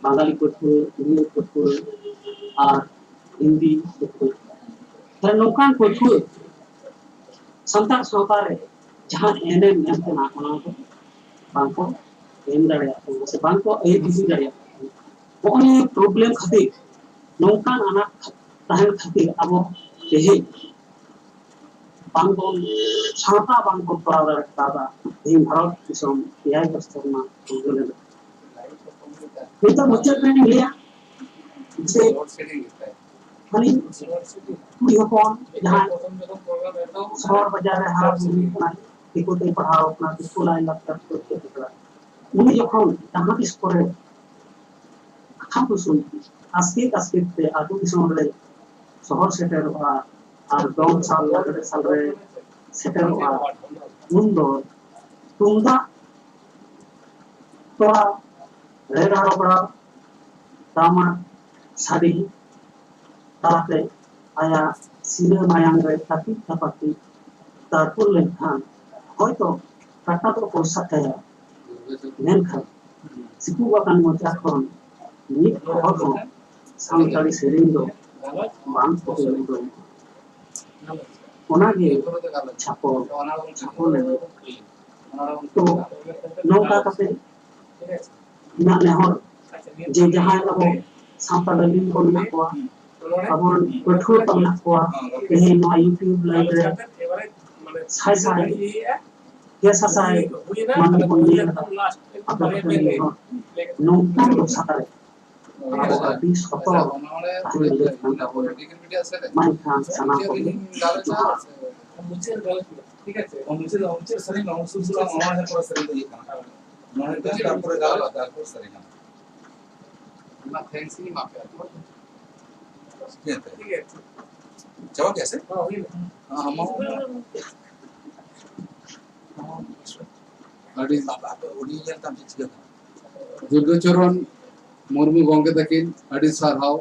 बांगाली कुतु इंग्लिश कुतु और हिंदी कुतु तर नौका कुतु संतार संतार जहां एने नेते ना कना को बांको एम दाड़े से बांको ए दिसी दाड़े ओने प्रॉब्लम खातिर नौका आना ताहन खातिर अब तेहे बांगोन साता बांगो परावर दादा इन भारत दिसम एआई बस्तरमा गोले तो मुझे पे नहीं लिया जे खाली कुड़ी होपन जहां शहर बाजार रे हारा बुनी ना दिको ते पढ़ाओ अपना स्कूल आई लगता करते दिकला उनी जखन जहां इस करे हम तो सुन आस्ते आस्ते ते आदु दिसम रे शहर सेटर और 2 साल लगे साल रे सेटल मुंदो तुंदा तोड़ा रेगा रोबड़ा तामा साड़ी ताते आया सीने मायांग रे ताती तापती तारपुर लेखान होय तो काटा तो कोसा कया नेनखा सिकु वाकान मोचा खन निक हो सामताली सेरिंग दो बांग को दो ओनागे छापो ले तो नौका कते ना नेहर जे जहां अब सापा लिंक को ना को अब पठो तो ना को ए नो यूट्यूब लाइव रे साइ साइ ये साइ मन को ये अब नौका तो सारे ᱟᱵᱚ ᱟᱹᱰᱤ ᱥᱚᱛᱚᱨ ᱚᱱᱚᱲᱮ ᱛᱟᱦᱮᱸ ᱞᱟᱹᱜᱤᱫ ᱠᱟᱱ ᱛᱟᱵᱚᱱᱟ ᱰᱤᱜᱽᱨᱤ ᱢᱤᱰᱤᱭᱟ ᱥᱮ ᱢᱮᱱᱠᱷᱟन ᱥᱟᱱᱟᱢ ᱪᱮᱫ ᱠᱚᱜᱮ ᱤᱧ ᱜᱟᱞᱚᱪᱟ ᱡᱚᱦᱟᱨ मुझे ठीक है मुझे सरी ना उस ऑनलाइन पर सरी तो ये काम नॉन टेस्ट पर गाल पर सरी ना ना थैंक्स नहीं माफी ठीक है ठीक है जवाब कैसे हां हुई हां हम अड़ी बाबा ओडी यार तम चिका दुर्गचरण मुर्मू गंगे तकिन अड़ी सारहाव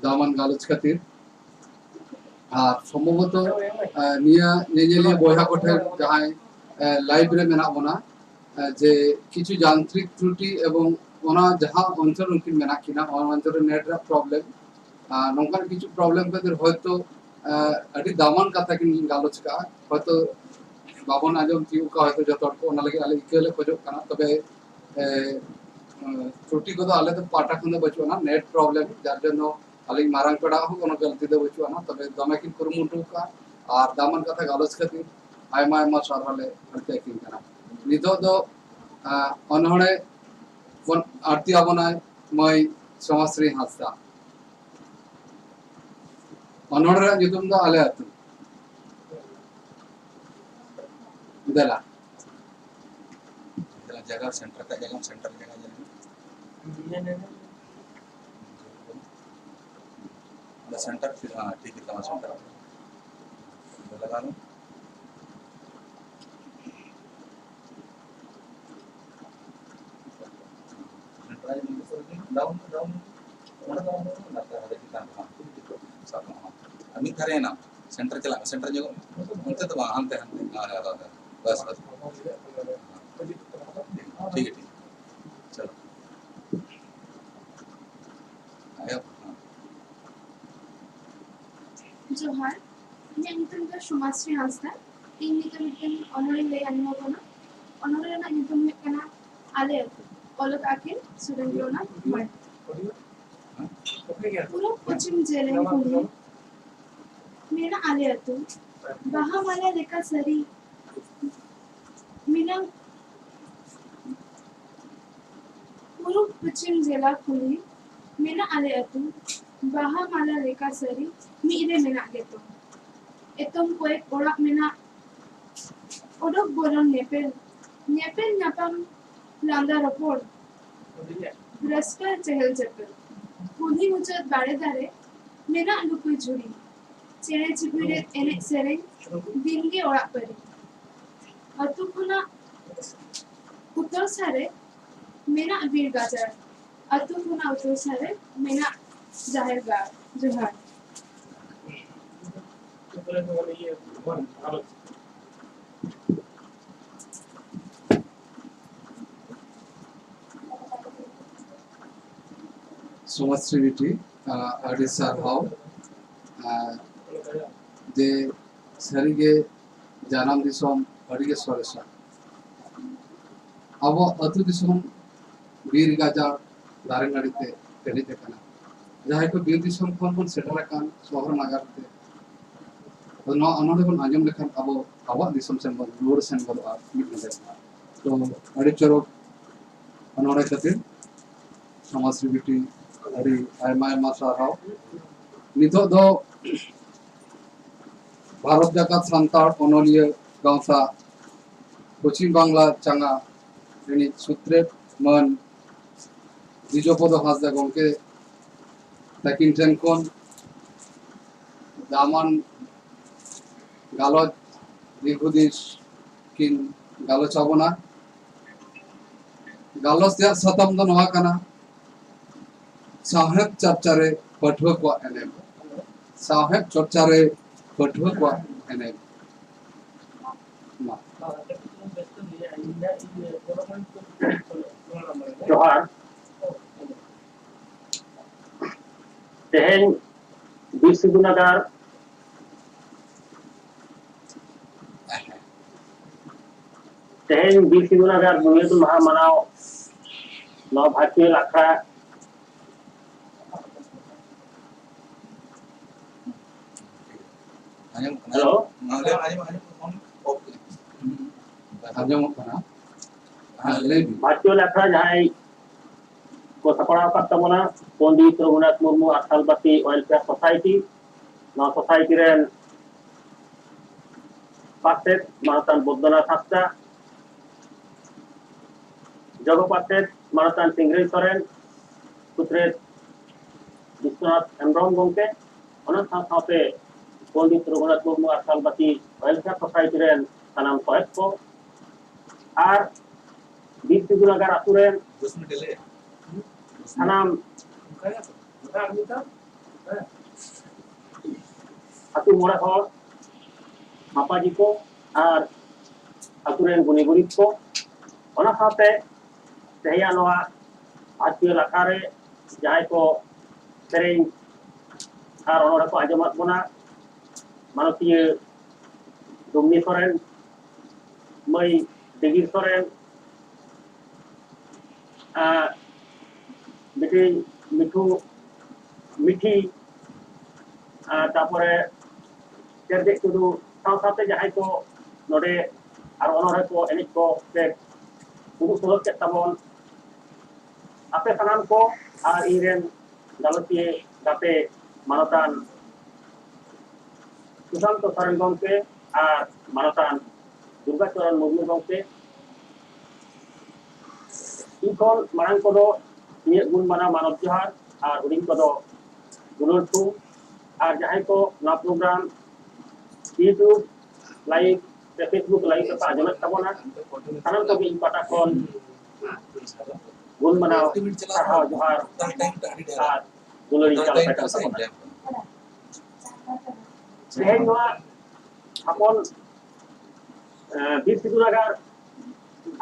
दामन गालोच खातिर আর সম্ভবত নিয়া নেজেলিয়া বয়হা কোঠে যাহাই লাইভ রে মেনা বনা যে কিছু যান্ত্রিক ত্রুটি এবং ওনা যাহা অঞ্চল উনকিন মেনা কিনা অঞ্চলের নেট রা প্রবলেম নঙ্কান কিছু প্রবলেম খাतिर হয়তো আদি দামান কথা কিন গালোচ কা হয়তো বাবন আজম টিউ কা হয়তো যত ওনা লাগি আলে ইকেলে খোজক কানা তবে ত্রুটি কো আলে তো পাটা খুনে বচো না নেট প্রবলেম যার জন্য আলিং মারাং পড়া হো কোনো গলতি দে বচো না তবে দমে কিন কুরুমুটু কা আর দামান কথা গালোচ খাतिर আইমা আইমা সারহালে হতে কিন কানা নিতো দো অনহড়ে বন আরতি আবনায় মই সমাশ্রী হাসদা অনহড়ে নিতুম দো আলে আতু দেলা जगह सेंटर का जगह जाने सेंटर फिर हाँ ठीक है तमाम सेंटर लगा लो डाउन डाउन अभी करे ना सेंटर चला सेंटर जो उनसे तो वहाँ हम थे बस बस ठीक है चलो आया जोहार इन्हें नितम का सुमाश्री हांसदा इन नितम मिटन ऑनरे ले अनमो बना ऑनरे ना नितम में कना आले ओलक आके सुरेंद्रनाथ मठ पूरा पश्चिम जेले कुली मेरा आले अतु बहा माला लेका सरी मीना पूर्व पश्चिम जिला कुली मेना आले अतु बाहा माला लेका सरी मीरे मेना गेतो एतम कोई ओड़ा मेना ओडक बोलन नेपेल नेपेल नापम लांदा रपोड़ रस्का चहल चपल कुली मुचत बाड़े दारे मेना लुकुई झुड़ी चेहरे चिपुरे एने सेरे दिनगे ओड़ा परी अतु खुना उत्तर सारे मेना वीर गाजर अतु खुना उत्तर सारे मेना जाहिर गा जोहार সমাজসেবীটি আড়ি সারহাও যে সারিগে জানাম দিসম আড়িগে সরেসা আবো আতু দিসম বীর গাজা দারে নাড়িতে পেরিতে কানা যাহাই কো বীর দিসম খন খন সেটার কান শহর নাগারতে नो अनोडे बन आजम लेखन अब आवा दिसम सेन बन रोड सेन बन आ मिट नदे तो अड़ी चरो अनोडे खातिर समाजसेबीटी अड़ी आयमा आयमा साराव नितो दो भारत जाकात सांतार ओनोलिया गांसा पश्चिम बांग्ला चांगा रिनी सूत्रे मन दिजोपद हासदा गंके ताकिन टेन कोन दामान गालोच दीर्घदिन किन गालोच आबोना गालोच या सतम दो नवा कना साहेब चर्चारे पठुआ को एनेम साहेब चर्चारे पठुआ को एनेम जोहार तेहेन बिरसिदुनगर तेहेन बिरसिदुनगर बुनियादुल महा मनाव नौ भारतीय अखड़ा हेलो आजम कना हां ले भारतीय अखड़ा जहां को सपड़ा तबना पंडित रघुनाथ मुर्मू आसालबाती वेलफेयर सोसाइटी नौ सोसाइटी रेन पासेट मानतान बुद्धनाथ हास्दा जगो पासेट मानतान सिंगरेल सोरेन पुत्रे विश्वनाथ हेम्ब्रम गंके ओना साथे पंडित रघुनाथ मुर्मू आसालबाती वेलफेयर सोसाइटी रेन सानाम सोहेब को आर बीस तिगुनागार आतुरेन सानाम आतु मोड़े हर मापाजी को और आतुरेन गुनी गुरीब को ओना साथे तेया नोआ भारतीय लाखारे जहां को सेरें और ओनोरे को आजमत बना मानवीय दुमनी सोरेन मई दिगिर सोरेन मिठी मिठू मिठी तापरे चेरदे कुदू साथे जहां को नोडे और ओनोरे को एनिक को से कुदू सोलक के तबन आपे सनाम को और इरेन गलती गाते मानतान सुशांत सोरेन गंके और मानतान दुर्गाचरण मुर्मू गंके इखोन मांग को ये गुण माना मानव जोहार और हुडिंग को गुणर थू और जहां को ना programme YouTube live Facebook live पे आजमत तबना सानाम तो भी पाटा कोन गुण माना साहा जोहार और गुलरी चाल पेटा तबना तेहेन नोआ अपन बीस तिगुनागार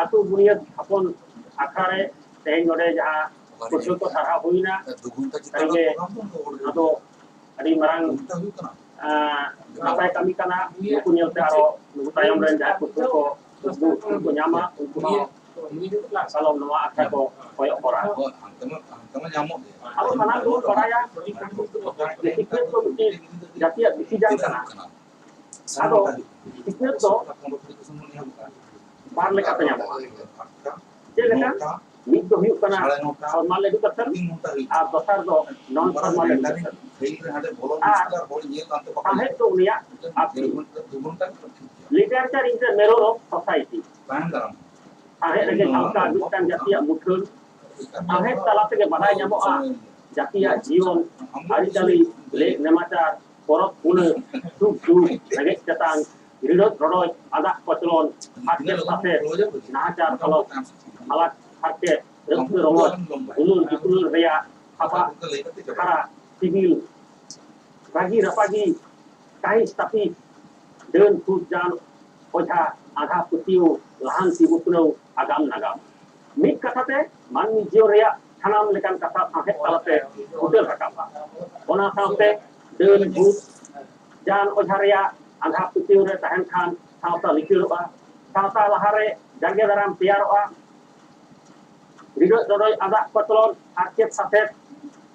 आतु बुनियाद अपन आखारे तेहेन नोडे जहां कुछ को सारा हुईना तरीके अदो अड़ी मरांग नापाय कमी कना नुकु नेलते आरो नुकु तायम रेन जहां कुछ को न्यामा उनको सालम नवा आखा को कोय ओरा अब सना को बड़ाया सिक्रेट को मिटी जातिया दिसी जान कना आदो सिक्रेट तो बार लेका तन्यामा जे लेका मिट तो हुई कना फॉर्मल एजुकेशन और दोसर दो नॉन फॉर्मल एजुकेशन साहे तो उनिया आप literature is the mirror of society साहे रेगे सावता मिटन जातिया मुठुन साहे तलाते के बादाय ᱧᱟᱢᱚᱜᱼᱟ जातिया जीवन आरिचाली लेख नेमाचार परब पुन सुख दुख रेगे चतान रिडोत रडोय आदा पचलन हाथे साथे नाचार फलक हालात हाथे रंग रंगत उलुर जुकुलुर रेया apa para sibil bagi rapagi kai tapi deun hujan oja agha putiu lahan sibutno agam nagam mid kathate manmi jio reya thanam lekan katha sahe talate hotel rakapa ona saute deun hut jan oja reya agha putiu re tahen khan sauta likiroa sauta lahare jage daram tiaroa ridot dodoi ada patlon arket saset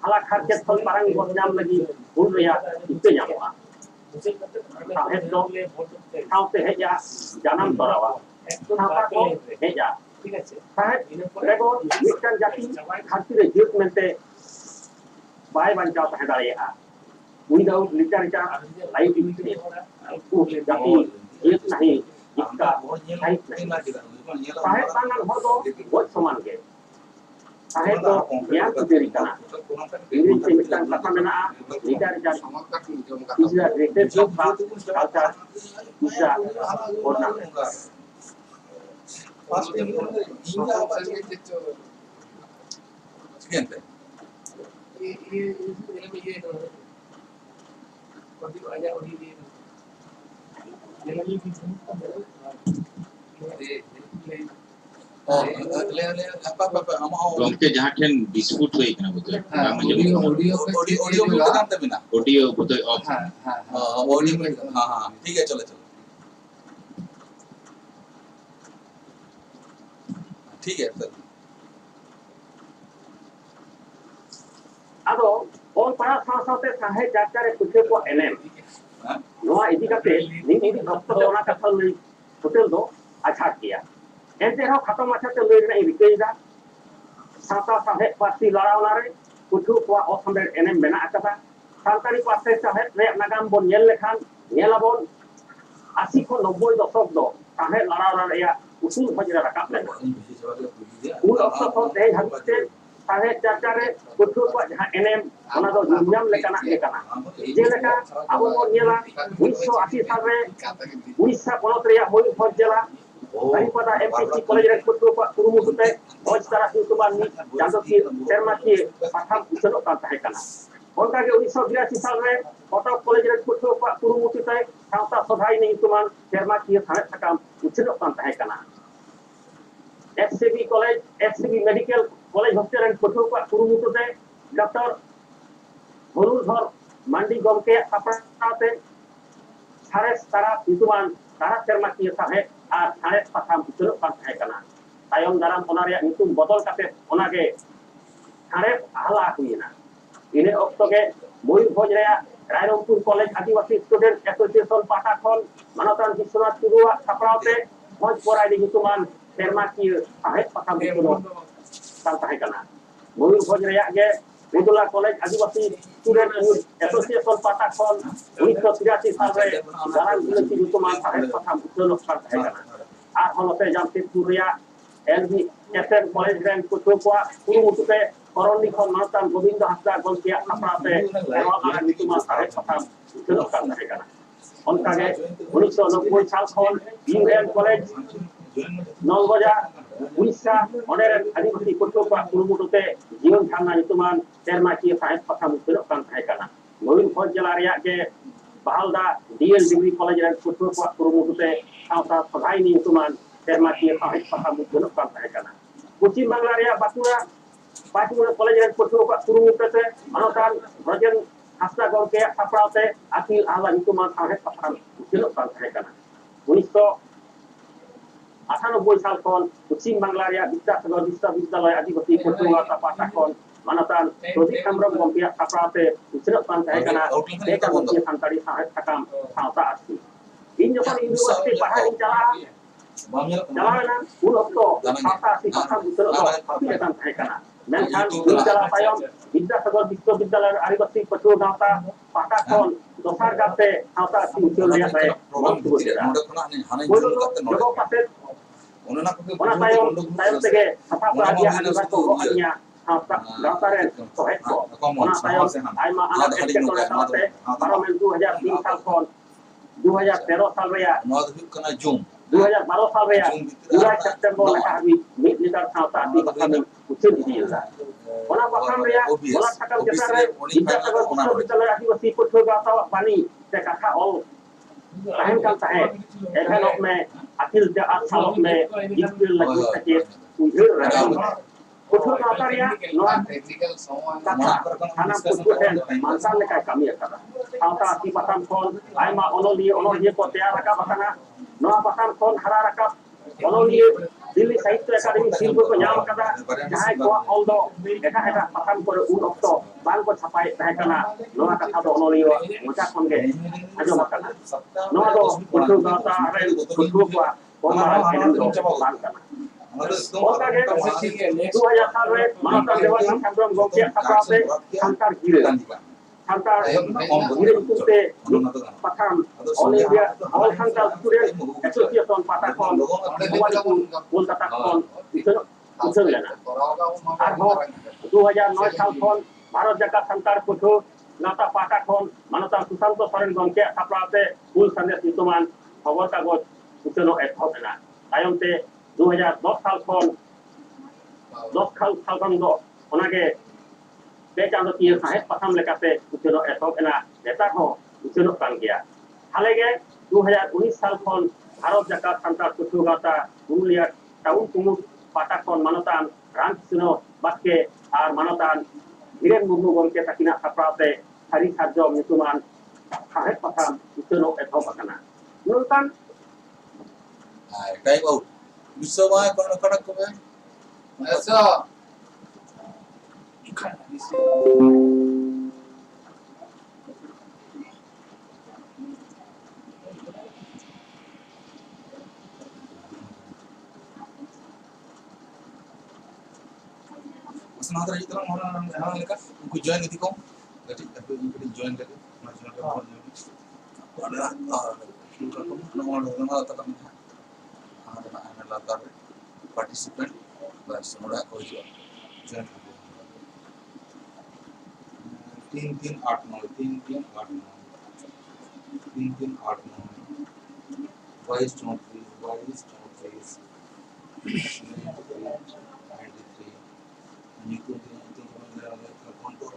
alak harket fol parang bonyam lagi bun reya itu nyamoa sahet do saute heja janam torawa sauta ko heja sahet rego mitan jati harti re jit mente bai bancao tahe dareya without literature life is jati jit nahi इसका साहेब tangan hodo buat saman ke साहेब तो ज्ञान को देरी करना इंग्लिश से मिलकर कथा में ना लीडर जान दूसरा ग्रेटेड ऑफ कल्चर दूसरा और ना फर्स्ट टाइम इंगा siguiente गंके जहां ठेन डिस्प्यूट होई कना बुते ऑडियो में काम तबिना ऑडियो बुते ऑफ ऑडियो में हां ठीक है चलो ठीक है सर अब और पढ़ा साथे साहे जाचारे कुछ को एनएम नोआ इदी कते निन इदी भक्त दोना कथा लई होटल दो अच्छा किया एंते हो खत्म अच्छा ते लई नहीं रिकेदा साता साहेब पार्टी लड़ावना रे पुठु को असमरे एनएम मेना अकदा सानतारी पार्टी साहेब रे नागाम बोन नेल लेखान नेलाबोन 80 खन 90 दशक दो साहेब लड़ावना रे उसूल भजरा रकाब ले उन अक्सर खन दे हबते साहेब चर्चा रे पुठु को जहां एनएम ओना दो जुमियम लेकाना लेकाना जे लेका अब बोन नेला 1980 साल रे उड़ीसा पनत रे मोई भजला Daripada MPC College dan Ketua Kurumu Sute, Oj Tara Hukuman ni Janto ki Serma ki Patham Usenok kan tahekana. Onka ke 1982 साल में Kota College dan Ketua Kurumu Sute, Sangta Sodhai ni Hukuman Serma ki Thanet Sakam Usenok kan tahekana. FCB College, FCB Medical College Hospital dan Ketua Kurumu Sute, Dr. Holudhar Mandi Gomke Apate Sares Tara Hukuman Tara Serma ki Thanet আর থানেত পাথাম উচ্চরক পান থাকেনা তায়ম দারাম ওনা রে নিতুম বদল কাতে ওনাকে থানেত আহলা হইনা ইনে অক্তকে ময়ূরভঞ্জ রে রায়রংপুর কলেজ আদিবাসী স্টুডেন্ট অ্যাসোসিয়েশন পাটাখন মানতান বিশ্বনাথ টুডুয়া ছাপড়াতে মজ পড়াইনি নিতুমান সেরমা কি থানেত পাথাম উচ্চরক পান থাকেনা ময়ূরভঞ্জ রে আগে রেগুলার কলেজ আদিবাসী স্টুডেন্ট অ্যাসোসিয়েশন পাটাখন 1983 সাল রে দারাম বিলতি নিতুমান থানেত পাথাম উচ্চরক পান থাকেনা আর হলতে জামশেদপুর রিয়া এলবি এসএম কলেজ রেন কুতুকোয়া কুরুমুতুতে করণী খন মানতান গোবিন্দ হাসদা গলকিয়া ছাপড়াতে এওয়ালা নিতুমান থানেত পাথাম উচ্চরক পান থাকেনা অনকাগে 1990 সাল খন ইউএন কলেজ নলবাজার উড়িষ্যা অনেক আদিবাসী কুতুকোয়া কুরুমুতুতে জীবন ধারণা নিতুমান সেরমা কি থানেত পাথাম উচ্চরক পান থাকেনা ময়ূরভঞ্জ জেলা রিয়া গে বাহালদা ডিএল ডিগ্রি কলেজ রেন কুতুকোয়া কুরুমুতুতে সাঁওতা সভাই নি নিতুমান সেরমা কি থানেত পাথাম উচ্চরক পান থাকেনা পশ্চিম বাংলা রিয়া বাঁকুড়া পাঁচমুড়া কলেজ রেন কুতুকোয়া কুরুমুতুতে মানতান ব্রজেন হাসদা গলকে ছাপড়াতে আকিল আহলা নিতুমান থানেত পাথাম উচ্চরক পান থাকেনা 1998 সাল খন পশ্চিম বাংলা রিয়া বিদ্যাসাগর বিশ্ববিদ্যালয় আদিবাসী কুতুকোয়া পাটাখন মানতান প্রদীপ হেমব্রম গম্পিয়া ছাপড়াতে উচ্চরক পান থাকেনা এটা হচ্ছে সান্তাড়ি সাহেব থাকাম সাঁওতা আসি ইন যখন ইউনিভার্সিটি পড়াই Jalanan ulo kata si kata bukan tapi akan kena. Menkan jalan payam Vidyasagor Visyabidyalayar Adibasi Patua Gawta Patakon dosar gate Gawta si usul lihat saya waktu berjalan. Bolo jogo paset ona tayong tege apa dia adalah tokohnya Gawta Gawtaren toheko. Ona tayong aima anak ekor Gawta Parlimen 2003 साल kon 2013 साल rea 2012 साल rea 2 September nakahawid militar Gawta di Bakami usul diila. Ona Bakam rea ona sakam kesare Vidyasagor Visyabidyalayar Adibasi Patua Gawta Bani se kata all lain kan tahe ekanok me akhil jaat salok me ispil lagi sakit ujur Patua Gawta rea noa kata hanam Patua hen mansan lekai kami akara Gawta si Batam kon aima onolie ko tayar rakab akana noa Batam kon hara rakab onolie Dilli Sahitya Academy Silpur ko nyam kada jahai ko oldo eta Batam ko un okto bang ko chapai tahekana noa katha do onolie mocha konge ajom akana noa do Patua Gawta ren Patua ko komaran enem do bang kana Oke, 2000 साल में मानवता देवासी संग्राम गोपिया छात्राते संकार गिरे संकार गिरे कुते पठान ऑल इंडिया ऑल संकार स्टूडेंट एसोसिएशन पाटाकन कोलकाता कन उछल लेना और 2009 साल खन भारत जाकात संकार पुठो गाता पाटाकन मानवता सुशांत सोरेन गोपिया छात्राते कुल संदेश नितुमान खबर कागज उछलो एथोबना तायमते 2010 साल खन 10 साल खन दो ओनागे बे चांदो की साहेब पथम लेकाते उछलो एथोबना नेता हो उछलो कान गया हालेगे 2019 साल खन भारत जाकात संतार पुठो गाता पुरुलिया टाउन कुमुद पाटाकन मानतान रामकृष्ण बास्के और मानतान धीरेन मुर्मू गमके ताकिना साप्राते सारी सार्जम नितुमान साहेब पथम उछलो एथोबना नुनतान time out Bisaway kono kanak ko ba? ऐसा Masa nanti itu lah orang mereka aku join gitu kok. Jadi aku ini join lagi. Masih ada orang ada orang tetap ada latar partisipan bas semua kau join. तीन 8 9 3 8 9 3 8 9 22 23 itu untuk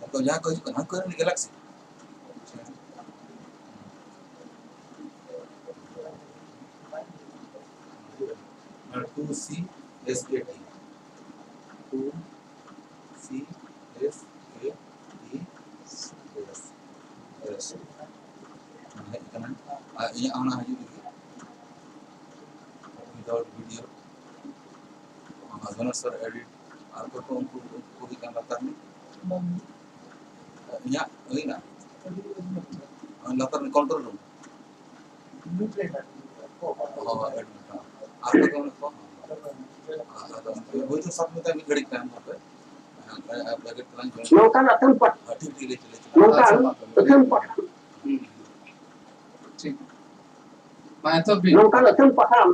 atau jago juga aku di Galaxy 2C SKT 2C SKT yes karena ini anak aja gitu without video Azana sir edit आपको तो उनको भी काम करता नहीं या वही ना लातर में कंट्रोल रूम आपको कौन कौन वो तो सब में तो घड़ी काम होता है आप लगे प्लान जो nongkan akan pat ठीक ले चले nongkan akan pat ठीक मैं तो भी nongkan akan paham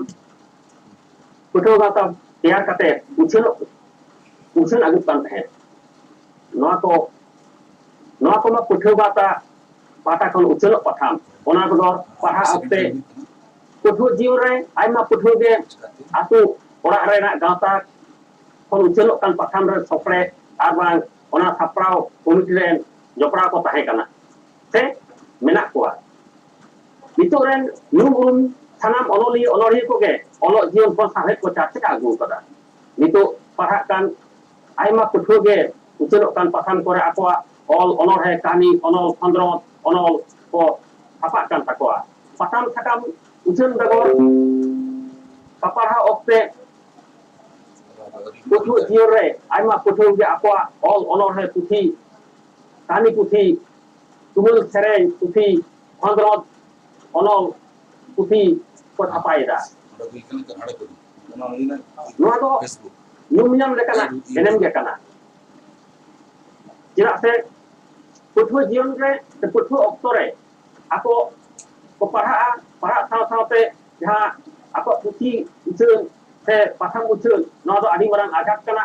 betul kata tayar kate ucil agut kan tahe noa ko ma puthau kata pata kon ucil paham ona bedor paha apte puthau jiu re aima puthau ge atu orak re nak gata kon ucil kan paham re sopre abang ona saprau komiti ren jopra ko tahe kana se menak kuat itu ren nyumun sanam onoli ko ge olok jion kon sahet ko cacek agu kada itu parakan aima puthau ge ucelok kan paham kore akwa ol onol he kani onol khandrot onol ko apa kan takwa paham sakam ucel dagor paparha okte puthau jiore aima puthau ge akwa ol onol he puthi kani puthi tumul sereng puthi khandrot onol puthi ko apaida ada bikin kan ada tuh orang ini noa do Facebook nyum lekana enem ge kana jenak se puthau jion re te puthau oktore ako ko para sao te jaha ako puthi uceun se pasang uceun noa do adi marang agak kana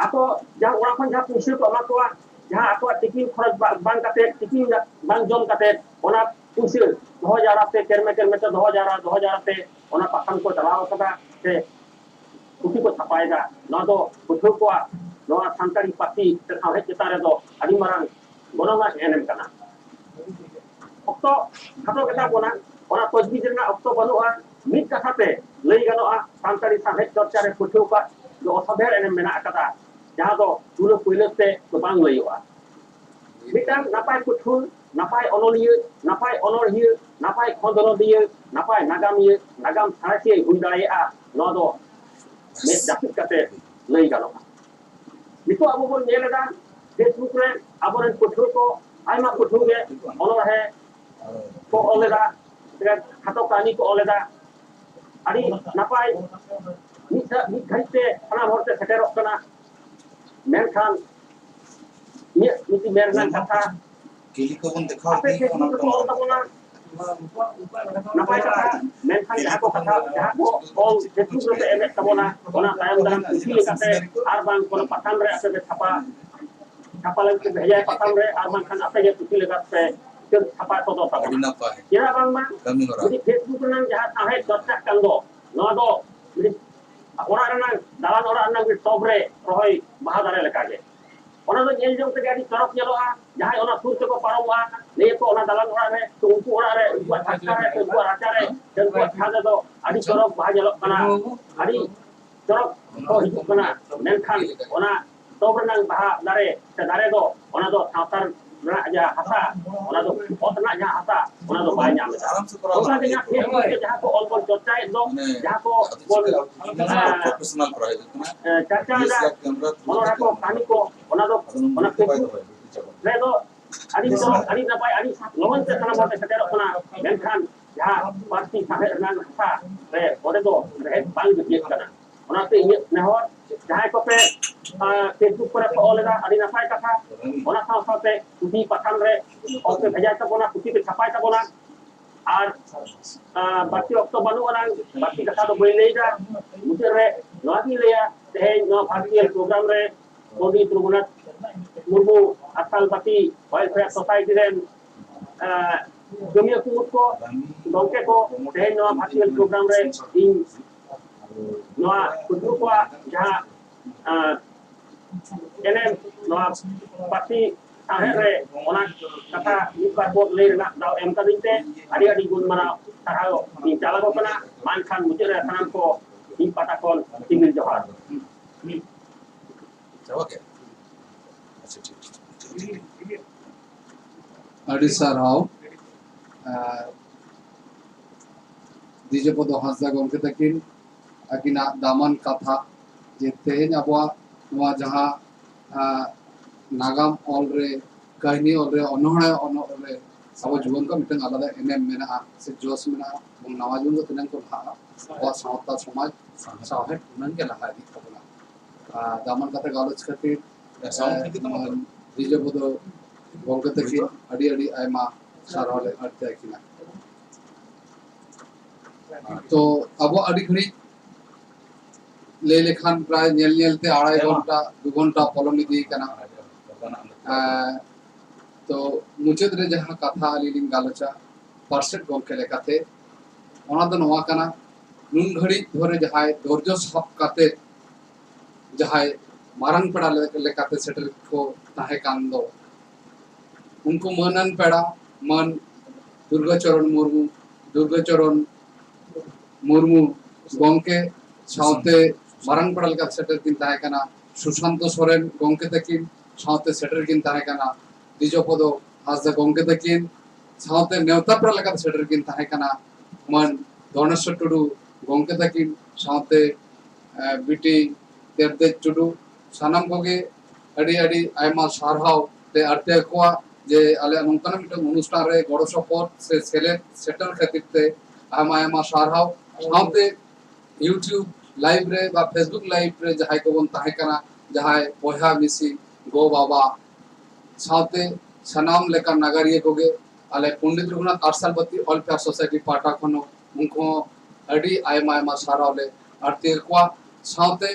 ako jaha orang kon jaha pusil ko makwa jaha ako tikin khoraj bang kate tikin bang jom kate ona pusil 2000 te kerme te 2000 te ona pasang ko dalao kada se puthi ko thapaida noa do puthau ko noa santari pati te sahe cetare do adi marang gononga enem kana okto khato kata bona ona tojbi jerna okto banua mid kathate lei ganoa santari sahe chorcha re puthau ko do osabher enem mena kata jaha do tulo puilote ko bang leioa mitang napai puthul napai onoliye napai onorhiye napai khondorodiye napai nagam sarasiye hundaya no do me japit kate lei galo nito abo bon nyelada Facebook re aboren puthul ko aima puthul ge onor he ko oleda khato kani ko oleda adi napai mit ghaite ana horte seterok kana menkhan ni niti merna katha kili ko bun dekhao ape di Facebook ko tabona napai kata menkhan jaha ko all Facebook re emek tabona ona tayam dalam kili kate arbang kono patan re ape thapa lagi bhejai patan re arbang khan ape ge kili kate thapa to do adi tabona napa kira bang ma kami ora jadi Facebook nang jaha sahe chorcha kan do no do orang nang dalan orang nang sobre rohoi bahadare lekage ona do nyel jong te gadi torok nyeloa jahay ona sur ko parowa le ko ona dalan ora re to unku ora re buat thakare to buat racare dan buat khada do adi torok bahajalo kana adi torok ko hijuk kana menkhan ona sobre nang baha dare te dare do ona do thautar na aja hasa ona do otna nya hasa ona do banyak aram se kora ona dengan Facebook jaha ko all chorcha do jaha ko bol professional project na caca yes ada camera ono ko kani ko ona do ona Facebook redo ᱟᱹᱰᱤ ᱱᱟᱯᱟᱭ ᱟᱹᱰᱤ ᱞᱚᱜᱚᱱ ᱛᱮ ᱥᱟᱱᱟᱢ ᱦᱚᱲ ᱛᱮ ᱥᱮᱴᱮᱨᱚᱜ ᱠᱟᱱᱟ ᱢᱮᱱᱠᱷᱟन ᱡᱟᱦᱟᱸ ᱯᱟᱹᱨᱥᱤ ᱥᱟᱶᱦᱮᱫ ᱨᱮᱱᱟᱜ ᱠᱟᱛᱷᱟ ᱨᱮ ᱚᱸᱰᱮ ᱫᱚ ᱨᱮᱦᱮᱫ ᱵᱟᱝ ᱡᱩᱴᱤᱭᱟᱹᱜ ᱠᱟᱱᱟ ᱚᱱᱟᱛᱮ ᱤᱧᱟᱹᱜ ᱱᱮᱦᱚᱨ ᱡᱟᱦᱟᱸᱭ ᱠᱚᱯᱮ ᱯᱷᱮᱥᱵᱩक ᱠᱚᱨᱮ ᱯᱮ ᱚᱞ ᱮᱫᱟ ᱟᱹᱰᱤ ᱱᱟᱯᱟᱭ ᱠᱟᱛᱷᱟ ᱚᱱᱟ ᱥᱟᱶ ᱥᱟᱶᱛᱮ ᱯᱩᱛᱷᱤ ᱯᱟᱛᱷᱟᱢ ᱨᱮ ᱚᱞ ᱯᱮ ᱵᱷᱮᱡᱟᱭ ᱛᱟᱵᱚᱱᱟ ᱯᱩᱛᱷᱤ ᱯᱮ ᱪᱷᱟᱯᱟᱭ ᱛᱟᱵᱚᱱᱟ ᱟᱨ ᱵᱟᱹᱲᱛᱤ ᱚᱠᱛᱚ ᱵᱟᱹᱱᱩᱜ ᱟᱱᱟᱝ ᱵᱟᱹᱲᱛᱤ ᱠᱟᱛᱷᱟ ᱫᱚ ᱵᱟᱹᱧ ᱞᱟᱹᱭᱫᱟ ᱢᱩᱪᱟᱹᱫ ᱨᱮ ᱱᱚᱣᱟᱜᱤᱧ ᱞᱟᱹᱭᱟ ᱛᱮᱦᱮᱧ ᱱᱚᱣᱟ ᱵᱷᱟᱨᱪᱩᱭᱟᱞ ᱯᱨᱳᱜᱨᱟᱢ ᱨᱮ ᱯᱚᱸᱰᱤᱛ ᱨᱚᱜᱷᱩᱱᱟᱛᱷ ᱢᱩᱨᱢᱩ ᱟᱥᱟᱞᱵᱟᱛᱤ ওয়েলফেয়ার সোসাইটি ᱨᱮᱱ ᱠᱟᱹᱢᱤᱭᱟᱹ ᱠᱩᱢᱩᱴ ᱠᱚ ᱜᱚᱝᱠᱮ ᱠᱚ ᱛᱮᱦᱮᱧ ᱱᱚᱣᱟ ᱵᱷᱟᱨᱪᱩᱭᱟᱞ ᱯᱨᱳᱜᱨᱟᱢ ᱨᱮ ᱤᱧ ᱱᱚᱣᱟ ᱯᱟᱹᱴᱷᱩᱣᱟᱹ ᱠᱚᱣᱟᱜ ᱡᱟᱦᱟᱸ ᱮᱱᱮᱢ ᱱᱚᱣᱟ ᱯᱟᱹᱨᱥᱤ ᱥᱟᱶᱦᱮᱫ ᱨᱮ ᱚᱱᱟ ᱠᱟᱛᱷᱟ ᱢᱤᱫᱵᱟᱨ ᱵᱚᱫ ᱞᱟᱹᱭ ᱨᱮᱱᱟᱜ ᱫᱟᱣ ᱮᱢ ᱠᱟᱹᱫᱤᱧ ᱛᱮ ᱟᱹᱰᱤ ᱟᱹᱰᱤ ᱜᱩᱱ ᱢᱟᱱᱟᱣ ᱥᱟᱨᱦᱟᱣ ᱤᱧ ᱪᱟᱞ ᱟᱠᱚ ᱠᱟᱱᱟ ᱢᱮᱱᱠᱷᱟᱱ ᱢᱩᱪᱟᱹᱫ ᱨᱮ ᱥᱟᱱᱟᱢ ᱠᱚ ᱤᱧ ᱯᱟᱦᱴᱟ ᱠᱷᱚᱱ ᱥᱤᱸᱜᱤᱞ ᱡᱚᱦᱟᱨ चाहो क्या अच्छा ठीक ᱟᱹᱰᱤ ᱥᱟᱨᱦᱟᱣ ᱫᱤᱡᱚᱯᱚᱫᱚ ᱦᱟᱸᱥᱫᱟ ᱜᱚᱢᱠᱮ ᱛᱟᱹᱠᱤᱱ ᱟᱹᱠᱤᱱᱟᱜ ᱫᱟᱢᱟᱱ ᱠᱟᱛᱷᱟ ᱡᱮ ᱛᱮᱦᱮᱧ ᱟᱵᱚᱣᱟᱜ ᱱᱚᱣᱟ ᱡᱟᱦᱟᱸ ᱱᱟᱜᱟᱢ ᱚᱞ ᱨᱮ ᱠᱟᱹᱦᱱᱤ ᱚᱞ ᱨᱮ ᱚᱱᱚᱬᱦᱮ ᱚᱱᱚᱞ ᱨᱮ ᱟᱵᱚ ᱡᱩᱣᱟᱹᱱ ᱠᱚ ᱢᱤᱫᱴᱟᱝ ᱟᱞᱟᱫᱟ ᱮᱱᱮᱢ ᱢᱮᱱᱟᱜᱼᱟ ᱥᱮ ᱡᱚᱥ ᱢᱮᱱᱟᱜᱼᱟ ᱮᱵᱚᱝ ᱱᱟᱣᱟ ᱡᱩᱣᱟᱹᱱ ᱠᱚ ᱛᱤᱱᱟᱹᱜ ᱠᱚ ᱞᱟᱦᱟᱜᱼᱟ ᱟᱵᱚᱣᱟᱜ ᱥᱟᱶᱛᱟ ᱥᱚᱢᱟᱡᱽ ᱥᱟᱶᱦᱮᱫ ᱩᱱᱟᱹᱜ ᱜᱮ ᱞᱟᱦᱟ ᱤᱫᱤᱜ ᱛᱟᱵᱚᱱᱟ ᱫᱟᱢᱟᱱ ᱠᱟᱛᱷᱟ ᱜᱟᱞᱚᱪ ᱠᱷᱟᱹᱛᱤᱨ ᱫᱤᱡᱚᱯᱚᱫᱚ ᱜᱚᱢᱠᱮ ᱛᱟᱹᱠᱤᱱ ᱟᱹᱰᱤ ᱟᱹᱰᱤ ᱟᱭᱢᱟ ᱥᱟᱨᱦᱟᱣ ᱞᱮ ᱟᱹᱲᱛᱤ ᱟᱹᱠᱤᱱᱟ तो अब अड़ी घड़ी ले लेखान प्राय नेल नेल ते 2.5 घंटा 2 घंटा पलम इदी कना तो मुचाद रे जहां कथा आलिलिन गालोचा परसेंट गमके लेकाते ओना दो नोवा कना नुन घड़ी धरे जहाय धैर्य सब काते जहाय मारंग पड़ा लेकाते सेटल को ताहे कान दो उनको मनन पेड़ा मन दुर्गाचरण मुर्मू गंके साउते मारंग पड़ल का सेटर किन ताहे कना सुशांत सोरेन गंके तकिन साउते सेटर किन ताहे कना दिजोपदो हासदा गंके तकिन साउते नेवता पड़ल का सेटर किन ताहे कना मन दोनेश्वर टुडू गंके तकिन साउते बिटी देवदे टुडू सानाम कोगे अड़ी अड़ी आयमा सारहाव ते अर्ते कोआ जे आले नोंकाना मिटन अनुष्ठान रे गड़ो सपोर्ट से सेटर खातिर ते आयमा आयमा सारहाव साउते यूट्यूब लाइव रे बा फेसबुक लाइव रे जहाय को बन ताहे कना जहाय बोहा मिसी गो बाबा साउते सनाम लेका नगरिया कोगे आले पंडित रघुनाथ आरसालबती वेलफेयर सोसाइटी पाटा खनो उनको अड़ी आयमा आयमा साराव ले आरती कोआ साउते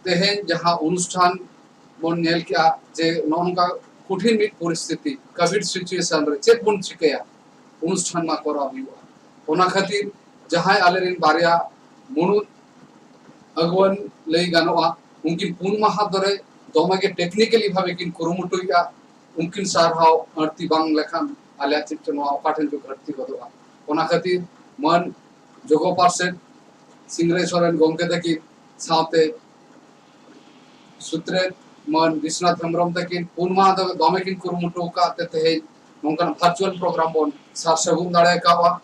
तेहेन जहां अनुष्ठान बन नेल किया जे नोनका कठिन मिट परिस्थिति कोविड सिचुएशन रे चेक बन चिकया अनुष्ठान मा करा हुआ ओना खातिर जहां आलेरिन बारिया मुनुत अगवन लई गानोआ उनकिन पुन माहा दरे दोमागे टेक्निकली भावे किन कुरुमुटुया उनकिन सारहाव आरती बांग लेखान आले चित्तनो अपाठन जो घटती बदोआ ओना खातिर मन जोगो पार्सेट सिंग्रेश्वरन गंके तकी साथे सूत्रे मन विश्वनाथ हेम्ब्रम तकिन पुन माहा दोमे किन कुरुमुटु का ते हे नोंकन वर्चुअल प्रोग्राम बन सार सगुन दाड़े कावा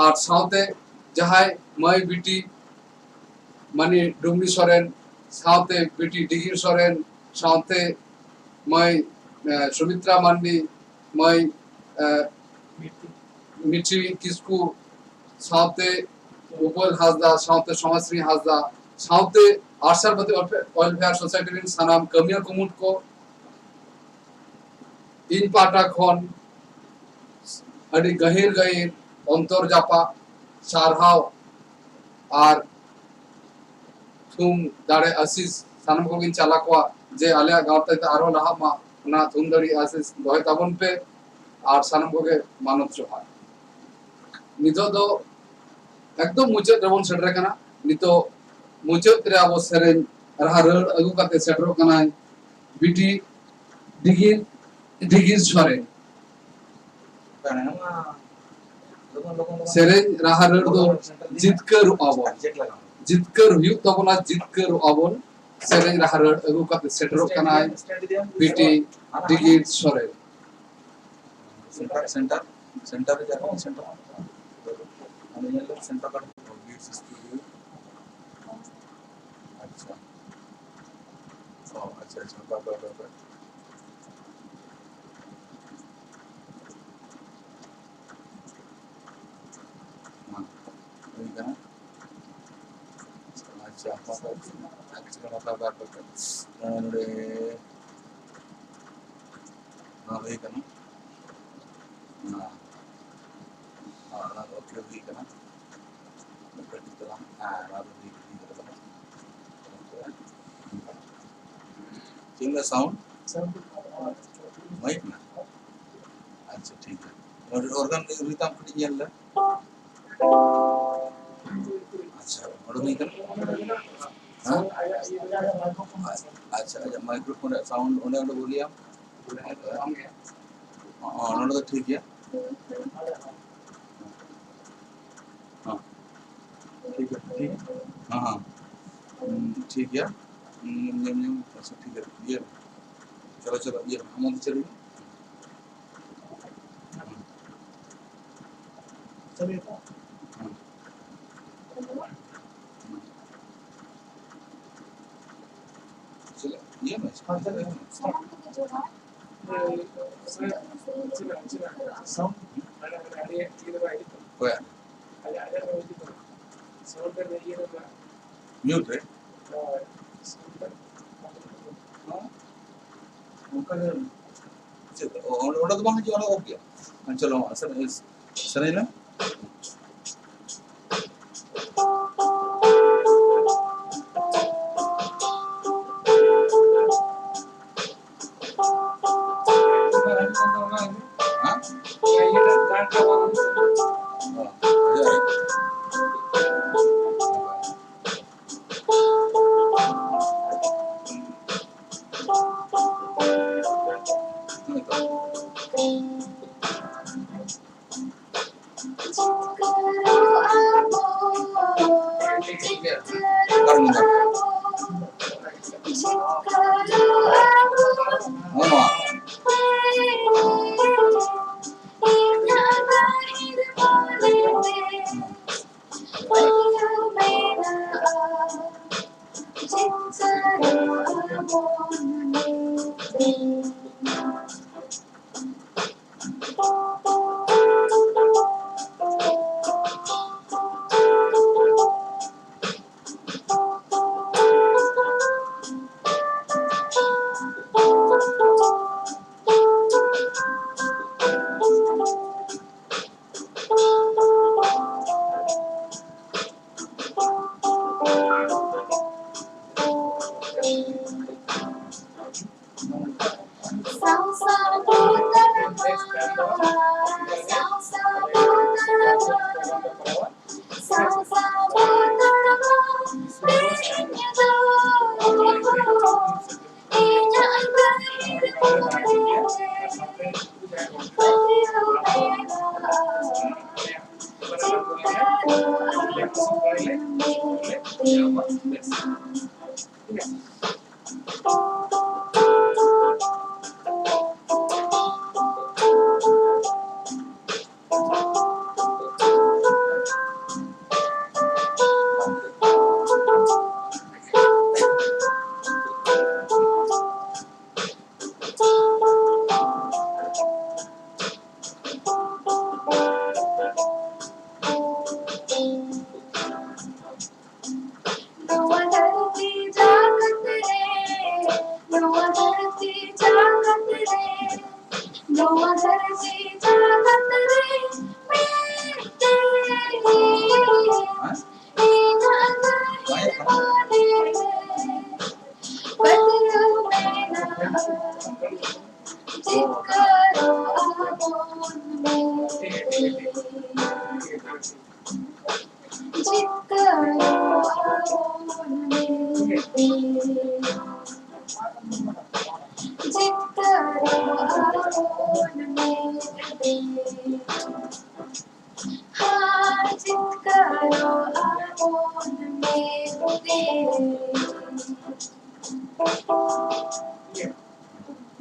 और साथे जहाय मई बिटी मानी डुमनी सोरेन साथे बिटी डिगिर सोरेन साथे मई सुमित्रा मांडी मई मिठी किसकू साथे उपल हासदा साथे समाश्री हासदा साथे आरसालबती वेलफेयर सोसाइटी रिन सनाम कमिया कुमुट को इन पाटा खन अड़ी गहिर गहिर अंतर जापा सारहाव और थुम दाड़े आशीष सानम को गिन चला को जे आले गावते आरो लहा मा ना थुम दड़ी आशीष दोय ताबन पे और सानम को के मानव जोहार नितो दो एकदम मुचाद रेबन सेटर कना नितो मुचाद रे अब सेरेन रहा रड़ अगु काते सेटर कना बिटी डिगिर छोरे सेरेन रहा रड़ दो जितकर आबो जितकर हुयु तबना जितकर आबोन सेरेन रहा रड़ अगु काते सेटर कना बिटी डिगिर छोरे सेंटर रे जाओ सेंटर आणि याला सेंटर का बीट्स स्टूडियो अच्छा अच्छा बाबा अच्छा माता बार नोडे ना हुई कना ना ओके हुई कना कटितला ना हुई कना चिंगा साउंड माइक ना अच्छा ठीक है और ऑर्गन रिदम कटी ñel la अच्छा और नहीं कर अच्छा अच्छा माइक्रोफोन साउंड उन्हें उन्हें बोलिए उन्होंने तो ठीक है हाँ ठीक है हाँ हाँ ठीक है अच्छा ठीक है ये चलो चलो ये हम चलिए चलिए चलो ये मैं कोया म्यूट है उनका तो वहाँ जो हो गया चलो सर सर ना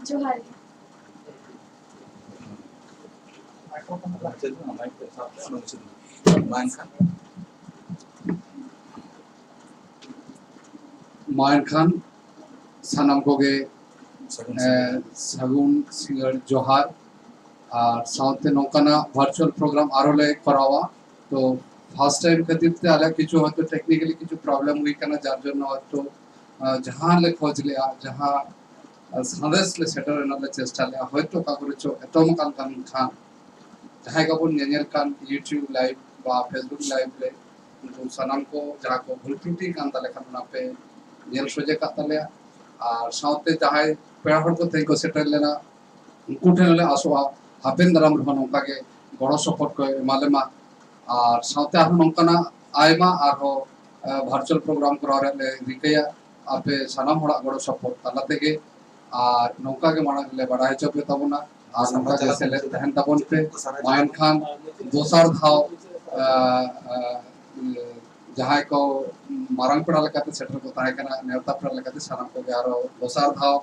जोहार मायन खान सानाम कोगे सगुन सिंगर जोहार और साउथ नौकाना वर्चुअल प्रोग्राम आरो ले करावा तो फर्स्ट टाइम खातिर ते आले किछु हयतो टेक्निकली किछु प्रॉब्लम हुई कना जार जन्य हयतो जहां ले खोज ले जहां संदेश ले सेटर ना ले चेष्टा ले हयतो का करे चो एतम कान कान खान जहां का बन नेनेल कान यूट्यूब लाइव बा फेसबुक लाइव ले उनको सनम को जहां को भूल त्रुटि कान ताले खान ना पे नेल सोजे का ताले और साउते जहां पेड़ हर को ते को सेटर लेना उनको ठेन ले आसोआ हापेन दराम रहो नोका के गड़ो सपोर्ट को मालेमा और साउते आरो नोंकाना आयमा आरो वर्चुअल प्रोग्राम करा ले रिकया आपे सनाम हड़ा गड़ो सपोर्ट ताला तेगे और नोका के माना ले बड़ाई चोपे तबना और नोका के सेले तहन तबन पे मायन खान दोसर धाव जहां को मारंग पड़ा लेकाते सेटर को ताहे कना नेवता पड़ा लेकाते सनाम को आरो दोसर धाव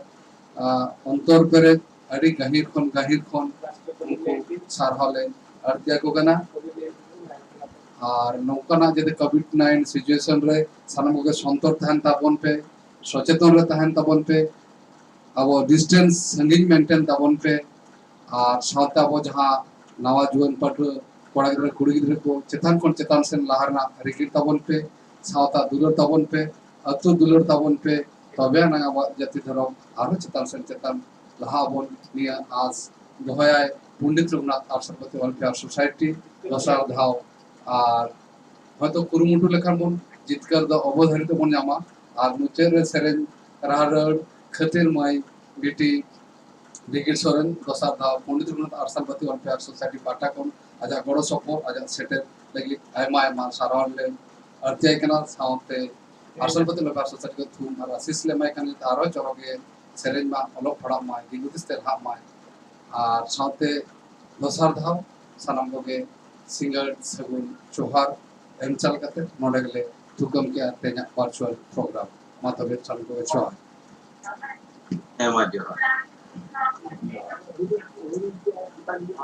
अंतर पेरे अड़ी गहिर खन उनको सारहाले अर्तिया को कना और नौकाना जदि कोविड-19 सिचुएशन रे सानम को संतर तहन ताबन पे सचेतन रे तहन ताबन पे अब डिस्टेंस संगिंग मेंटेन ताबन पे और सावता अब जहां नवा जुवन पट कोड़ा गिद्रा कुड़ी गिद्रा को चेतन सेन लाहरना रिकिट ताबन पे सावता दुलर ताबन पे अतु दुलर ताबन पे तबे ना अब जाति धरम आरो चेतन लहा बन निया आज दोहयाय पंडित रघुनाथ आर्सपति वेलफेयर सोसाइटी दोसर धाव और हयतो कुरुमुटु लेखान बन जितकर द अवधारित बन जामा और मुचेर रे सेरेन राहर खतिर माई बेटी डिगिर सोरेन दोसर धाव पंडित रघुनाथ आर्सपति वेलफेयर सोसाइटी पाटा कोन आजा गड़ो सपोर्ट आजा सेटेल लगी आयमा सारावन ले अर्तिया कना साउते आर्सपति वेलफेयर सोसाइटी को थूम और आशीष ले माय कने आरो चरोगे सेरेन मा अलग पड़ा माय दिगुतिस्ते हा माय और साउते दोसर धाव सानाम कोगे सिंगर सगुन चोहार एम चल कते नोडे गले थुकम के तेना वर्चुअल प्रोग्राम मातबे चल को चोहार एमा जो